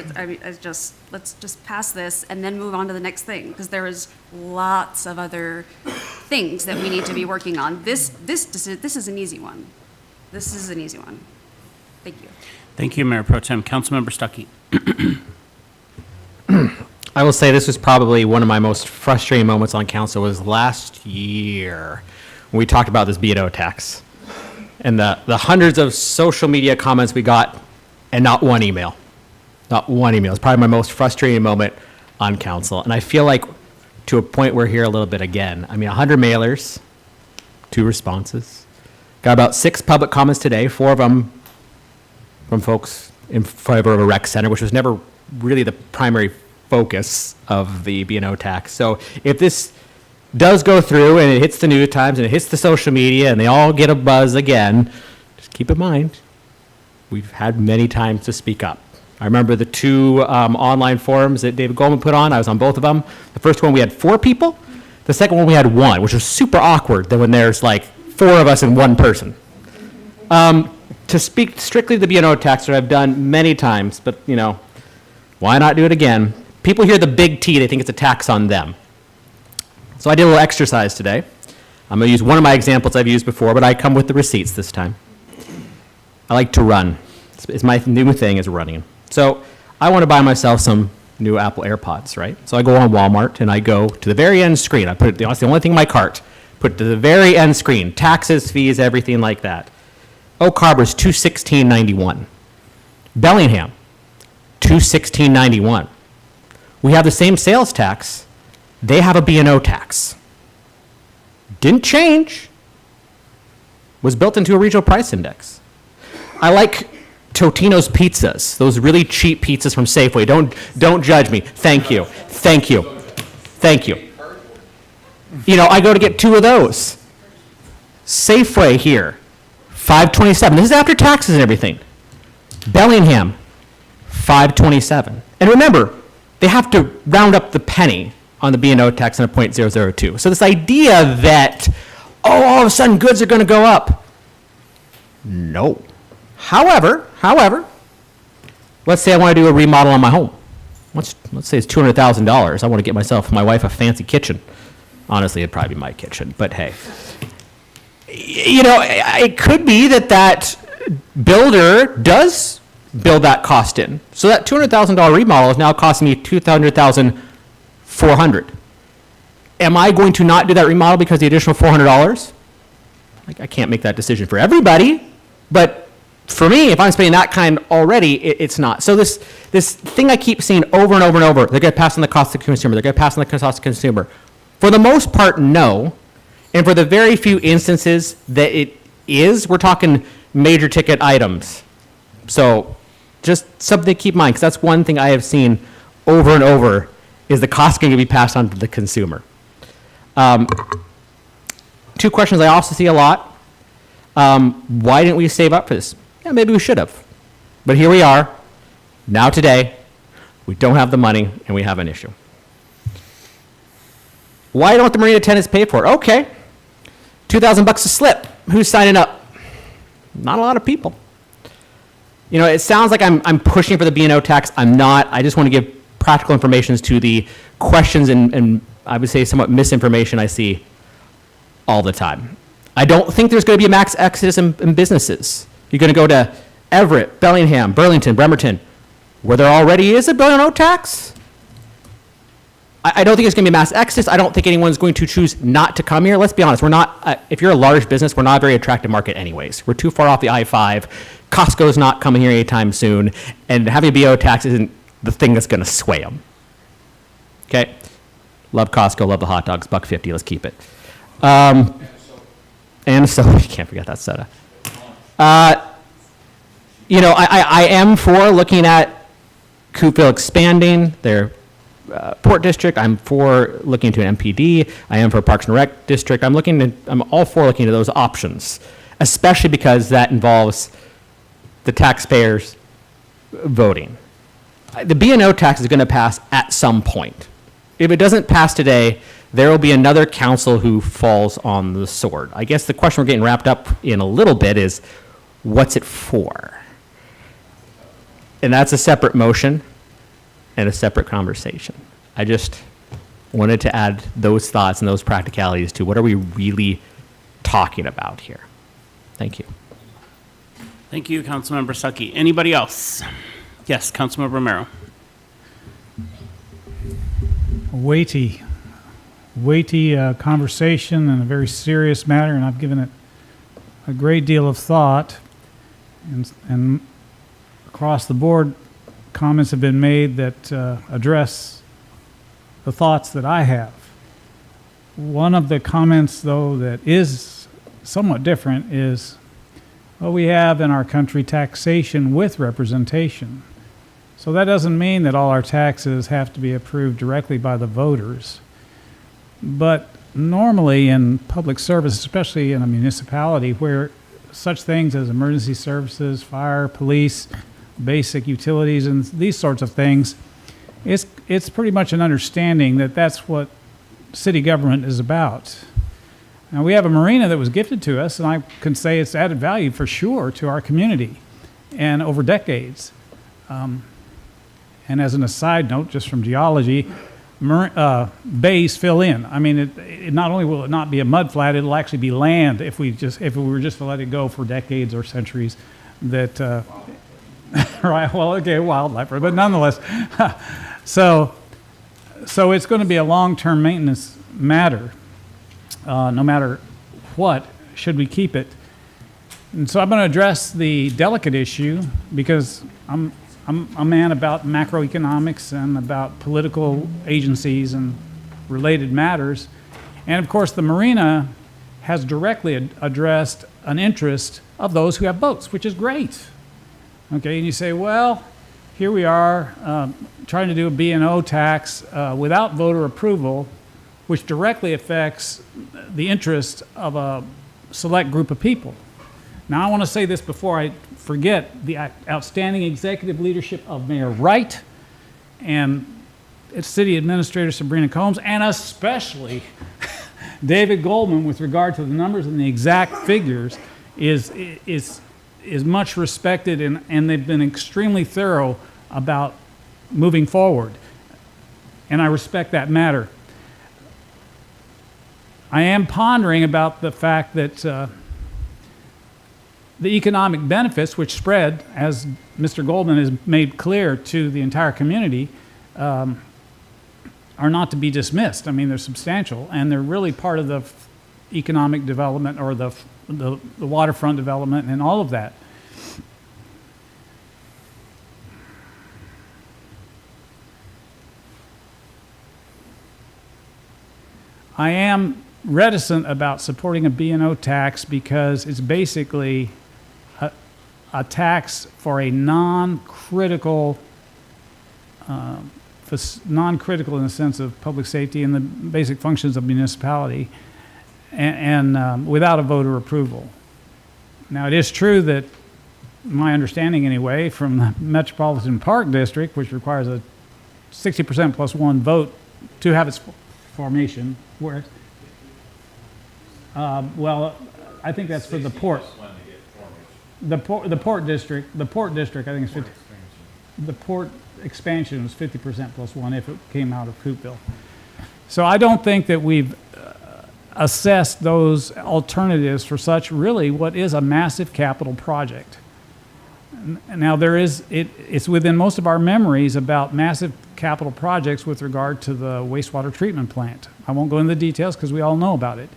C: Let's just pass this and then move on to the next thing, because there is lots of other things that we need to be working on. This is an easy one. This is an easy one. Thank you.
A: Thank you, Mayor Pro Tem. Councilmember Stuckey.
N: I will say this was probably one of my most frustrating moments on council was last year when we talked about this B&O tax and the hundreds of social media comments we got and not one email. Not one email. It's probably my most frustrating moment on council. And I feel like to a point we're here a little bit again. I mean, 100 mailers, 2 responses. Got about 6 public comments today, 4 of them from folks in favor of a rec center, which was never really the primary focus of the B&O tax. So if this does go through and it hits the New Times and it hits the social media and they all get a buzz again, just keep in mind, we've had many times to speak up. I remember the 2 online forums that David Goldman put on. I was on both of them. The first one we had 4 people. The second one we had 1, which was super awkward than when there's like 4 of us and 1 person. To speak strictly to the B&O tax, that I've done many times, but why not do it again? People hear the big T, they think it's a tax on them. So I did a little exercise today. I'm going to use one of my examples I've used before, but I come with the receipts this time. I like to run. It's my new thing is running. So I want to buy myself some new Apple AirPods, right? So I go on Walmart and I go to the very end screen. I put it, that's the only thing in my cart. Put it to the very end screen. Taxes, fees, everything like that. Oak Harbor's $216.91. Bellingham, $216.91. We have the same sales tax. They have a B&O tax. Didn't change. Was built into a regional price index. I like Totino's pizzas, those really cheap pizzas from Safeway. Don't judge me. Thank you. Thank you. Thank you. I go to get 2 of those. Safeway here, $5.27. This is after taxes and everything. Bellingham, $5.27. And remember, they have to round up the penny on the B&O tax in a .002. So this idea that, all of a sudden goods are going to go up. No. However, let's say I want to do a remodel on my home. Let's say it's $200,000. I want to get my wife a fancy kitchen. Honestly, it'd probably be my kitchen, but hey. It could be that builder does build that cost in. So that $200,000 remodel is now costing me $200,400. Am I going to not do that remodel because of the additional $400? Like, I can't make that decision for everybody, but for me, if I'm spending that kind already, it's not. So this thing I keep seeing over and over and over, they're going to pass on the cost to the consumer. They're going to pass on the cost to the consumer. For the most part, no. And for the very few instances that it is, we're talking major ticket items. So just something to keep in mind, because that's one thing I have seen over and over, is the cost going to be passed on to the consumer. Two questions I also see a lot. Why didn't we save up for this? Yeah, maybe we should have. But here we are, now today, we don't have the money and we have an issue. Why don't the marina attendants pay for it? Okay, $2,000 a slip. Who's signing up? Not a lot of people. You know, it sounds like I'm pushing for the B&O tax. I'm not. I just want to give practical information to the questions and I would say somewhat misinformation I see all the time. I don't think there's going to be a max exodus in businesses. You're going to go to Everett, Bellingham, Burlington, Bremerton, where there already is a B&O tax. I don't think it's going to be a mass exodus. I don't think anyone's going to choose not to come here. Let's be honest. We're not, if you're a large business, we're not a very attractive market anyways. We're too far off the I-5. Costco's not coming here anytime soon. And having a B&O tax isn't the thing that's going to sway them. Okay? Love Costco, love the hot dogs, $1.50, let's keep it. And so, you can't forget that soda. You know, I am for looking at Coopville expanding their port district. I'm for looking to an MPD. I am for Parks and Rec district. I'm all for looking at those options, especially because that involves the taxpayers voting. The B&O tax is going to pass at some point. If it doesn't pass today, there will be another council who falls on the sword. I guess the question we're getting wrapped up in a little bit is, what's it for? And that's a separate motion and a separate conversation. I just wanted to add those thoughts and those practicalities to what are we really talking about here. Thank you.
A: Thank you, Councilmember Stuckey. Anybody else? Yes, Councilmember Romero.
K: Weighty conversation and a very serious matter, and I've given it a great deal of thought. And across the board, comments have been made that address the thoughts that I have. One of the comments, though, that is somewhat different is, well, we have in our country taxation with representation. So that doesn't mean that all our taxes have to be approved directly by the voters. But normally in public service, especially in a municipality where such things as emergency services, fire, police, basic utilities, and these sorts of things, it's pretty much an understanding that that's what city government is about. Now, we have a marina that was gifted to us, and I can say it's added value for sure to our community and over decades. And as an aside note, just from geology, bays fill in. I mean, it not only will it not be a mud flat, it'll actually be land if we were just to let it go for decades or centuries. That right? Well, okay, wildlife, but nonetheless, so it's going to be a long-term maintenance matter. No matter what, should we keep it? And so I'm going to address the delicate issue because I'm a man about macroeconomics and about political agencies and related matters. And of course, the marina has directly addressed an interest of those who have boats, which is great. Okay, and you say, well, here we are trying to do a B&O tax without voter approval, which directly affects the interest of a select group of people. Now, I want to say this before I forget the outstanding executive leadership of Mayor Wright and its city administrator Sabrina Combs, and especially David Goldman with regard to the numbers and the exact figures is much respected, and they've been extremely thorough about moving forward. And I respect that matter. I am pondering about the fact that the economic benefits, which spread, as Mr. Goldman has made clear to the entire community, are not to be dismissed. I mean, they're substantial, and they're really part of the economic development or the waterfront development and all of that. I am reticent about supporting a B&O tax because it's basically a tax for a non-critical, non-critical in the sense of public safety and the basic functions of municipality, and without a voter approval. Now, it is true that, my understanding anyway, from the Metropolitan Park District, which requires a 60% plus one vote to have its formation, where, well, I think that's for the port. The port district, I think it's 50. The port expansion was 50% plus one if it came out of Coopville. So I don't think that we've assessed those alternatives for such really what is a massive capital project. Now it's within most of our memories about massive capital projects with regard to the wastewater treatment plant. I won't go into the details because we all know about it,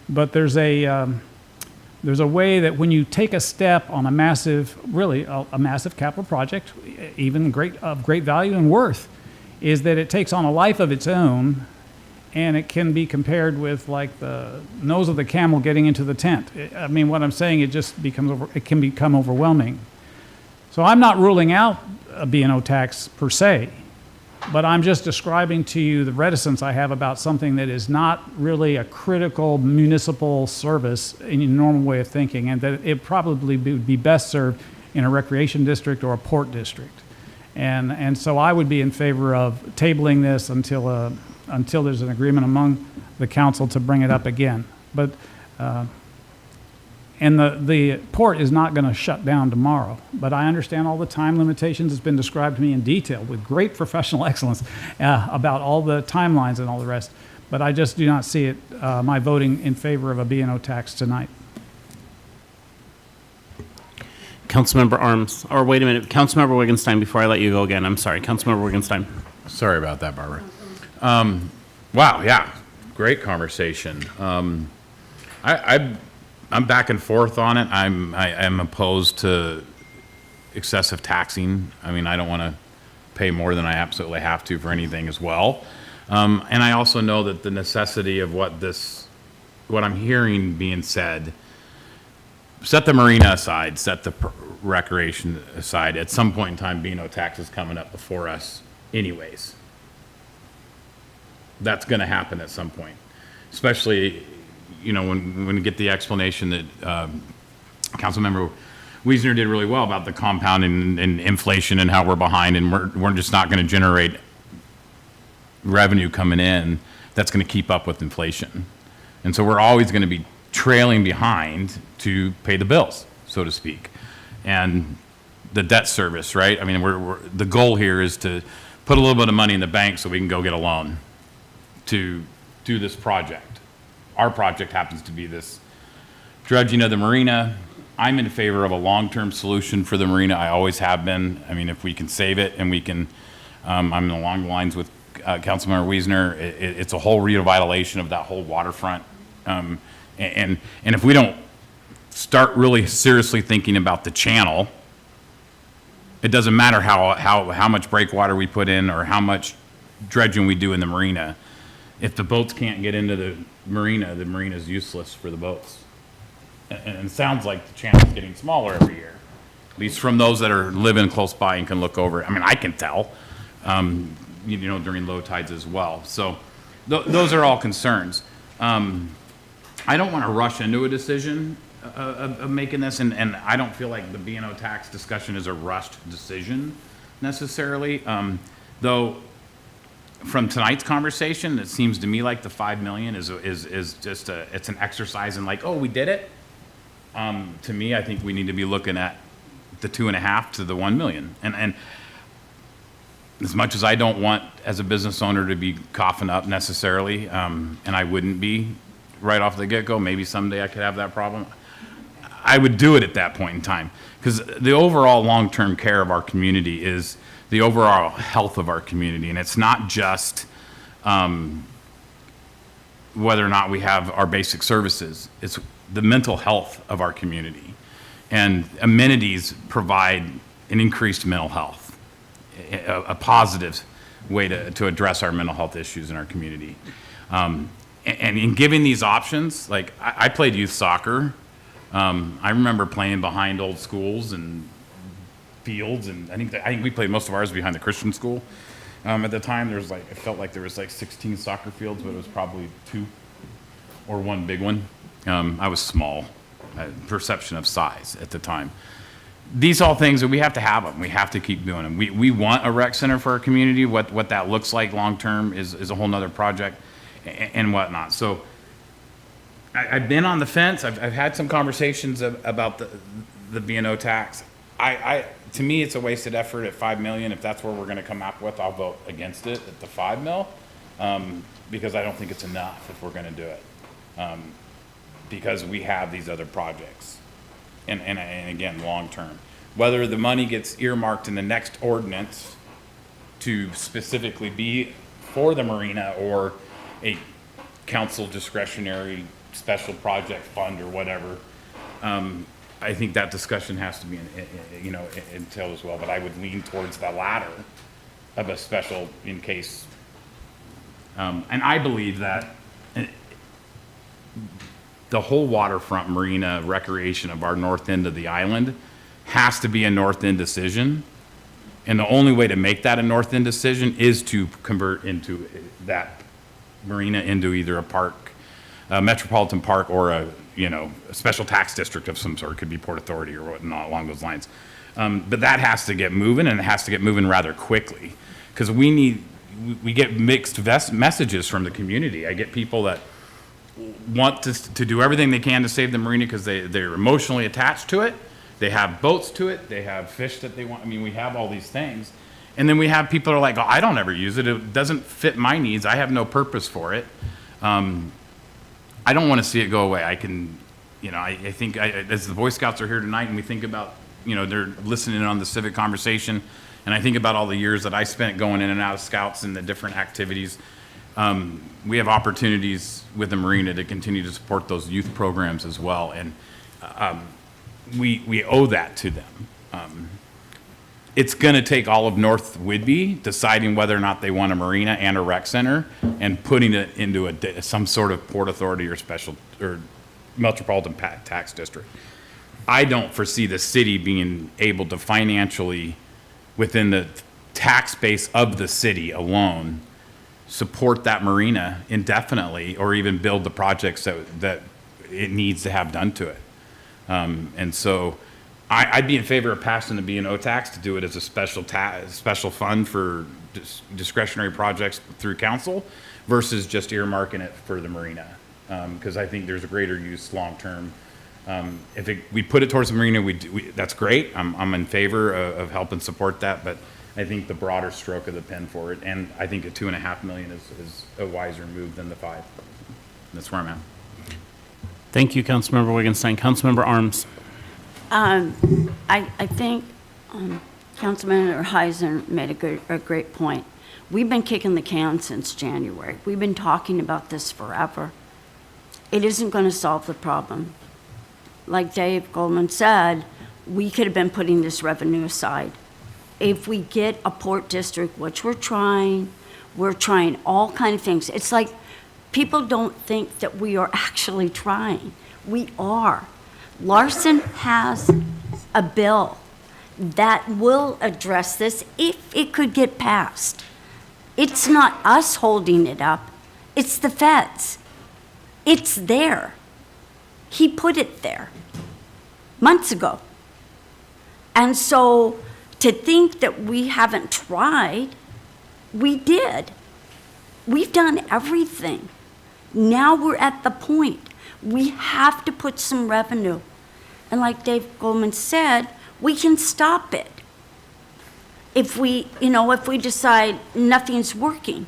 K: but there's a way that when you take a step on a massive, really a massive capital project, even of great value and worth, is that it takes on a life of its own, and it can be compared with like the nose of the camel getting into the tent. I mean, what I'm saying, it can become overwhelming. So I'm not ruling out a B&O tax per se, but I'm just describing to you the reticence I have about something that is not really a critical municipal service in your normal way of thinking, and that it probably would be best served in a recreation district or a port district. And so I would be in favor of tabling this until there's an agreement among the council to bring it up again. But and the port is not going to shut down tomorrow. But I understand all the time limitations. It's been described to me in detail with great professional excellence about all the timelines and all the rest. But I just do not see it, my voting in favor of a B&O tax tonight.
A: Councilmember Arms, or wait a minute, Councilmember Wittgenstein, before I let you go again, I'm sorry, Councilmember Wittgenstein.
D: Sorry about that, Barbara. Wow, yeah, great conversation. I'm back and forth on it. I am opposed to excessive taxing. I mean, I don't want to pay more than I absolutely have to for anything as well. And I also know that the necessity of what I'm hearing being said, set the marina aside, set the recreation aside. At some point in time, B&O tax is coming up before us anyways. That's going to happen at some point, especially, you know, when we get the explanation that Councilmember Wiesner did really well about the compounding and inflation and how we're behind, and we're just not going to generate revenue coming in that's going to keep up with inflation. And so we're always going to be trailing behind to pay the bills, so to speak. And the debt service, right? I mean, the goal here is to put a little bit of money in the bank so we can go get a loan to do this project. Our project happens to be this dredging of the marina. I'm in favor of a long-term solution for the marina. I always have been. I mean, if we can save it and we can, I'm along the lines with Councilmember Wiesner, it's a whole revitalization of that whole waterfront. And if we don't start really seriously thinking about the channel, it doesn't matter how much breakwater we put in or how much dredging we do in the marina. If the boats can't get into the marina is useless for the boats. And it sounds like the channel's getting smaller every year, at least from those that are living close by and can look over. I mean, I can tell, you know, during low tides as well. So those are all concerns. I don't want to rush into a decision of making this, and I don't feel like the B&O tax discussion is a rushed decision necessarily, though. From tonight's conversation, it seems to me like the $5 million is just it's an exercise in like, oh, we did it. To me, I think we need to be looking at the 2.5 to the 1 million. And as much as I don't want, as a business owner, to be coughing up necessarily, and I wouldn't be right off the get-go, maybe someday I could have that problem. I would do it at that point in time. Because the overall long-term care of our community is the overall health of our community. And it's not just whether or not we have our basic services. It's the mental health of our community. And amenities provide an increased mental health, a positive way to address our mental health issues in our community. And in giving these options, like I played youth soccer. I remember playing behind old schools and fields, and I think we played most of ours behind the Christian school. At the time, it felt like there was 16 soccer fields, but it was probably 2 or 1 big one. I was small, perception of size at the time. These all things that we have to have them. We have to keep doing them. We want a rec center for our community. What that looks like long term is a whole nother project and whatnot. So I've been on the fence. I've had some conversations about the B&O tax. To me, it's a wasted effort at $5 million. If that's where we're going to come up with, I'll vote against it at the $5 million because I don't think it's enough if we're going to do it. Because we have these other projects, and again, long term. Whether the money gets earmarked in the next ordinance to specifically be for the marina or a council discretionary special project fund or whatever, I think that discussion has to be, entailed as well. But I would lean towards the latter of a special in case. And I believe that the whole waterfront marina recreation of our north end of the island has to be a north end decision. And the only way to make that a north end decision is to convert into that marina into either a park, a metropolitan park, or a special tax district of some sort. It could be Port Authority or whatnot along those lines. But that has to get moving, and it has to get moving rather quickly, because we get mixed messages from the community. I get people that want to do everything they can to save the marina because they're emotionally attached to it. They have boats to it. They have fish that they want. I mean, we have all these things. And then we have people that are like, oh, I don't ever use it. It doesn't fit my needs. I have no purpose for it. I don't want to see it go away. I can, I think as the Boy Scouts are here tonight and we think about, they're listening on the civic conversation, and I think about all the years that I spent going in and out of Scouts and the different activities. We have opportunities with the marina to continue to support those youth programs as well. And we owe that to them. It's going to take all of North Whidbey deciding whether or not they want a marina and a rec center and putting it into some sort of Port Authority or special or metropolitan tax district. I don't foresee the city being able to financially, within the tax base of the city alone, support that marina indefinitely or even build the projects that it needs to have done to it. And so I'd be in favor of passing the B&O tax to do it as a special fund for discretionary projects through council versus just earmarking it for the marina. Because I think there's a greater use long-term. If we put it towards the marina, that's great. I'm in favor of helping support that, but I think the broader stroke of the pen for it, and I think a $2.5 million is a wiser move than the 5. That's where I'm at.
A: Thank you, Councilmember Wittgenstein. Councilmember Arms.
L: I think Councilmember Heiser made a great point. We've been kicking the can since January. We've been talking about this forever. It isn't going to solve the problem. Like Dave Goldman said, we could have been putting this revenue aside. If we get a port district, which we're trying all kind of things. It's like people don't think that we are actually trying. We are. Larson has a bill that will address this if it could get passed. It's not us holding it up. It's the feds. It's there. He put it there months ago. And so to think that we haven't tried, we did. We've done everything. Now we're at the point. We have to put some revenue. And like Dave Goldman said, we can stop it. If we decide nothing's working.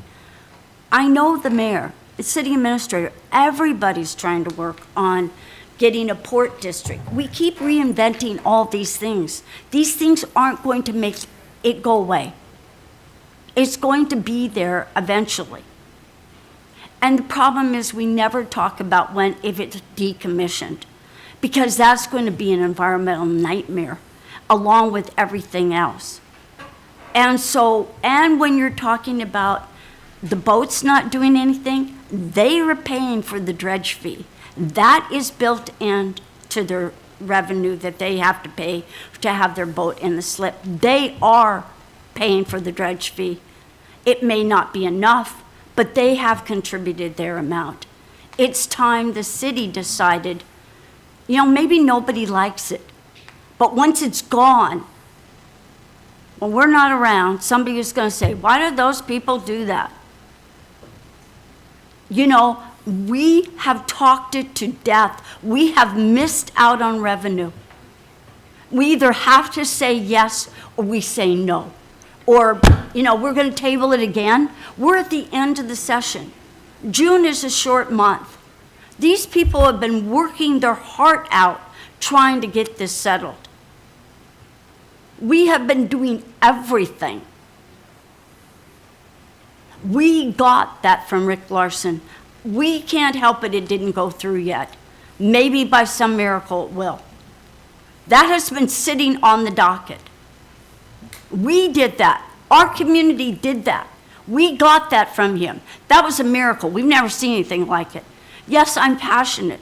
L: I know the mayor, the city administrator, everybody's trying to work on
E: getting a port district. We keep reinventing all these things. These things aren't going to make it go away. It's going to be there eventually. And the problem is we never talk about if it's decommissioned, because that's going to be an environmental nightmare along with everything else. And when you're talking about the boats not doing anything, they are paying for the dredge fee. That is built into their revenue that they have to pay to have their boat in the slip. They are paying for the dredge fee. It may not be enough, but they have contributed their amount. It's time the city decided, maybe nobody likes it, but once it's gone, when we're not around, somebody is going to say, why did those people do that? We have talked it to death. We have missed out on revenue. We either have to say yes or we say no. Or, we're going to table it again. We're at the end of the session. June is a short month. These people have been working their heart out trying to get this settled. We have been doing everything. We got that from Rick Larson. We can't help it didn't go through yet. Maybe by some miracle it will. That has been sitting on the docket. We did that. Our community did that. We got that from him. That was a miracle. We've never seen anything like it. Yes, I'm passionate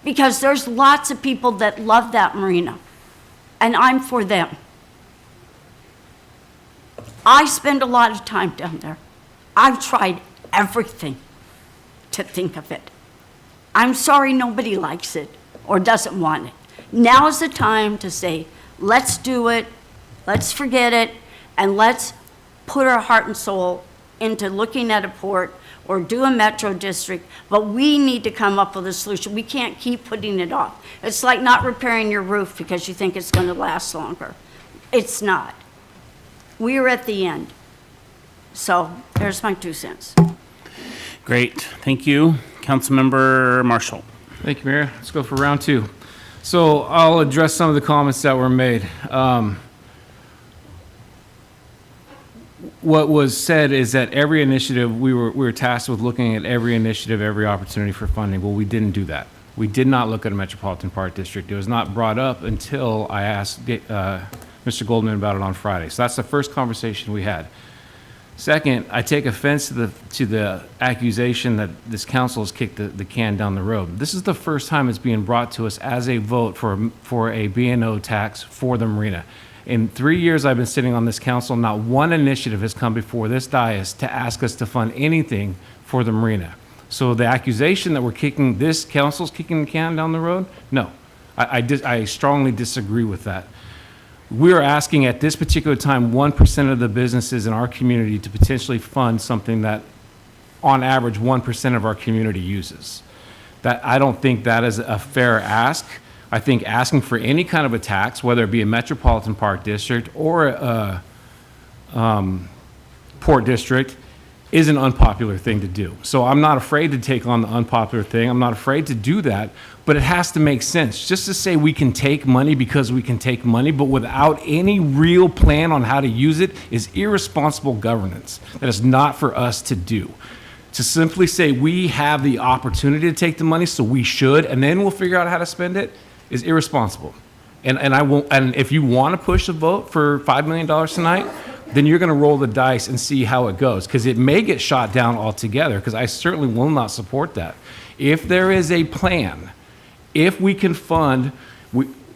E: because there's lots of people that love that marina, and I'm for them. I spend a lot of time down there. I've tried everything to think of it. I'm sorry nobody likes it or doesn't want it. Now is the time to say, let's do it, let's forget it, and let's put our heart and soul into looking at a port or do a metro district, but we need to come up with a solution. We can't keep putting it off. It's like not repairing your roof because you think it's going to last longer. It's not. We are at the end. So there's my 2 cents.
A: Great, thank you. Councilmember Marshall.
I: Thank you, Mayor. Let's go for round 2. So I'll address some of the comments that were made. What was said is that every initiative, we were tasked with looking at every initiative, every opportunity for funding. Well, we didn't do that. We did not look at a Metropolitan Park District. It was not brought up until I asked Mr. Goldman about it on Friday. So that's the first conversation we had. Second, I take offense to the accusation that this council has kicked the can down the road. This is the first time it's being brought to us as a vote for a B&O tax for the marina. In 3 years I've been sitting on this council, not one initiative has come before this dais to ask us to fund anything for the marina. So the accusation that this council's kicking the can down the road, no. I strongly disagree with that. We are asking at this particular time 1% of the businesses in our community to potentially fund something that, on average, 1% of our community uses. I don't think that is a fair ask. I think asking for any kind of a tax, whether it be a Metropolitan Park District or a Port District, is an unpopular thing to do. So I'm not afraid to take on the unpopular thing. I'm not afraid to do that, but it has to make sense. Just to say we can take money because we can take money, but without any real plan on how to use it, is irresponsible governance. That is not for us to do. To simply say we have the opportunity to take the money, so we should, and then we'll figure out how to spend it, is irresponsible. And I won't. And if you want to push a vote for $5 million tonight, then you're going to roll the dice and see how it goes, because it may get shot down altogether, because I certainly will not support that. If there is a plan, if we can fund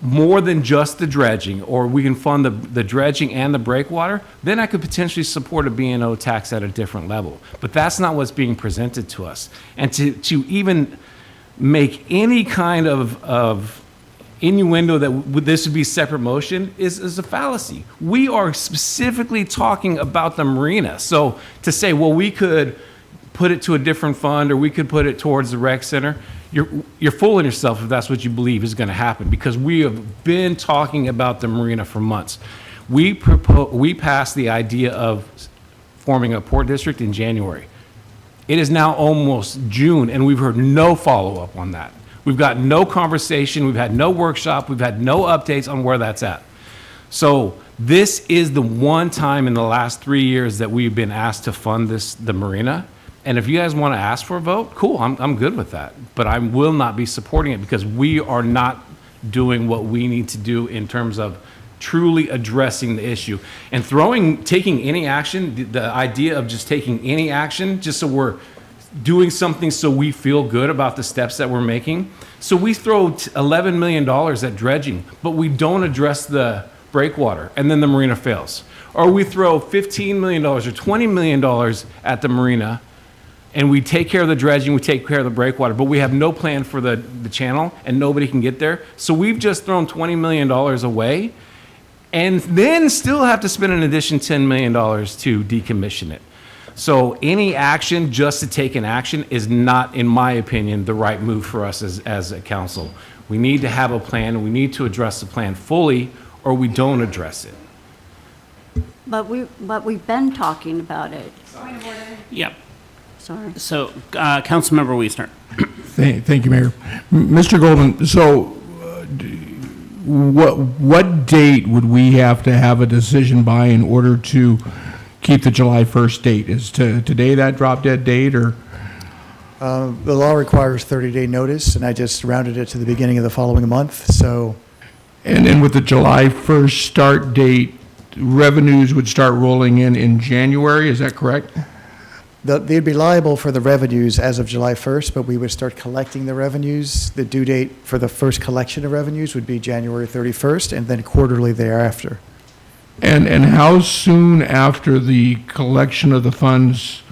I: more than just the dredging, or we can fund the dredging and the breakwater, then I could potentially support a B&O tax at a different level. But that's not what's being presented to us. And to even make any kind of innuendo that this would be separate motion is a fallacy. We are specifically talking about the marina. So to say, well, we could put it to a different fund or we could put it towards the rec center, you're fooling yourself if that's what you believe is going to happen, because we have been talking about the marina for months. We passed the idea of forming a port district in January. It is now almost June, and we've heard no follow-up on that. We've got no conversation, we've had no workshop, we've had no updates on where that's at. So this is the one time in the last 3 years that we've been asked to fund the marina. And if you guys want to ask for a vote, cool, I'm good with that. But I will not be supporting it because we are not doing what we need to do in terms of truly addressing the issue. And taking any action, the idea of just taking any action, just so we're doing something so we feel good about the steps that we're making. So we throw $11 million at dredging, but we don't address the breakwater, and then the marina fails. Or we throw $15 million or $20 million at the marina, and we take care of the dredging, we take care of the breakwater, but we have no plan for the channel, and nobody can get there. So we've just thrown $20 million away, and then still have to spend an additional $10 million to decommission it. So any action just to take an action is not, in my opinion, the right move for us as a council. We need to have a plan, and we need to address the plan fully, or we don't address it.
E: But we've been talking about it.
A: Yep.
E: Sorry.
A: So, Councilmember Wiesner.
M: Thank you, Mayor. Mr. Goldman, so what date would we have to have a decision by in order to keep the July 1st date? Is today that drop dead date, or?
P: The law requires 30-day notice, and I just rounded it to the beginning of the following month, so.
M: And then with the July 1st start date, revenues would start rolling in January, is that correct?
P: They'd be liable for the revenues as of July 1st, but we would start collecting the revenues. The due date for the first collection of revenues would be January 31st, and then quarterly thereafter.
M: And how soon after the collection of the funds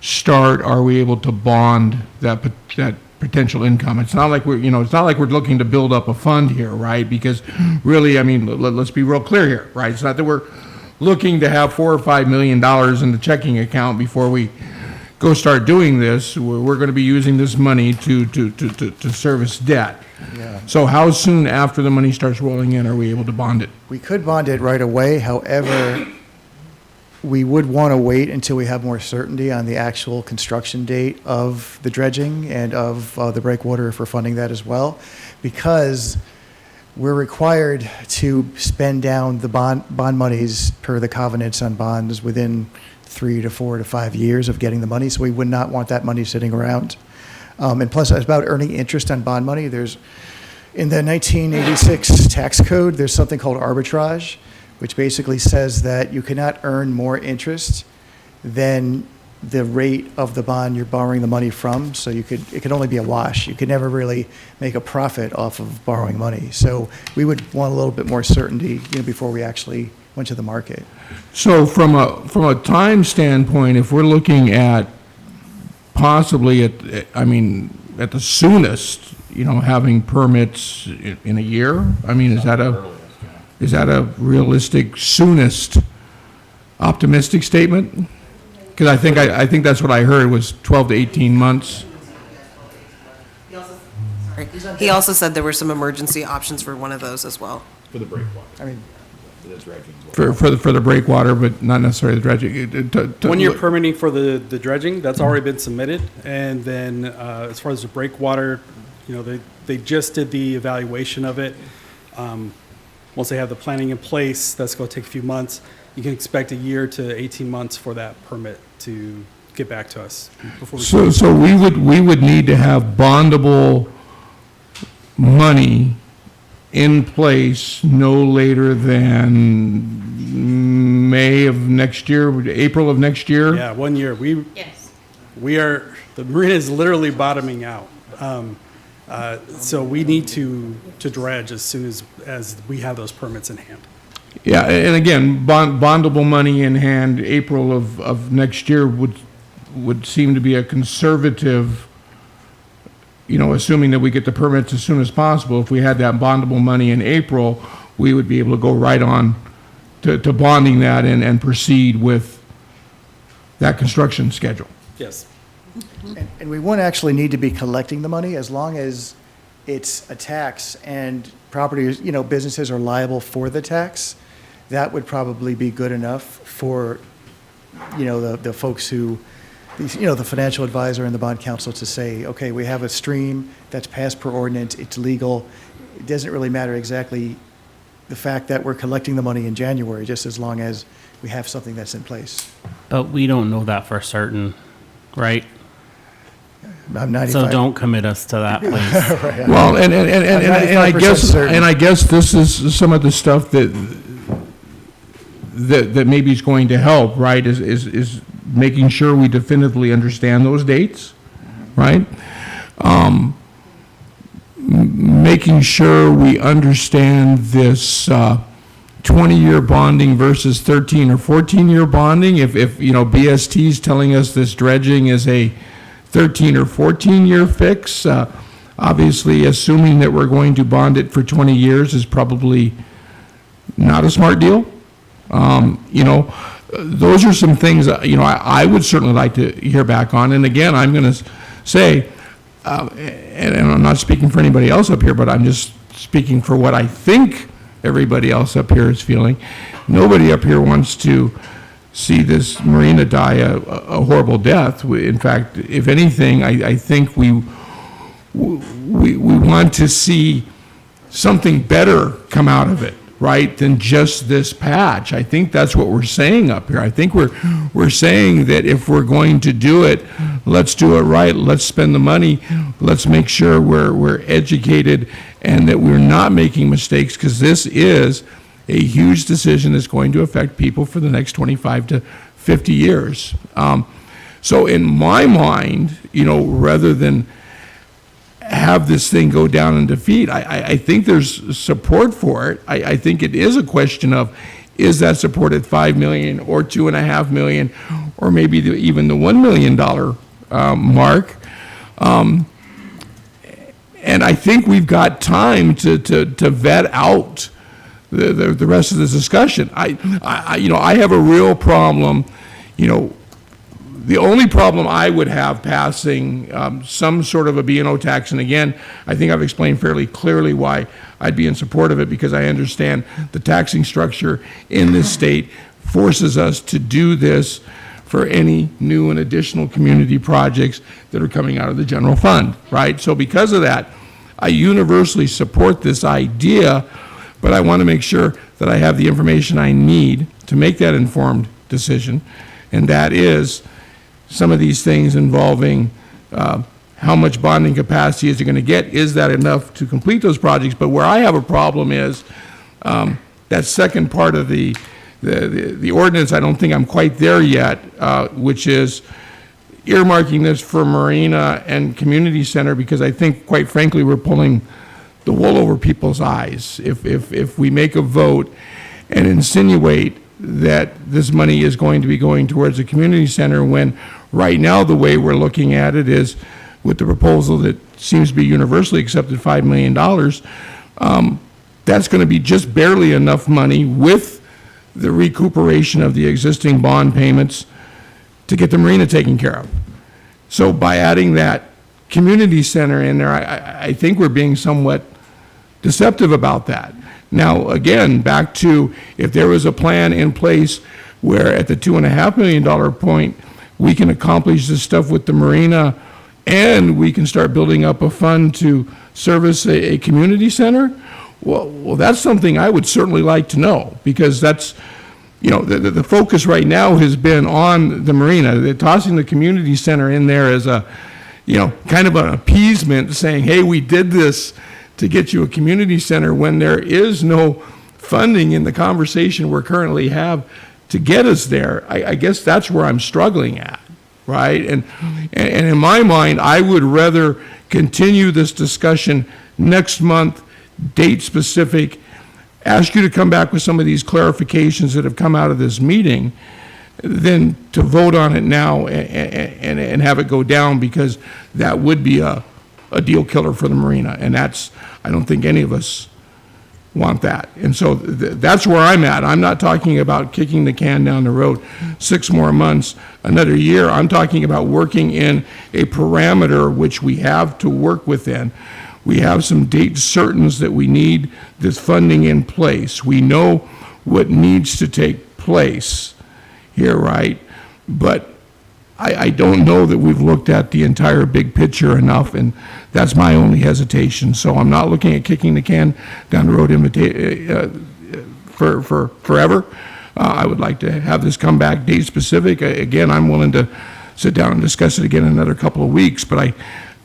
M: start are we able to bond that potential income? It's not like it's not like we're looking to build up a fund here, right? Because really, I mean, let's be real clear here, right? It's not that we're looking to have $4 or $5 million in the checking account before we go start doing this. We're going to be using this money to service debt.
P: Yeah.
M: So how soon after the money starts rolling in are we able to bond it?
P: We could bond it right away. However, we would want to wait until we have more certainty on the actual construction date of the dredging and of the breakwater if we're funding that as well, because we're required to spend down the bond monies per the covenants on bonds within 3 to 4 to 5 years of getting the money. So we would not want that money sitting around. And plus, it's about earning interest on bond money. There's, in the 1986 tax code, there's something called arbitrage, which basically says that you cannot earn more interest than the rate of the bond you're borrowing the money from. So it could only be a wash. You could never really make a profit off of borrowing money. So we would want a little bit more certainty, before we actually went to the market.
M: So from a time standpoint, if we're looking at possibly at the soonest, having permits in a year, I mean, is that a realistic soonest optimistic statement? Because I think that's what I heard was 12 to 18 months.
F: He also said there were some emergency options for one of those as well.
M: For the breakwater. For the breakwater, but not necessarily the dredging.
B: When you're permitting for the dredging, that's already been submitted. And then as far as the breakwater, they just did the evaluation of it. Once they have the planning in place, that's going to take a few months. You can expect a year to 18 months for that permit to get back to us.
M: So we would need to have bondable money in place no later than May of next year, April of next year?
B: Yeah, 1 year.
V: Yes.
B: The marina is literally bottoming out. So we need to dredge as soon as we have those permits in hand.
M: Yeah, and again, bondable money in hand, April of next year would seem to be a conservative, assuming that we get the permits as soon as possible. If we had that bondable money in April, we would be able to go right on to bonding that and proceed with that construction schedule.
B: Yes.
P: And we wouldn't actually need to be collecting the money as long as it's a tax and properties, businesses are liable for the tax. That would probably be good enough for, the folks who the financial advisor and the bond counsel to say, okay, we have a stream that's passed per ordinance, it's legal. It doesn't really matter exactly the fact that we're collecting the money in January, just as long as we have something that's in place.
A: But we don't know that for certain, right?
P: I'm 95.
A: So don't commit us to that, please.
P: Right.
M: Well, and I
P: 95%
M: guess,
P: certain.
M: and I guess this is some of the stuff that maybe is going to help, right, is making sure we definitively understand those dates, right? Making sure we understand this 20-year bonding versus 13 or 14-year bonding. If BST is telling us this dredging is a 13 or 14-year fix, obviously assuming that we're going to bond it for 20 years is probably not a smart deal. Those are some things, I would certainly like to hear back on. And again, I'm going to say, and I'm not speaking for anybody else up here, but I'm just speaking for what I think everybody else up here is feeling. Nobody up here wants to see this marina die a horrible death. In fact, if anything, I think we want to see something better come out of it, right, than just this patch. I think that's what we're saying up here. I think we're saying that if we're going to do it, let's do it right. Let's spend the money. Let's make sure we're educated and that we're not making mistakes, because this is a huge decision that's going to affect people for the next 25 to 50 years. So in my mind, rather than have this thing go down in defeat, I think there's support for it. I think it is a question of, is that support at $5 million or $2.5 million or maybe even the $1 million mark? And I think we've got time to vet out the rest of this discussion. I have a real problem, the only problem I would have passing some sort of a B&O tax, and again, I think I've explained fairly clearly why I'd be in support of it, because I understand the taxing structure in this state forces us to do this for any new and additional community projects that are coming out of the general fund, right? So because of that, I universally support this idea, but I want to make sure that I have the information I need to make that informed decision, and that is some of these things involving how much bonding capacity is it going to get? Is that enough to complete those projects? But where I have a problem is that second part of the ordinance. I don't think I'm quite there yet, which is earmarking this for marina and community center, because I think, quite frankly, we're pulling the wool over people's eyes. If we make a vote and insinuate that this money is going to be going towards a community center, when right now the way we're looking at it is with the proposal that seems to be universally accepted, $5 million, that's going to be just barely enough money with the recuperation of the existing bond payments to get the marina taken care of. So by adding that community center in there, I think we're being somewhat deceptive about that. Now, again, back to, if there was a plan in place where at the $2.5 million point, we can accomplish this stuff with the marina and we can start building up a fund to service a community center, well, that's something I would certainly like to know, because that's, the focus right now has been on the marina. They're tossing the community center in there as a, kind of an appeasement, saying, hey, we did this to get you a community center, when there is no funding in the conversation we currently have to get us there. I guess that's where I'm struggling at, right? And in my mind, I would rather continue this discussion next month, date specific, ask you to come back with some of these clarifications that have come out of this meeting, than to vote on it now and have it go down, because that would be a deal killer for the marina, and I don't think any of us want that. And so that's where I'm at. I'm not talking about kicking the can down the road 6 more months, another year. I'm talking about working in a parameter which we have to work within. We have some date certains that we need this funding in place. We know what needs to take place here, right? But I don't know that we've looked at the entire big picture enough, and that's my only hesitation. So I'm not looking at kicking the can down the road for forever. I would like to have this come back date specific. Again, I'm willing to sit down and discuss it again in another couple of weeks, but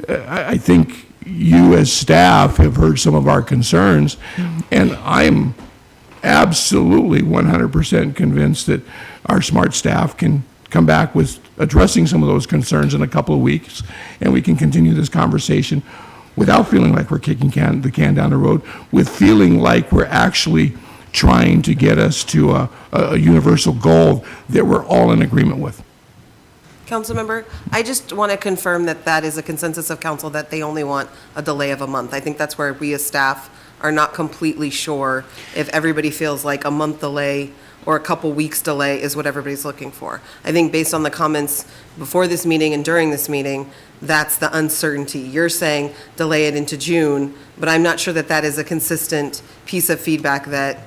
M: I think you as staff have heard some of our concerns, and I'm absolutely 100% convinced that our smart staff can come back with addressing some of those concerns in a couple of weeks, and we can continue this conversation without feeling like we're kicking the can down the road, with feeling like we're actually trying to get us to a universal goal that we're all in agreement with.
F: Councilmember, I just want to confirm that that is a consensus of council, that they only want a delay of a month. I think that's where we as staff are not completely sure if everybody feels like a month delay or a couple weeks delay is what everybody's looking for. I think based on the comments before this meeting and during this meeting, that's the uncertainty. You're saying delay it into June, but I'm not sure that that is a consistent piece of feedback that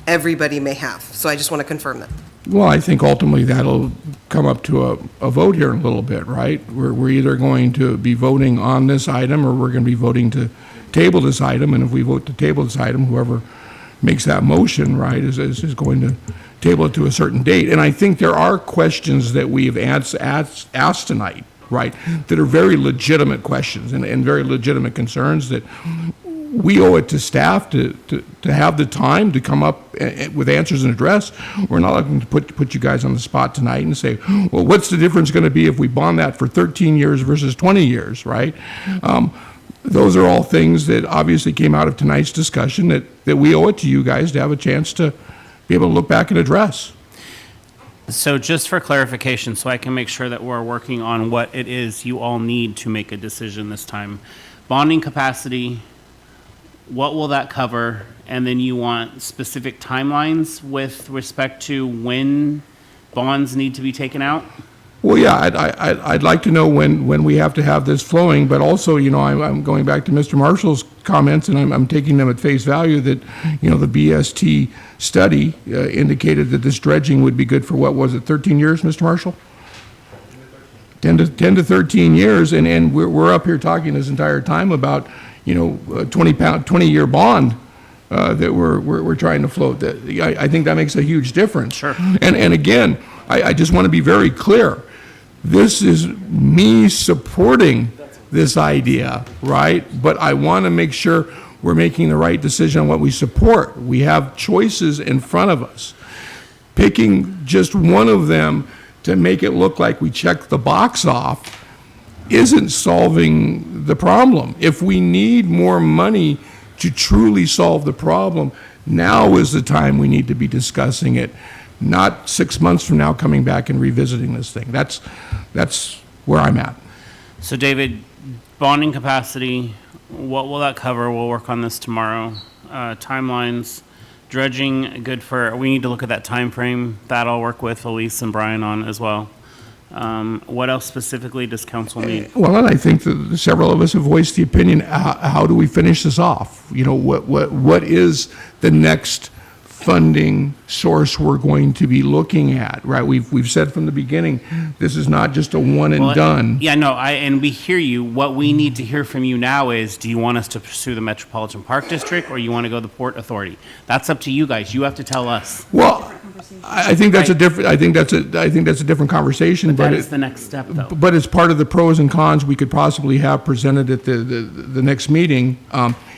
F: everybody may have. So I just want to confirm that.
M: Well, I think ultimately that'll come up to a vote here in a little bit, right? We're either going to be voting on this item, or we're going to be voting to table this item, and if we vote to table this item, whoever makes that motion, right, is going to table it to a certain date. And I think there are questions that we have asked tonight, right, that are very legitimate questions and very legitimate concerns that we owe it to staff to have the time to come up with answers and address. We're not looking to put you guys on the spot tonight and say, well, what's the difference going to be if we bond that for 13 years versus 20 years, right? Those are all things that obviously came out of tonight's discussion that we owe it to you guys to have a chance to be able to look back and address.
A: So just for clarification, so I can make sure that we're working on what it is you all need to make a decision this time. Bonding capacity, what will that cover? And then you want specific timelines with respect to when bonds need to be taken out?
M: Well, yeah, I'd like to know when we have to have this flowing, but also, you know, I'm going back to Mr. Marshall's comments, and I'm taking them at face value that, you know, the BST study indicated that this dredging would be good for, what was it, 13 years, Mr. Marshall? 10 to 13 years, and we're up here talking this entire time about, you know, a 20-year bond that we're trying to float. I think that makes a huge difference.
A: Sure.
M: And again, I just want to be very clear. This is me supporting this idea, right? But I want to make sure we're making the right decision on what we support. We have choices in front of us. Picking just one of them to make it look like we checked the box off isn't solving the problem. If we need more money to truly solve the problem, now is the time we need to be discussing it, not 6 months from now coming back and revisiting this thing. That's where I'm at.
A: So David, bonding capacity, what will that cover? We'll work on this tomorrow. Timelines, dredging, good for, we need to look at that time frame. That I'll work with Elise and Brian on as well. What else specifically does council need?
M: Well, and I think that several of us have voiced the opinion, how do we finish this off? You know, what is the next funding source we're going to be looking at, right? We've said from the beginning, this is not just a one and done.
A: Yeah, no, and we hear you. What we need to hear from you now is, do you want us to pursue the Metropolitan Park District, or you want to go the Port Authority? That's up to you guys. You have to tell us.
M: Well, I think that's a different. I think that's a different conversation.
A: But that is the next step, though.
M: But it's part of the pros and cons we could possibly have presented at the next meeting.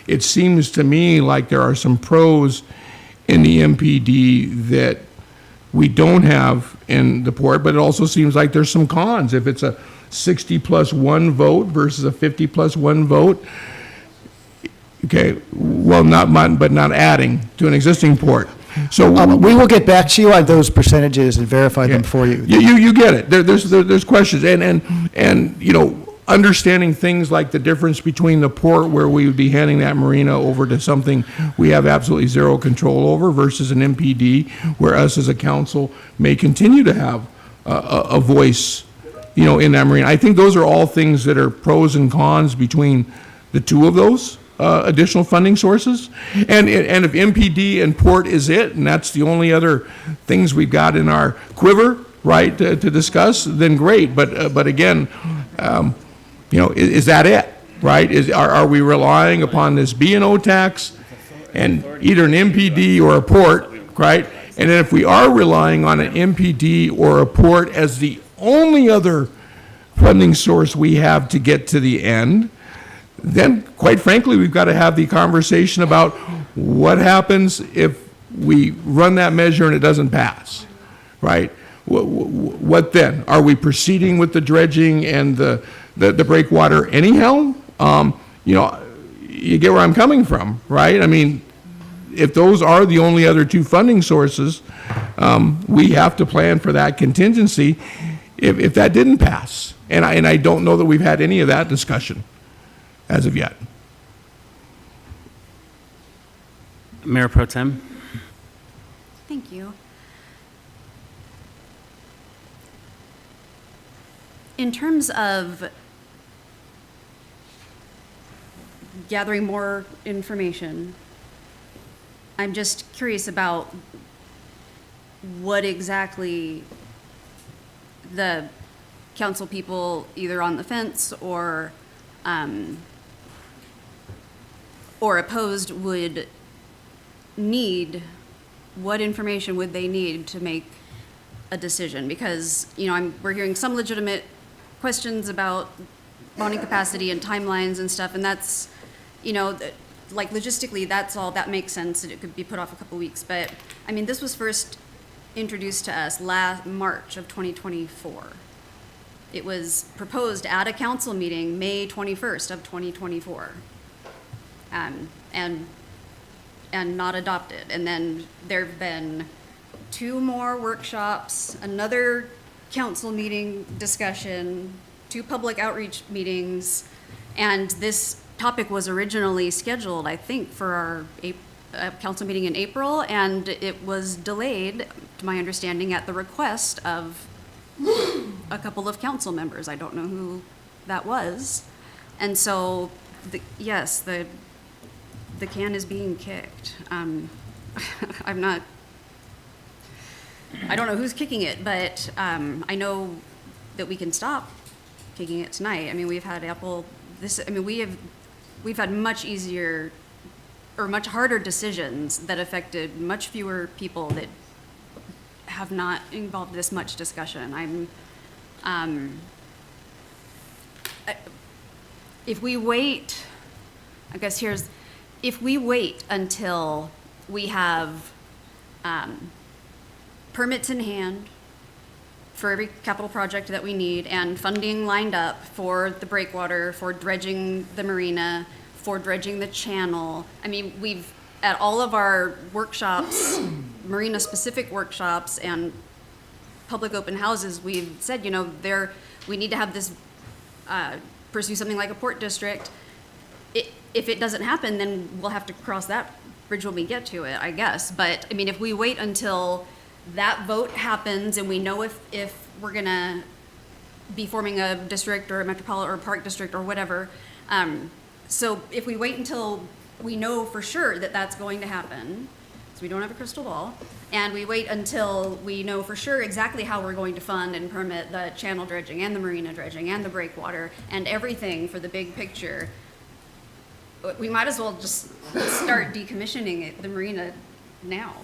M: It seems to me like there are some pros in the MPD that we don't have in the port, but it also seems like there's some cons. If it's a 60+1 vote versus a 50+1 vote, okay, well, but not adding to an existing port. So
P: we will get back to you on those percentages and verify them for you.
M: You get it. There's questions, and you know, understanding things like the difference between the port, where we would be handing that marina over to something we have absolutely zero control over, versus an MPD, where us as a council may continue to have a voice, you know, in that marina. I think those are all things that are pros and cons between the two of those additional funding sources. And if MPD and port is it, and that's the only other things we've got in our quiver, right, to discuss, then great. But again, is that it, right? Are we relying upon this B&O tax and either an MPD or a port, right? And then if we are relying on an MPD or a port as the only other funding source we have to get to the end, then quite frankly, we've got to have the conversation about what happens if we run that measure and it doesn't pass, right? What then? Are we proceeding with the dredging and the breakwater anyhow? You get where I'm coming from, right? I mean, if those are the only other two funding sources, we have to plan for that contingency if that didn't pass. And I don't know that we've had any of that discussion as of yet.
A: Mayor Pro Tem?
C: Thank you. In terms of gathering more information, I'm just curious about what exactly the council people, either on the fence or opposed, would need. What information would they need to make a decision? Because, we're hearing some legitimate questions about bonding capacity and timelines and stuff, and that's, like logistically, that makes sense, and it could be put off a couple weeks. But, this was first introduced to us last March of 2024. It was proposed at a council meeting, May 21st of 2024, and not adopted. And then there've been 2 more workshops, another council meeting discussion, 2 public outreach meetings, and this topic was originally scheduled, I think, for our council meeting in April, and it was delayed, to my understanding, at the request of a couple of council members. I don't know who that was. And so, yes, the can is being kicked. I don't know who's kicking it, but I know that we can stop kicking it tonight. We've had we've had much easier or much harder decisions that affected much fewer people that have not involved this much discussion. If we wait, if we wait until we have permits in hand for every capital project that we need and funding lined up for the breakwater, for dredging the marina, for dredging the channel. We've, at all of our workshops, marina-specific workshops and public open houses, we've said, we need to have this, pursue something like a port district. If it doesn't happen, then we'll have to cross that bridge when we get to it, I guess. But, if we wait until that vote happens and we know if we're gonna be forming a district or a metropolitan or a park district or whatever, so if we wait until we know for sure that that's going to happen, so we don't have a crystal ball, and we wait until we know for sure exactly how we're going to fund and permit the channel dredging and the marina dredging and the breakwater and everything for the big picture, we might as well just start decommissioning the marina now,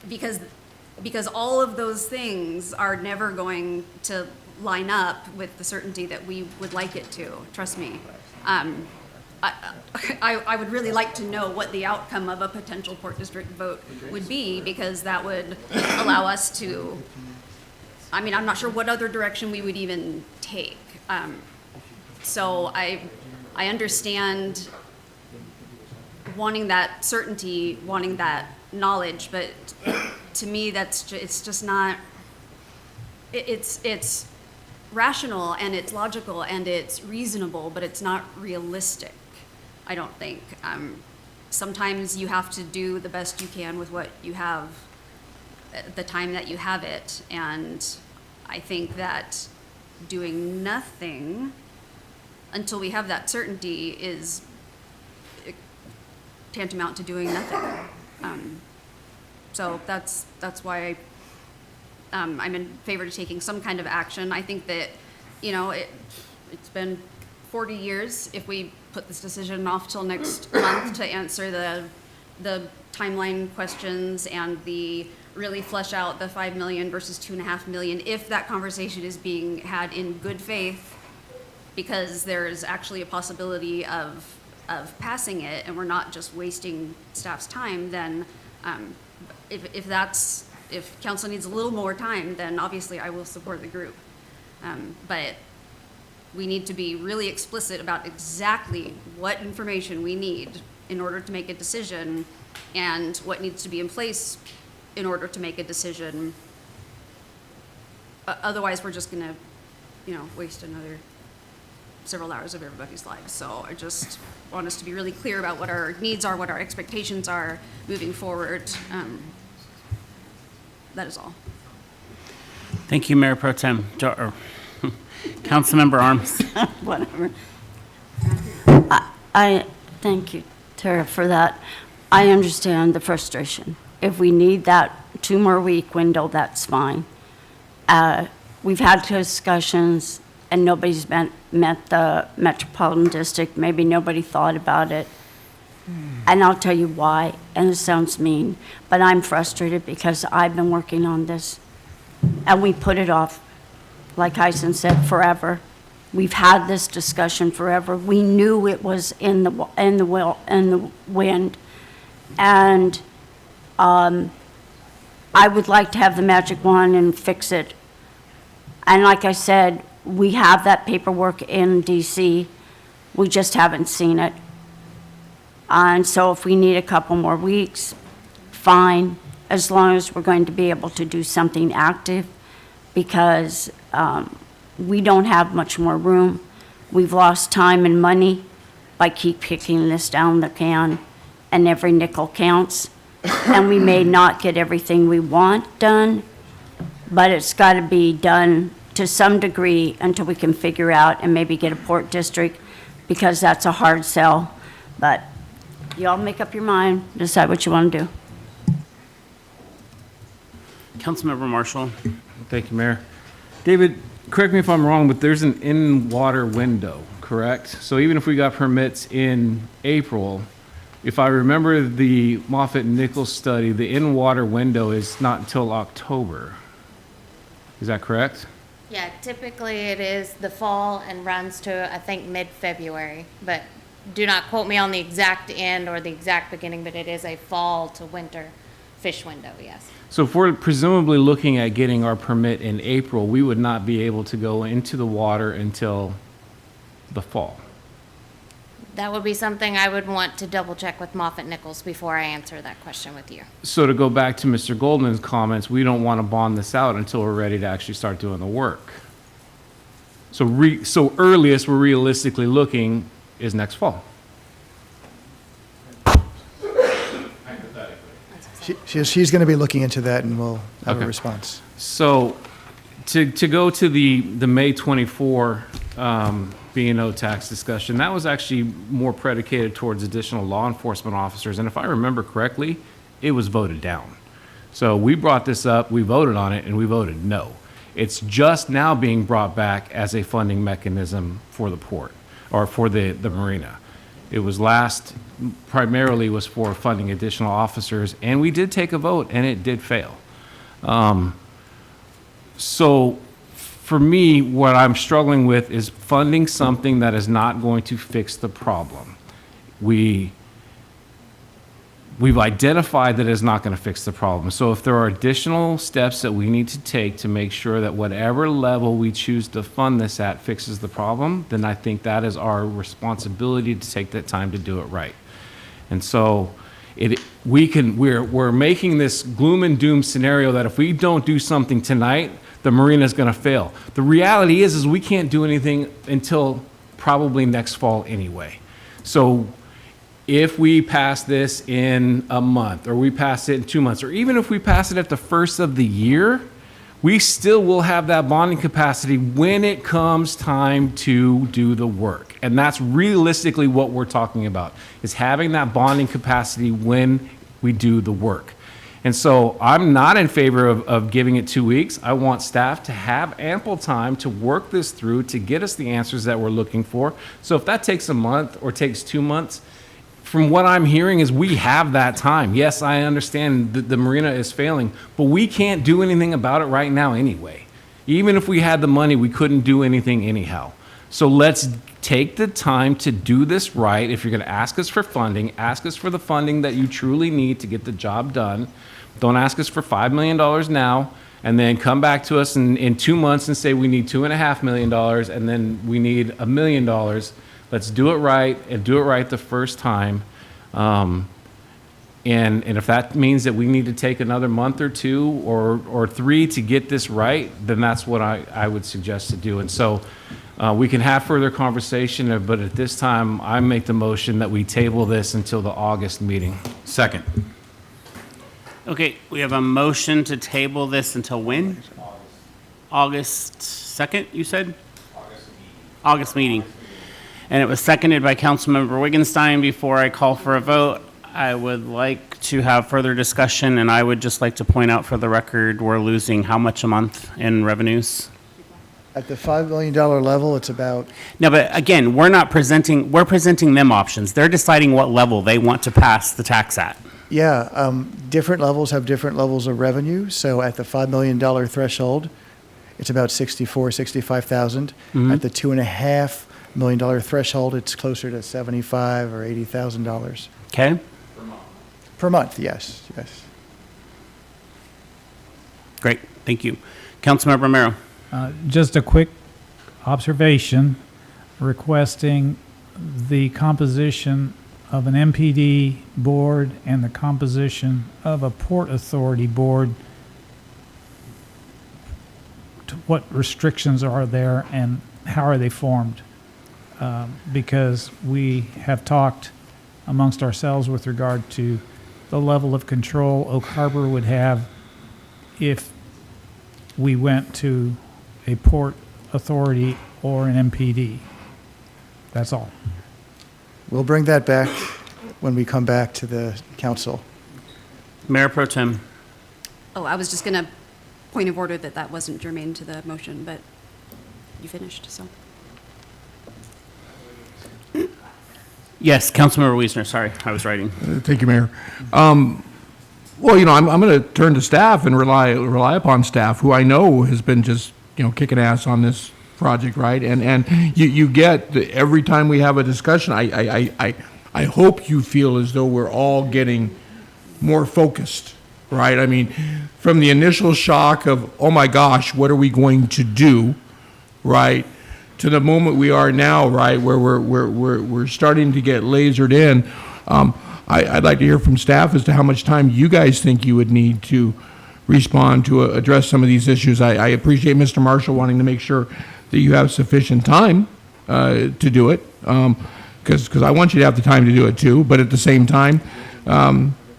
C: because all of those things are never going to line up with the certainty that we would like it to. Trust me. I would really like to know what the outcome of a potential port district vote would be, because that would allow us to, I'm not sure what other direction we would even take. So I understand wanting that certainty, wanting that knowledge, but to me, it's just not, it's rational and it's logical and it's reasonable, but it's not realistic, I don't think. Sometimes you have to do the best you can with what you have at the time that you have it, and I think that doing nothing until we have that certainty is tantamount to doing nothing. So that's why I'm in favor of taking some kind of action. I think that, it's been 40 years. If we put this decision off till next month to answer the timeline questions and really flesh out the 5 million versus 2.5 million, if that conversation is being had in good faith, because there's actually a possibility of passing it and we're not just wasting staff's time, then if council needs a little more time, then obviously I will support the group. But we need to be really explicit about exactly what information we need in order to make a decision and what needs to be in place in order to make a decision. Otherwise, we're just gonna, waste another several hours of everybody's lives. So I just want us to be really clear about what our needs are, what our expectations are moving forward. That is all.
A: Thank you, Mayor Pro Tem, Councilmember Arms.
E: Whatever. I thank you, Tara, for that. I understand the frustration. If we need that 2 more week window, that's fine. We've had discussions and nobody's met the Metropolitan District. Maybe nobody thought about it. And I'll tell you why, and it sounds mean, but I'm frustrated because I've been working on this and we put it off, like Hyson said, forever. We've had this discussion forever. We knew it was in the wind, and I would like to have the magic wand and fix it. And like I said, we have that paperwork in DC. We just haven't seen it. And so if we need a couple more weeks, fine, as long as we're going to be able to do something active, because we don't have much more room. We've lost time and money by keep kicking this down the can, and every nickel counts. And we may not get everything we want done, but it's got to be done to some degree until we can figure out and maybe get a port district, because that's a hard sell. But you all make up your mind, decide what you want to do.
A: Councilmember Marshall.
I: Thank you, Mayor. David, correct me if I'm wrong, but there's an in-water window, correct? So even if we got permits in April, if I remember the Moffett-Nichols study, the in-water window is not until October. Is that correct?
V: Yeah, typically it is the fall and runs to, I think, mid-February, but do not quote me on the exact end or the exact beginning, but it is a fall to winter fish window, yes.
I: So if we're presumably looking at getting our permit in April, we would not be able to go into the water until the fall.
V: That would be something I would want to double check with Moffett-Nichols before I answer that question with you.
I: So to go back to Mr. Goldman's comments, we don't want to bond this out until we're ready to actually start doing the work. So earliest we're realistically looking is next fall.
P: She's going to be looking into that, and we'll have
I: Okay.
P: a response.
I: So to go to the May 24 B&O tax discussion, that was actually more predicated towards additional law enforcement officers. And if I remember correctly, it was voted down. So we brought this up, we voted on it, and we voted no. It's just now being brought back as a funding mechanism for the port, or for the marina. It was primarily was for funding additional officers, and we did take a vote, and it did fail. So for me, what I'm struggling with is funding something that is not going to fix the problem. We've identified that it's not going to fix the problem. So if there are additional steps that we need to take to make sure that whatever level we choose to fund this at fixes the problem, then I think that is our responsibility to take that time to do it right. And so we're making this gloom and doom scenario that if we don't do something tonight, the marina is going to fail. The reality is we can't do anything until probably next fall anyway. So if we pass this in a month, or we pass it in 2 months, or even if we pass it at the first of the year, we still will have that bonding capacity when it comes time to do the work. And that's realistically what we're talking about, is having that bonding capacity when we do the work. And so I'm not in favor of giving it 2 weeks. I want staff to have ample time to work this through, to get us the answers that we're looking for. So if that takes a month or takes 2 months, from what I'm hearing is we have that time. Yes, I understand that the marina is failing, but we can't do anything about it right now anyway. Even if we had the money, we couldn't do anything anyhow. So let's take the time to do this right. If you're going to ask us for funding, ask us for the funding that you truly need to get the job done. Don't ask us for $5 million now and then come back to us in 2 months and say we need $2.5 million and then we need $1 million. Let's do it right and do it right the first time. And if that means that we need to take another month or 2 or 3 to get this right, then that's what I would suggest to do. And so we can have further conversation, but at this time, I make the motion that we table this until the August meeting.
D: Second.
A: Okay, we have a motion to table this until when? August 2nd, you said? August meeting. And it was seconded by Councilmember Wigginstein. Before I call for a vote, I would like to have further discussion, and I would just like to point out for the record, we're losing how much a month in revenues?
P: At the $5 million level, it's about,
A: No, but again, we're presenting them options. They're deciding what level they want to pass the tax at.
P: different levels have different levels of revenue. So at the $5 million threshold, it's about $65,000. At the $2.5 million threshold, it's closer to $75,000 or $80,000.
A: Okay?
P: Per month, yes.
A: Great, thank you. Councilmember Romero.
K: Just a quick observation, requesting the composition of an MPD board and the composition of a Port Authority board. What restrictions are there and how are they formed? Because we have talked amongst ourselves with regard to the level of control Oak Harbor would have if we went to a Port Authority or an MPD. That's all.
P: We'll bring that back when we come back to the council.
A: Mayor Pro Tem.
C: Oh, I was just going to point of order that wasn't germane to the motion, but you finished, so.
A: Yes, Councilmember Wiesner, sorry, I was writing.
M: Thank you, Mayor. Well, I'm going to turn to staff and rely upon staff, who I know has been just, kicking ass on this project, right? And you get, every time we have a discussion, I hope you feel as though we're all getting more focused, right? I mean, from the initial shock of, oh my gosh, what are we going to do, right? To the moment we are now, right, where we're starting to get lasered in. I'd like to hear from staff as to how much time you guys think you would need to respond to address some of these issues. I appreciate Mr. Marshall wanting to make sure that you have sufficient time to do it, because I want you to have the time to do it too. But at the same time,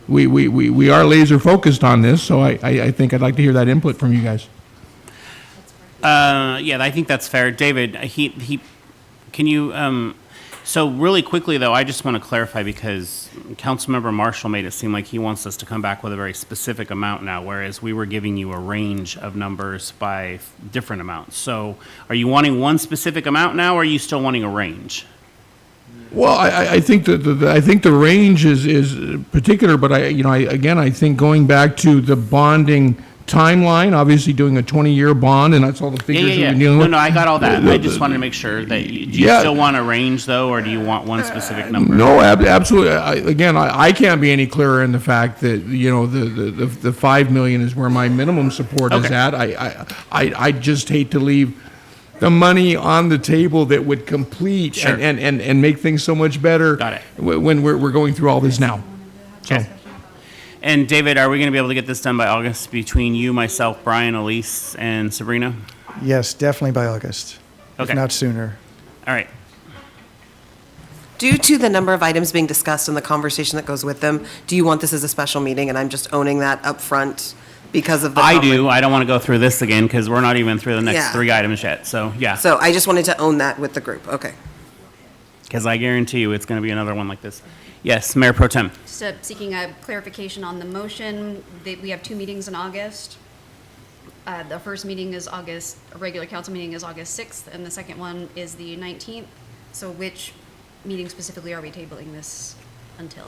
M: we are laser focused on this, so I think I'd like to hear that input from you guys.
A: Yeah, I think that's fair. David, can you, so really quickly though, I just want to clarify because Councilmember Marshall made it seem like he wants us to come back with a very specific amount now, whereas we were giving you a range of numbers by different amounts. So are you wanting one specific amount now, or are you still wanting a range?
M: Well, I think the range is particular, but I think going back to the bonding timeline, obviously doing a 20-year bond, and that's all the figures we've been dealing with.
A: No, I got all that. I just wanted to make sure that do you still want a range though, or do you want one specific number?
M: No, absolutely. I can't be any clearer in the fact that the $5 million is where my minimum support is at. I just hate to leave the money on the table that would complete and make things so much better.
A: Got it.
M: When we're going through all this now. So.
A: And David, are we going to be able to get this done by August between you, myself, Brian, Elise, and Sabrina?
P: Yes, definitely by August, if not sooner.
A: All right.
F: Due to the number of items being discussed and the conversation that goes with them, do you want this as a special meeting? And I'm just owning that up front because of the...
A: I do. I don't want to go through this again because we're not even through the next 3 items yet. So, yeah.
F: So I just wanted to own that with the group. Okay.
A: Because I guarantee you it's going to be another one like this. Yes, Mayor Pro Tem.
C: Just seeking a clarification on the motion. We have 2 meetings in August. The first meeting is August, a regular council meeting is August 6th, and the second one is the 19th. So which meeting specifically are we tabling this until?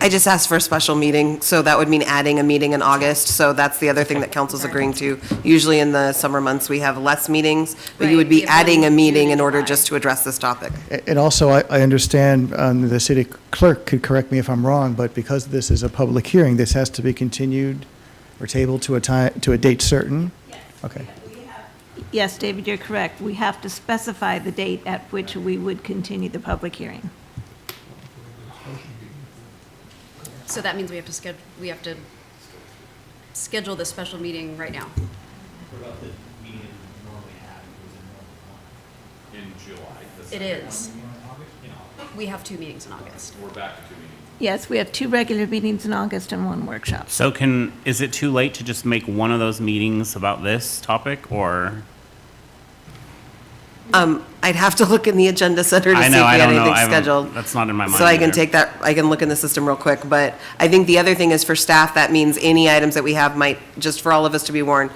F: I just asked for a special meeting, so that would mean adding a meeting in August. So that's the other thing that council's agreeing to. Usually in the summer months, we have less meetings, but you would be adding a meeting in order just to address this topic.
P: And also, I understand the city clerk could correct me if I'm wrong, but because this is a public hearing, this has to be continued or tabled to a date certain? Yes. Okay.
J: Yes, David, you're correct. We have to specify the date at which we would continue the public hearing.
C: So that means we have to schedule the special meeting right now.
D: What about the meeting we normally have in July?
C: It is. We have 2 meetings in August.
D: We're back to 2 meetings.
J: Yes, we have 2 regular meetings in August and 1 workshop.
A: So is it too late to just make one of those meetings about this topic, or?
F: I'd have to look in the agenda center to see
A: I
F: if
A: know,
F: we
A: I
F: had
A: don't know.
F: anything scheduled.
A: That's not in my mind.
F: So I can
A: either.
F: take that, I can look in the system real quick, but I think the other thing is for staff, that means any items that we have might, just for all of us to be warned,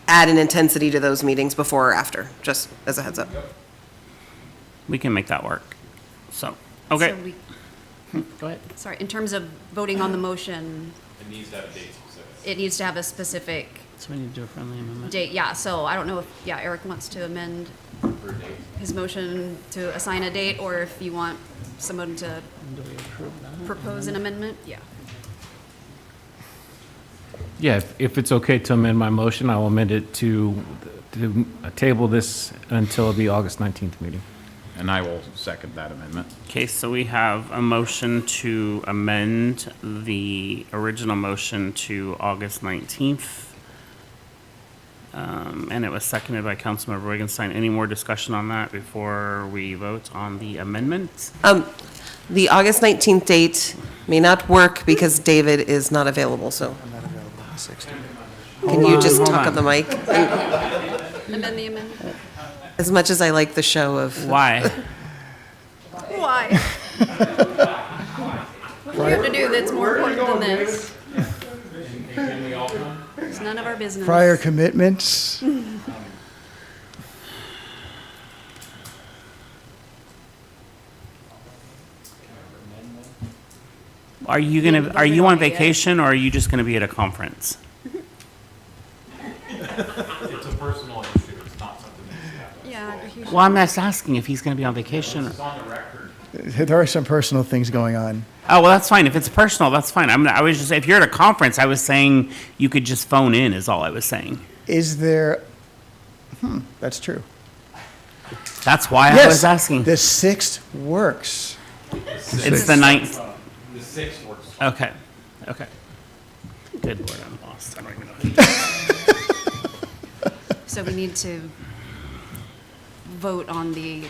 F: add an intensity to those meetings before or after, just as a heads up.
A: We can make that work. So, okay.
C: So we-
A: Go ahead.
C: Sorry, in terms of voting on the motion,
D: It needs to have a date specific.
C: it needs to have a specific
A: So we need to do a friendly amendment.
C: date. Yeah, so I don't know if, Eric wants to amend his motion to assign a date, or if you want someone to propose an amendment, yeah.
I: Yeah, if it's okay to amend my motion, I will amend it to table this until the August 19th meeting.
D: And I will second that amendment.
A: Okay, so we have a motion to amend the original motion to August 19th. And it was seconded by Councilmember Wittgenstein. Any more discussion on that before we vote on the amendment?
F: The August 19th date may not work because David is not available, so.
P: I'm not available on the 16th.
F: Can you just talk on the mic?
C: Amend the amendment?
F: As much as I like the show of.
A: Why?
C: Why? What do we have to do that's more important than this? It's none of our business.
P: Prior commitments?
A: Are you on vacation, or are you just gonna be at a conference?
D: It's a personal issue, it's not something that's happening.
C: Yeah.
A: Well, I'm just asking if he's gonna be on vacation.
D: It's on the record.
P: There are some personal things going on.
A: Oh, well, that's fine. If it's personal, that's fine. I was just, if you're at a conference, I was saying you could just phone in is all I was saying.
P: Is there, that's true.
A: That's why I
P: Yes,
A: was asking.
P: The 6th works.
A: It's the 9th.
D: The 6th works.
A: Okay, okay. Good Lord, I'm lost. I don't even know.
C: So we need to vote on the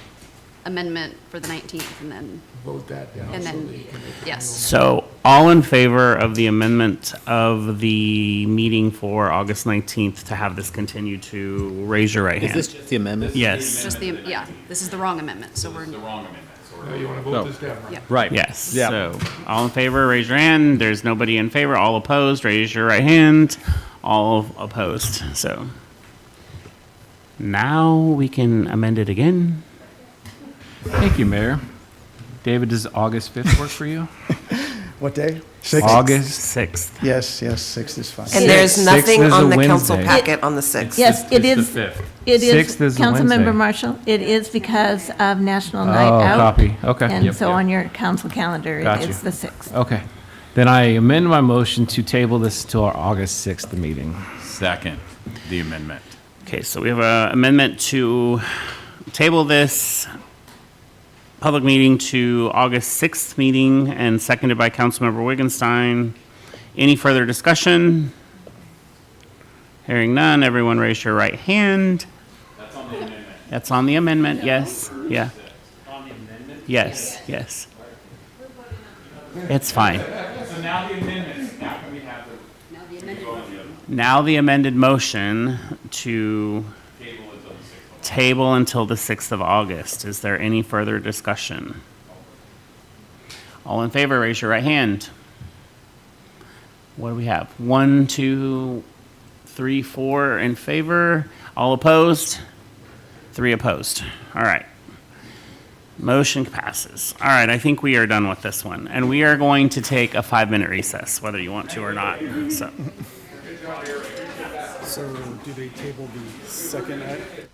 C: amendment for the 19th, and then,
M: Vote that down.
C: and then, yes.
A: So, all in favor of the amendment of the meeting for August 19th to have this continue to raise your right hand?
N: Is this just the amendment?
A: Yes.
C: Just the, this is the wrong amendment, so we're,
D: The wrong amendment, so we're.
M: Now you want to vote this down, right?
C: yeah.
N: Right.
A: Yes.
N: Yeah.
A: So, all in favor, raise your hand. There's nobody in favor. All opposed, raise your right hand. All opposed. So, now we can amend it again.
I: Thank you, Mayor. David, does August 5th work for you?
P: What day? 6th?
I: August
A: 6th.
P: Yes, 6th is fine.
F: And there's
I: Sixth
F: nothing
I: is a
F: on the council
I: Wednesday.
F: packet on the 6th.
J: Yes, it
D: It's
J: is.
D: the 5th.
J: It is,
I: 6th is a Wednesday.
J: Councilmember Marshall, it is because of National Night
I: Oh,
J: Out.
I: copy. Okay.
J: And
I: Yep,
J: so
I: yep.
J: on your council calendar,
I: Got you.
J: it's the 6th.
I: Okay. Then I amend my motion to table this to our August 6th meeting.
D: Second, the amendment.
A: Okay, so we have an amendment to table this public meeting to August 6th meeting, and seconded by Councilmember Wittgenstein. Any further discussion? Hearing none, everyone raise your right hand.
D: That's on the amendment.
A: That's on the amendment, yes, yeah.
D: On the amendment?
A: Yes, yes. It's fine.
D: So now the amendments, after we have the.
C: Now the amendment.
A: Now the amended motion to,
D: Table is on the 6th of
A: table until the 6th of August. Is there any further discussion? All in favor, raise your right hand. What do we have? 1, 2, 3, 4 in favor. All opposed? 3 opposed. All right. Motion passes. All right, I think we are done with this one. And we are going to take a 5-minute recess, whether you want to or not. So
B: do they table the second item?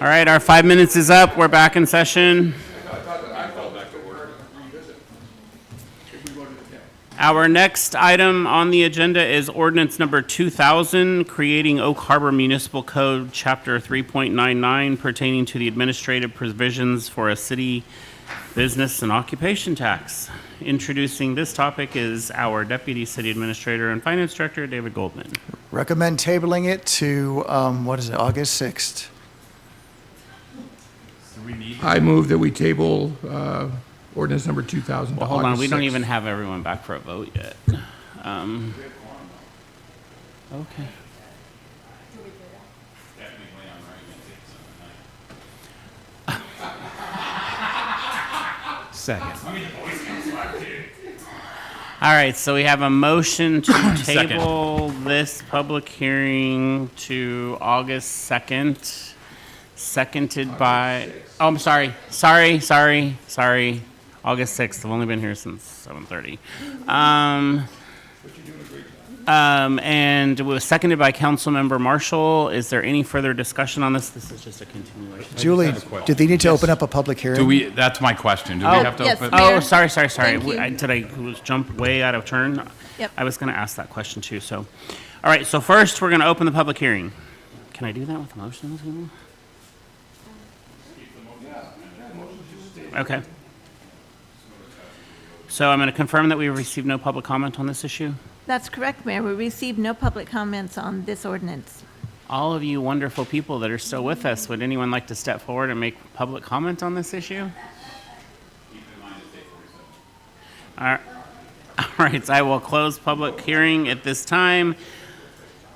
A: right, our 5 minutes is up. We're back in session. Our next item on the agenda is ordinance number 2000, creating Oak Harbor Municipal Code, Chapter 3.99, pertaining to the administrative provisions for a city business and occupation tax. Introducing this topic is our Deputy City Administrator and Finance Director, David Goldman.
P: Recommend tabling it to, August 6th.
M: I move that we table ordinance number 2000 to
A: Well, hold on,
M: August
A: we don't
M: 6th.
A: even have everyone back for a vote yet. Okay.
I: Second.
A: All right, so we have a motion to
D: Second.
A: table this public hearing to August 2nd, seconded by, oh, I'm sorry, August 6th. I've only been here since 7:30. And it was seconded by Councilmember Marshall. Is there any further discussion on this? This is just a continuation.
P: Julie, do they need to open up a public hearing?
D: Do we, that's my question. Do we have to
C: yes,
D: open?
C: Mayor.
A: Oh, sorry.
C: Thank you.
A: Did I jump way out of turn?
C: Yep.
A: I was going to ask that question too, so. All right, so first, we're going to open the public hearing. Can I do that with a motion? on the table? Okay. So I'm going to confirm that we received no public comment on this issue.
J: That's correct, Mayor. We received no public comments on this ordinance.
A: All of you wonderful people that are still with us, would anyone like to step forward and make public comment on this issue? All right, so I will close public hearing at this time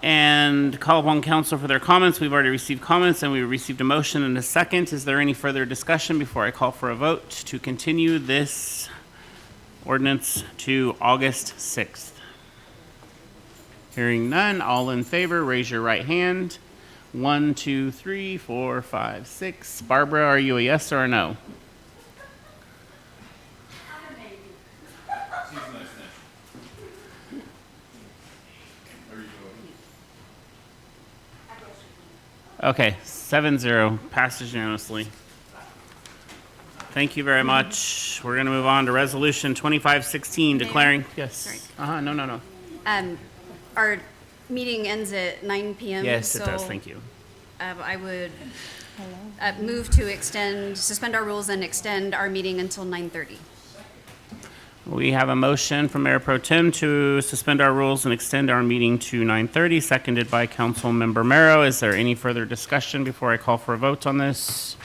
A: and call upon council for their comments. We've already received comments and we received a motion and a second. Is there any further discussion before I call for a vote to continue this ordinance to August 6th? Hearing none, all in favor, raise your right hand. 1, 2, 3, 4, 5, 6. Barbara, are you a yes or a no? Okay, 7-0, passes unanimously. Thank you very much. We're going to move on to Resolution 2516, declaring, yes.
C: Sorry.
A: No.
C: Our meeting ends at 9 PM.
A: Yes, it does,
C: so,
A: thank you.
C: I would move to suspend our rules and extend our meeting until 9:30.
A: We have a motion from Mayor Pro Tem to suspend our rules and extend our meeting to 9:30, seconded by Councilmember Merrow. Is there any further discussion before I call for a vote on this?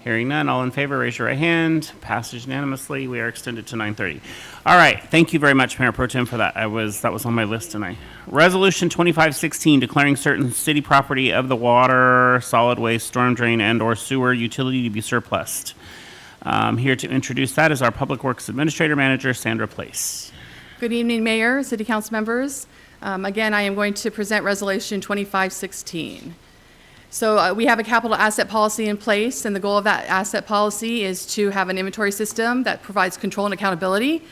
A: Hearing none, all in favor, raise your right hand. Passes unanimously. We are extended to 9:30. All right, thank you very much, Mayor Pro Tem, for that. That was on my list tonight. Resolution 2516, declaring certain city property of the water, solid waste, storm drain, and/or sewer utility to be surplused. Here to introduce that is our Public Works Administrator Manager, Sandra Place.
G: Good evening, Mayor, City Council members. Again, I am going to present Resolution 2516. So we have a capital asset policy in place, and the goal of that asset policy is to have an inventory system that provides control and accountability.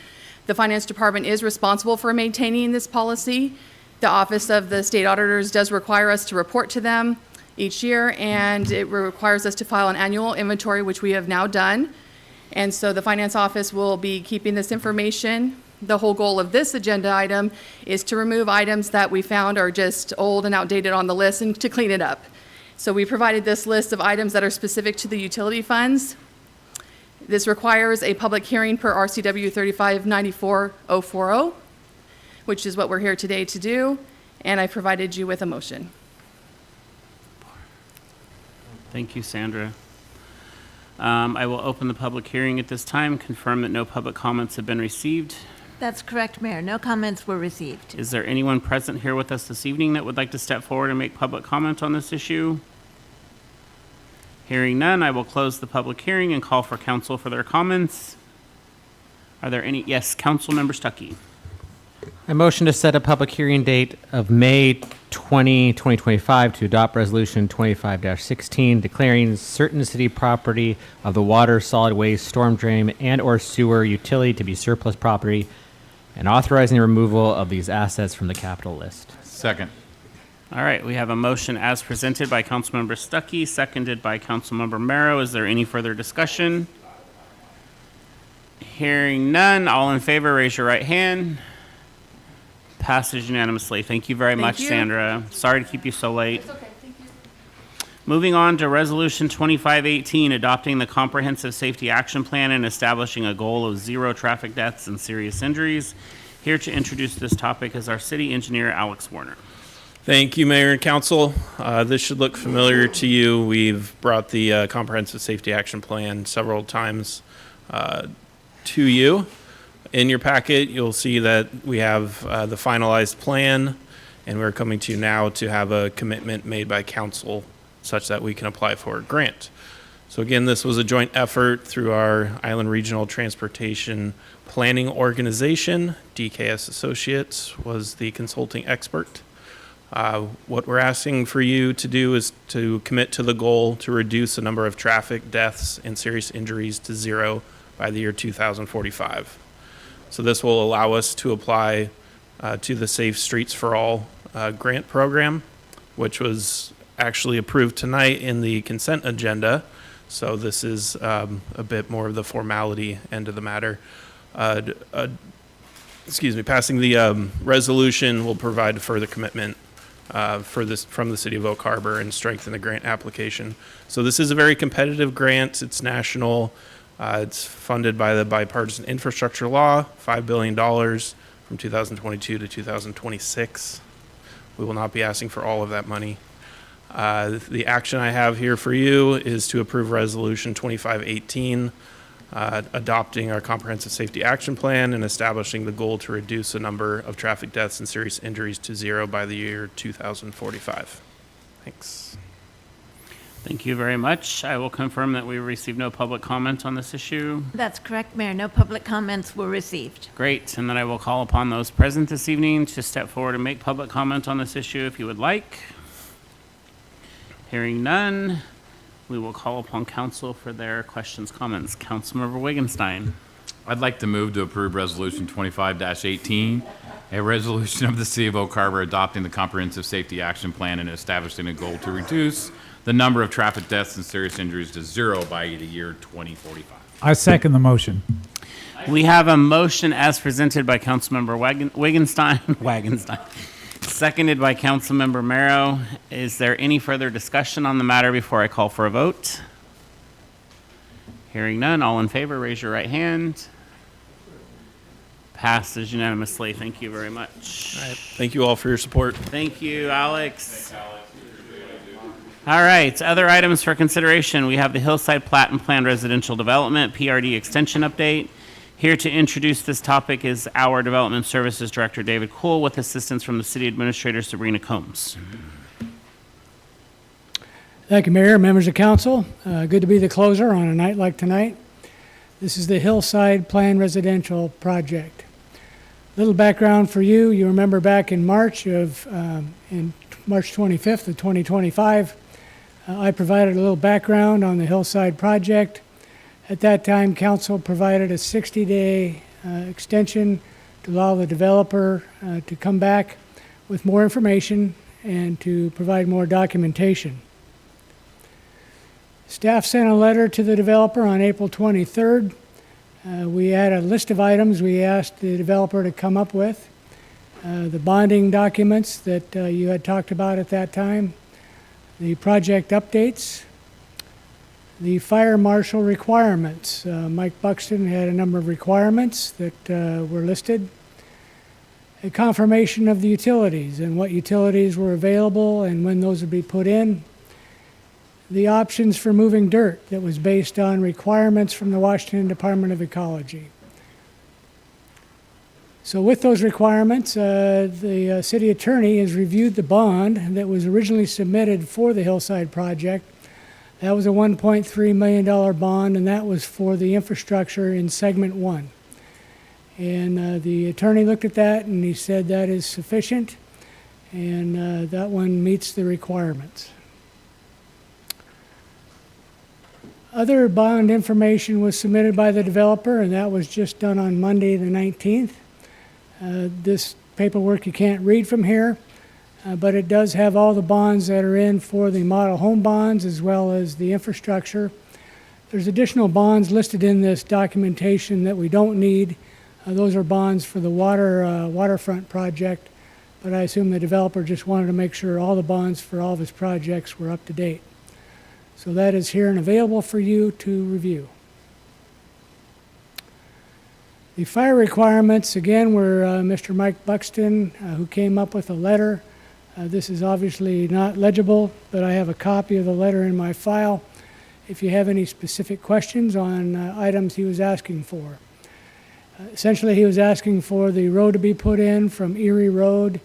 G: The Finance Department is responsible for maintaining this policy. The Office of the State Auditors does require us to report to them each year, and it requires us to file an annual inventory, which we have now done. And so the Finance Office will be keeping this information. The whole goal of this agenda item is to remove items that we found are just old and outdated on the list and to clean it up. So we provided this list of items that are specific to the utility funds. This requires a public hearing per RCW 3594040, which is what we're here today to do, and I provided you with a motion.
A: Thank you, Sandra. I will open the public hearing at this time, confirm that no public comments have been received.
J: That's correct, Mayor. No comments were received.
A: Is there anyone present here with us this evening that would like to step forward and make public comment on this issue? Hearing none, I will close the public hearing and call for council for their comments. Are there any? Yes, Councilmember Stuckey.
N: I motion to set a public hearing date of May 20, 2025 to adopt Resolution 25-16, declaring certain city property of the water, solid waste, storm drain, and/or sewer utility to be surplus property, and authorizing the removal of these assets from the capital list.
D: Second.
A: All right, we have a motion as presented by Councilmember Stuckey, seconded by Councilmember Merrow. Is there any further discussion? Hearing none, all in favor, raise your right hand. Passes unanimously. Thank you very much,
C: you.
A: Sandra. Sorry to keep you so late. Moving on to Resolution 2518, adopting the Comprehensive Safety Action Plan and establishing a goal of 0 traffic deaths and serious injuries. Here to introduce this topic is our city engineer, Alex Warner.
H: Thank you, Mayor and Council. This should look familiar to you. We've brought the Comprehensive Safety Action Plan several times to you. In your packet, you'll see that we have the finalized plan, and we're coming to you now to have a commitment made by council such that we can apply for a grant. So again, this was a joint effort through our Island Regional Transportation Planning Organization. DKS Associates was the consulting expert. What we're asking for you to do is to commit to the goal to reduce the number of traffic deaths and serious injuries to 0 by the year 2045. So this will allow us to apply to the Safe Streets for All grant program, which was actually approved tonight in the consent agenda. So this is a bit more of the formality end of the matter. Passing the resolution will provide further commitment from the city of Oak Harbor and strengthen the grant application. So this is a very competitive grant. It's national. It's funded by the Bipartisan Infrastructure Law, $5 billion from 2022 to 2026. We will not be asking for all of that money. The action I have here for you is to approve Resolution 2518, adopting our Comprehensive Safety Action Plan and establishing the goal to reduce the number of traffic deaths and serious injuries to 0 by the year 2045. Thanks.
A: Thank you very much. I will confirm that we received no public comment on this issue.
J: That's correct, Mayor. No public comments were received.
A: Great, and then I will call upon those present this evening to step forward and make public comment on this issue if you would like. Hearing none, we will call upon council for their questions, comments. Councilmember Wittgenstein.
D: I'd like to move to approve Resolution 25-18, a resolution of the City of Oak Harbor adopting the Comprehensive Safety Action Plan and establishing a goal to reduce the number of traffic deaths and serious injuries to 0 by the year 2045.
K: I second the motion.
A: We have a motion as presented by Councilmember Wagenstein, seconded by Councilmember Merrow. Is there any further discussion on the matter before I call for a vote? Hearing none, all in favor, raise your right hand. Passes unanimously. Thank you very much.
H: All right. Thank you all for your support.
A: Thank you, Alex. All right, other items for consideration. We have the Hillside Plat and Plan Residential Development, PRD Extension Update. Here to introduce this topic is our Development Services Director, David Kuhl, with assistance from the City Administrator, Sabrina Combs.
O: Thank you, Mayor, members of council. Good to be the closer on a night like tonight. This is the Hillside Plan Residential Project. Little background for you. You remember back in March 25th of 2025, I provided a little background on the Hillside project. At that time, council provided a 60-day extension to allow the developer to come back with more information and to provide more documentation. Staff sent a letter to the developer on April 23rd. We had a list of items we asked the developer to come up with. The bonding documents that you had talked about at that time, the project updates, the fire marshal requirements. Mike Buxton had a number of requirements that were listed. A confirmation of the utilities and what utilities were available and when those would be put in. The options for moving dirt that was based on requirements from the Washington Department of Ecology. So with those requirements, the city attorney has reviewed the bond that was originally submitted for the Hillside project. That was a $1.3 million bond, and that was for the infrastructure in segment 1. And the attorney looked at that and he said that is sufficient, and that one meets the requirements. Other bond information was submitted by the developer, and that was just done on Monday the 19th. This paperwork you can't read from here. but it does have all the bonds that are in for the model home bonds as well as the infrastructure. There's additional bonds listed in this documentation that we don't need. Those are bonds for the waterfront project, but I assume the developer just wanted to make sure all the bonds for all of his projects were up to date. So that is here and available for you to review. The fire requirements, again, were Mr. Mike Buxton, who came up with a letter. This is obviously not legible, but I have a copy of the letter in my file if you have any specific questions on items he was asking for. Essentially, he was asking for the road to be put in from Erie Road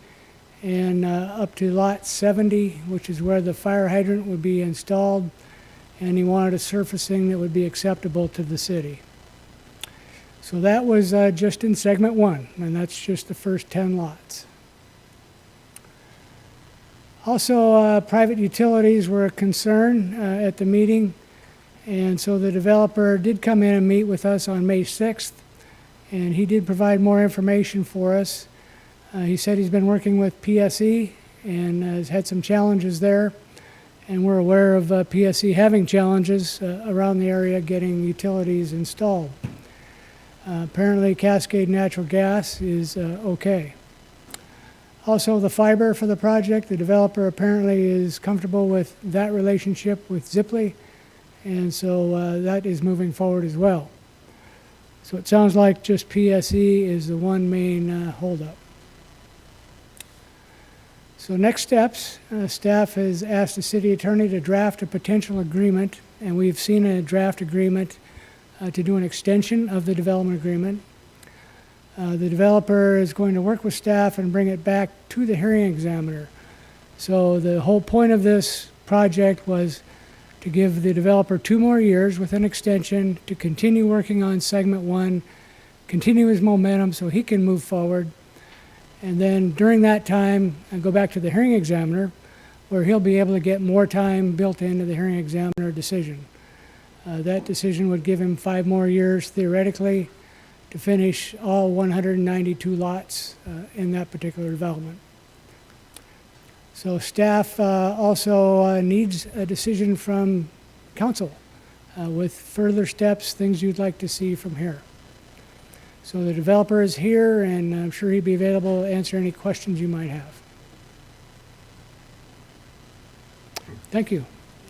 O: and up to Lot 70, which is where the fire hydrant would be installed, and he wanted a surfacing that would be acceptable to the city. So that was just in segment 1, and that's just the first 10 lots. Also, private utilities were a concern at the meeting, and so the developer did come in and meet with us on May 6th, and he did provide more information for us. He said he's been working with PSE and has had some challenges there, and we're aware of PSE having challenges around the area getting utilities installed. Apparently, Cascade Natural Gas is okay. Also, the fiber for the project, the developer apparently is comfortable with that relationship with Ziply, and so that is moving forward as well. So it sounds like just PSE is the one main holdup. So next steps, staff has asked the city attorney to draft a potential agreement, and we've seen a draft agreement to do an extension of the development agreement. The developer is going to work with staff and bring it back to the hearing examiner. So the whole point of this project was to give the developer 2 more years with an extension to continue working on segment 1, continue his momentum so he can move forward, and then during that time go back to the hearing examiner where he'll be able to get more time built into the hearing examiner decision. That decision would give him 5 more years theoretically to finish all 192 lots in that particular development. So staff also needs a decision from council with further steps, things you'd like to see from here. So the developer is here, and I'm sure he'd be available to answer any questions you might have. Thank you.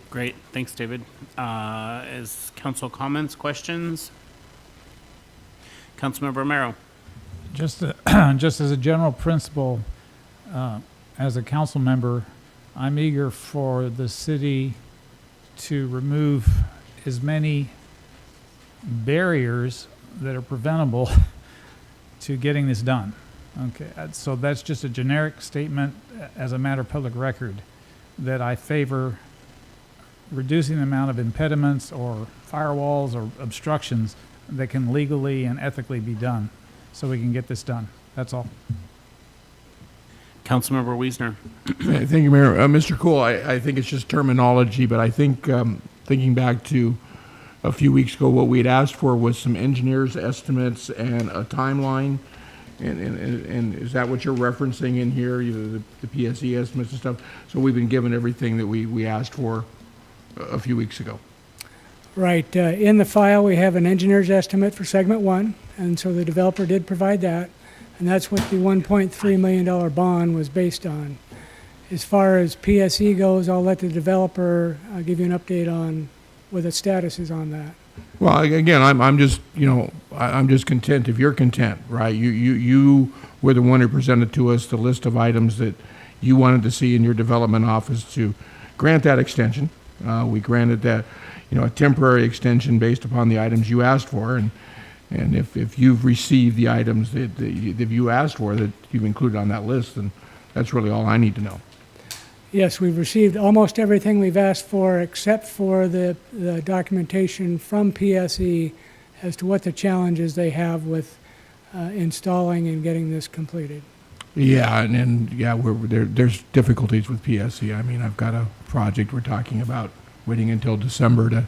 A: Great, thanks, David. Is council comments, questions? Councilmember Romero.
K: Just as a general principle, as a council member, I'm eager for the city to remove as many barriers that are preventable to getting this done. Okay, so that's just a generic statement as a matter of public record that I favor reducing the amount of impediments or firewalls or obstructions that can legally and ethically be done so we can get this done. That's all.
A: Councilmember Wiesner.
M: Thank you, Mayor. Mr. Cool, I think it's just terminology, but I think thinking back to a few weeks ago, what we had asked for was some engineers' estimates and a timeline. And is that what you're referencing in here, the PSE estimates and stuff? So we've been given everything that we asked for a few weeks ago.
O: Right. In the file, we have an engineer's estimate for segment 1, and so the developer did provide that, and that's what the $1.3 million bond was based on. As far as PSE goes, I'll let the developer give you an update on what the status is on that.
M: Well, again, I'm just, I'm just content if you're content, right? You were the one who presented to us the list of items that you wanted to see in your development office to grant that extension. We granted that, a temporary extension based upon the items you asked for, and if you've received the items that you asked for that you've included on that list, then that's really all I need to know.
O: Yes, we've received almost everything we've asked for except for the documentation from PSE as to what the challenges they have with installing and getting this completed.
M: Yeah, and there's difficulties with PSE. I mean, I've got a project we're talking about waiting until December to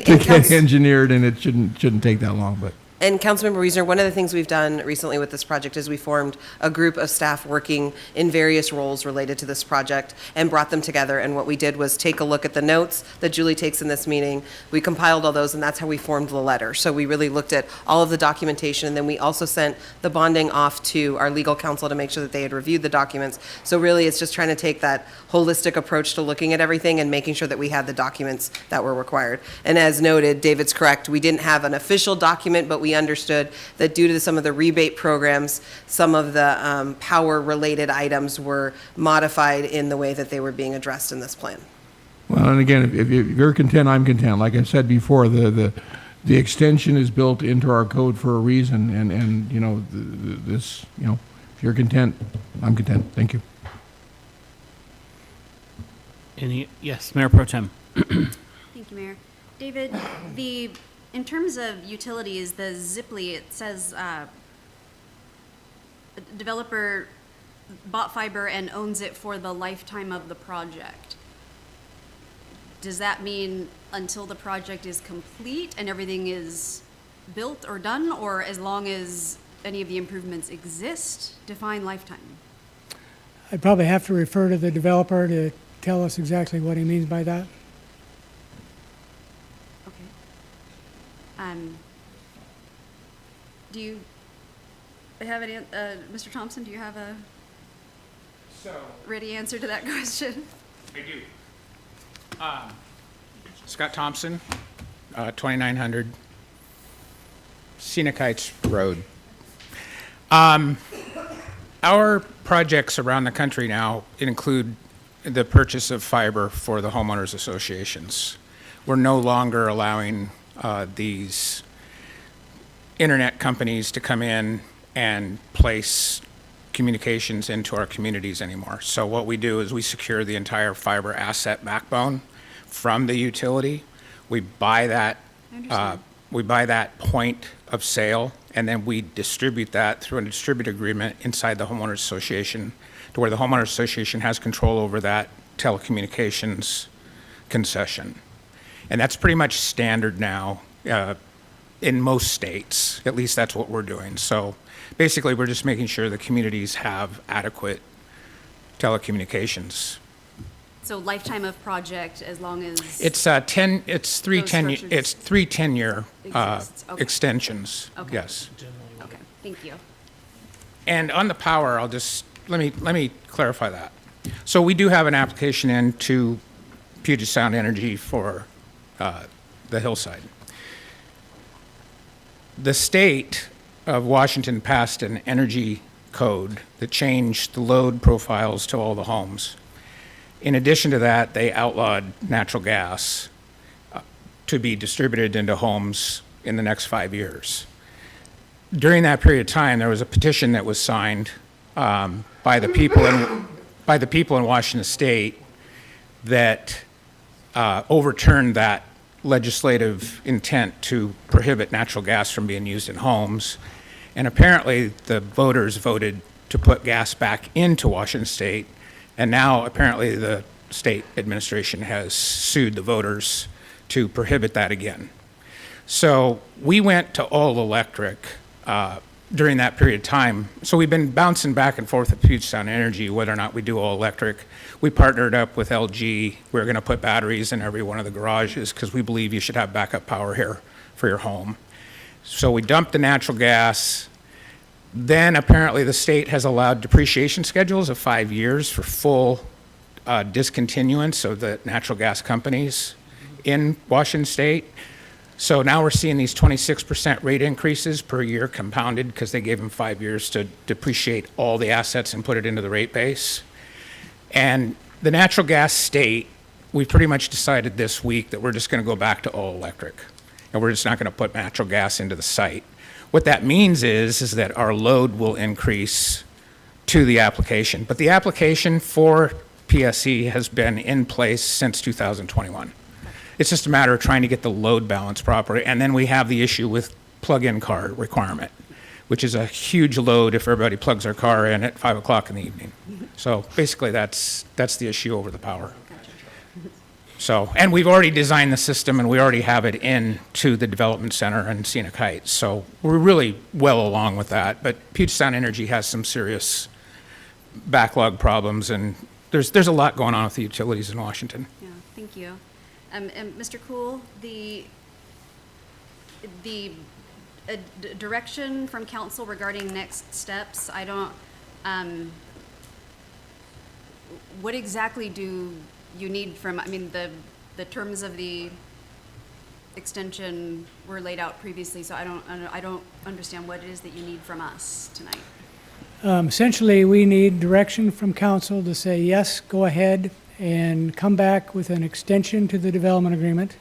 M: get engineered, and it shouldn't take that long. But
F: And Councilmember Wiesner, one of the things we've done recently with this project is we formed a group of staff working in various roles related to this project and brought them together. And what we did was take a look at the notes that Julie takes in this meeting. We compiled all those, and that's how we formed the letter. So we really looked at all of the documentation, and then we also sent the bonding off to our legal counsel to make sure that they had reviewed the documents. So really, it's just trying to take that holistic approach to looking at everything and making sure that we had the documents that were required. And as noted, David's correct. We didn't have an official document, but we understood that due to some of the rebate programs, some of the power-related items were modified in the way that they were being addressed in this plan.
M: Well, and again, if you're content, I'm content. Like I said before, the extension is built into our code for a reason, and you know, this, you know, if you're content, I'm content. Thank you.
A: Yes, Mayor Pro Tem.
C: Thank you, Mayor. David, in terms of utilities, the Ziply, it says developer bought fiber and owns it for the lifetime of the project. Does that mean until the project is complete and everything is built or done, or as long as any of the improvements exist? Define lifetime.
O: I'd probably have to refer to the developer to tell us exactly what he means by that.
C: Do you have any, Mr. Thompson, do you have a ready answer to that question?
Q: I do. Scott Thompson, 2900 Scenic Heights Road. Our projects around the country now include the purchase of fiber for the homeowners associations. We're no longer allowing these internet companies to come in and place communications into our communities anymore. So what we do is we secure the entire fiber asset backbone from the utility. We buy that point of sale, and then we distribute that through a distribute agreement inside the homeowners association, to where the homeowners association has control over that telecommunications concession. And that's pretty much standard now in most states. At least that's what we're doing. So basically, we're just making sure the communities have adequate telecommunications.
C: So lifetime of project, as long as
Q: It's three 10-year
C: exists. Okay.
Q: extensions.
C: Okay.
Q: Yes.
C: Okay, thank you.
Q: And on the power, let me clarify that. So we do have an application in to Puget Sound Energy for the hillside. The state of Washington passed an energy code that changed the load profiles to all the homes. In addition to that, they outlawed natural gas to be distributed into homes in the next 5 years. During that period of time, there was a petition that was signed by the people in Washington State that overturned that legislative intent to prohibit natural gas from being used in homes. And apparently, the voters voted to put gas back into Washington State. And now, apparently, the state administration has sued the voters to prohibit that again. So we went to all electric during that period of time. So we've been bouncing back and forth with Puget Sound Energy, whether or not we do all electric. We partnered up with LG. We're going to put batteries in every one of the garages because we believe you should have backup power here for your home. So we dumped the natural gas. Then apparently the state has allowed depreciation schedules of 5 years for full discontinuance of the natural gas companies in Washington State. So now we're seeing these 26% rate increases per year compounded because they gave them 5 years to depreciate all the assets and put it into the rate base. And the natural gas state, we pretty much decided this week that we're just going to go back to all electric. And we're just not going to put natural gas into the site. What that means is that our load will increase to the application. But the application for PSE has been in place since 2021. It's just a matter of trying to get the load balance properly. And then we have the issue with plug-in car requirement, which is a huge load if everybody plugs their car in at 5 o'clock in the evening. So basically, that's the issue over the power. So, and we've already designed the system, and we already have it in to the development center and Scenic Heights. So we're really well along with that. But Puget Sound Energy has some serious backlog problems, and there's a lot going on with the utilities in Washington.
C: Yeah, thank you. And Mr. Cool, the direction from council regarding next steps, I don't, what exactly do you need from, I mean, the terms of the extension were laid out previously, so I don't understand what it is that you need from us tonight.
O: Essentially, we need direction from council to say, yes, go ahead and come back with an extension to the development agreement.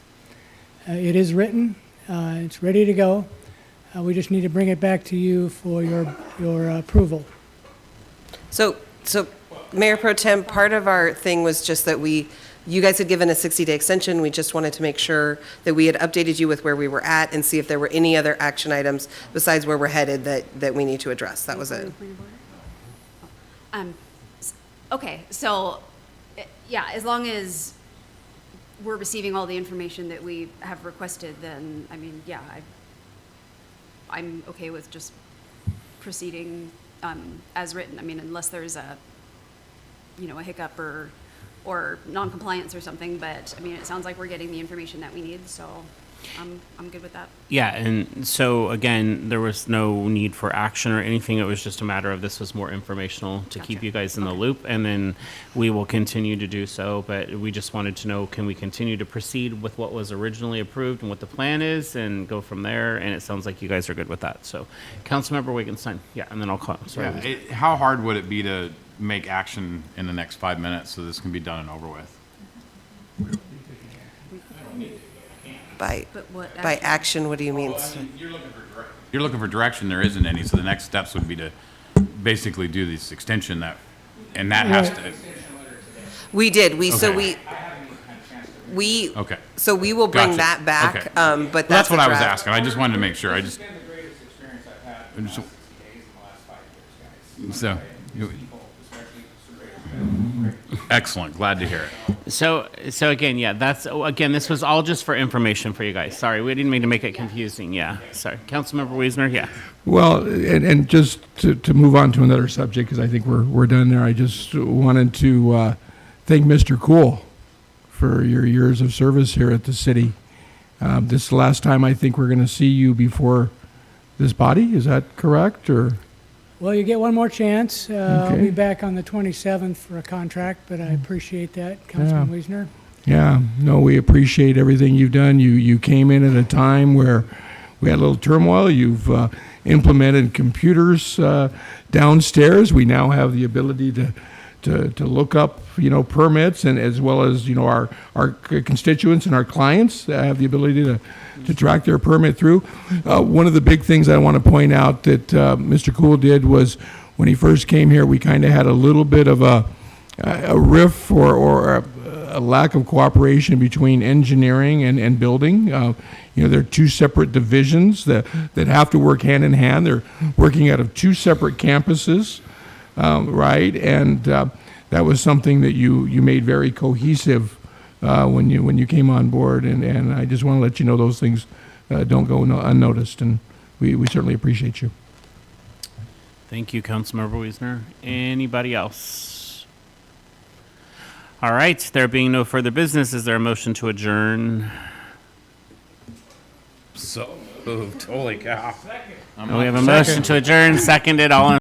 O: It is written, it's ready to go. We just need to bring it back to you for your approval.
F: So Mayor Pro Tem, part of our thing was just that you guys had given a 60-day extension. We just wanted to make sure that we had updated you with where we were at and see if there were any other action items besides where we're headed that we need to address. That was it.
C: Okay, so, yeah, as long as we're receiving all the information that we have requested, then, I mean, yeah, I'm okay with just proceeding as written. I mean, unless there's a hiccup or non-compliance or something, but, I mean, it sounds like we're getting the information that we need, so I'm good with that.
A: Yeah, and so again, there was no need for action or anything. It was just a matter of this was more informational to keep you guys in the loop, and then we will continue to do so. But we just wanted to know, can we continue to proceed with what was originally approved and what the plan is and go from there? And it sounds like you guys are good with that. So Councilmember Wittgenstein, yeah, and then I'll call. Sorry.
D: Yeah, how hard would it be to make action in the next 5 minutes so this can be done and over with?
F: By action, what do you mean?
D: Well, I mean, you're looking for direction. There isn't any. So the next steps would be to basically do this extension and that has to.
F: We did.
D: Okay.
F: So we will bring
D: Gotcha.
F: that back.
D: Okay.
F: But
D: that's what
F: a
D: I was
F: draft.
D: asking. I just wanted to make sure. So. Excellent. Glad to hear it.
A: So again, yeah, this was all just for information for you guys. Sorry, we didn't mean to make it confusing. Yeah, sorry. Councilmember Wiesner, yeah.
M: Well, and just to move on to another subject, because I think we're done there, I just wanted to thank Mr. Cool for your years of service here at the city. This is the last time I think we're going to see you before this body. Is that correct, or?
O: Well, you get one more chance. I'll
M: Okay.
O: be back on the 27th for a contract, but I appreciate that, Councilman Wiesner.
M: Yeah, no, we appreciate everything you've done. You came in at a time where we had a little turmoil. You've implemented computers downstairs. We now have the ability to look up, permits, and as well as, our constituents and our clients have the ability to track their permit through. One of the big things I want to point out that Mr. Cool did was when he first came here, we kind of had a little bit of a riff or a lack of cooperation between engineering and building. There are two separate divisions that have to work hand in hand. They're working out of two separate campuses. Right, and that was something that you made very cohesive when you came on board, and I just want to let you know those things don't go unnoticed, and we certainly appreciate you.
A: Thank you, Councilmember Wiesner. Anybody else? All right, there being no further business, is there a motion to adjourn?
D: So moved. Holy cow.
A: We have a motion to adjourn, seconded, all in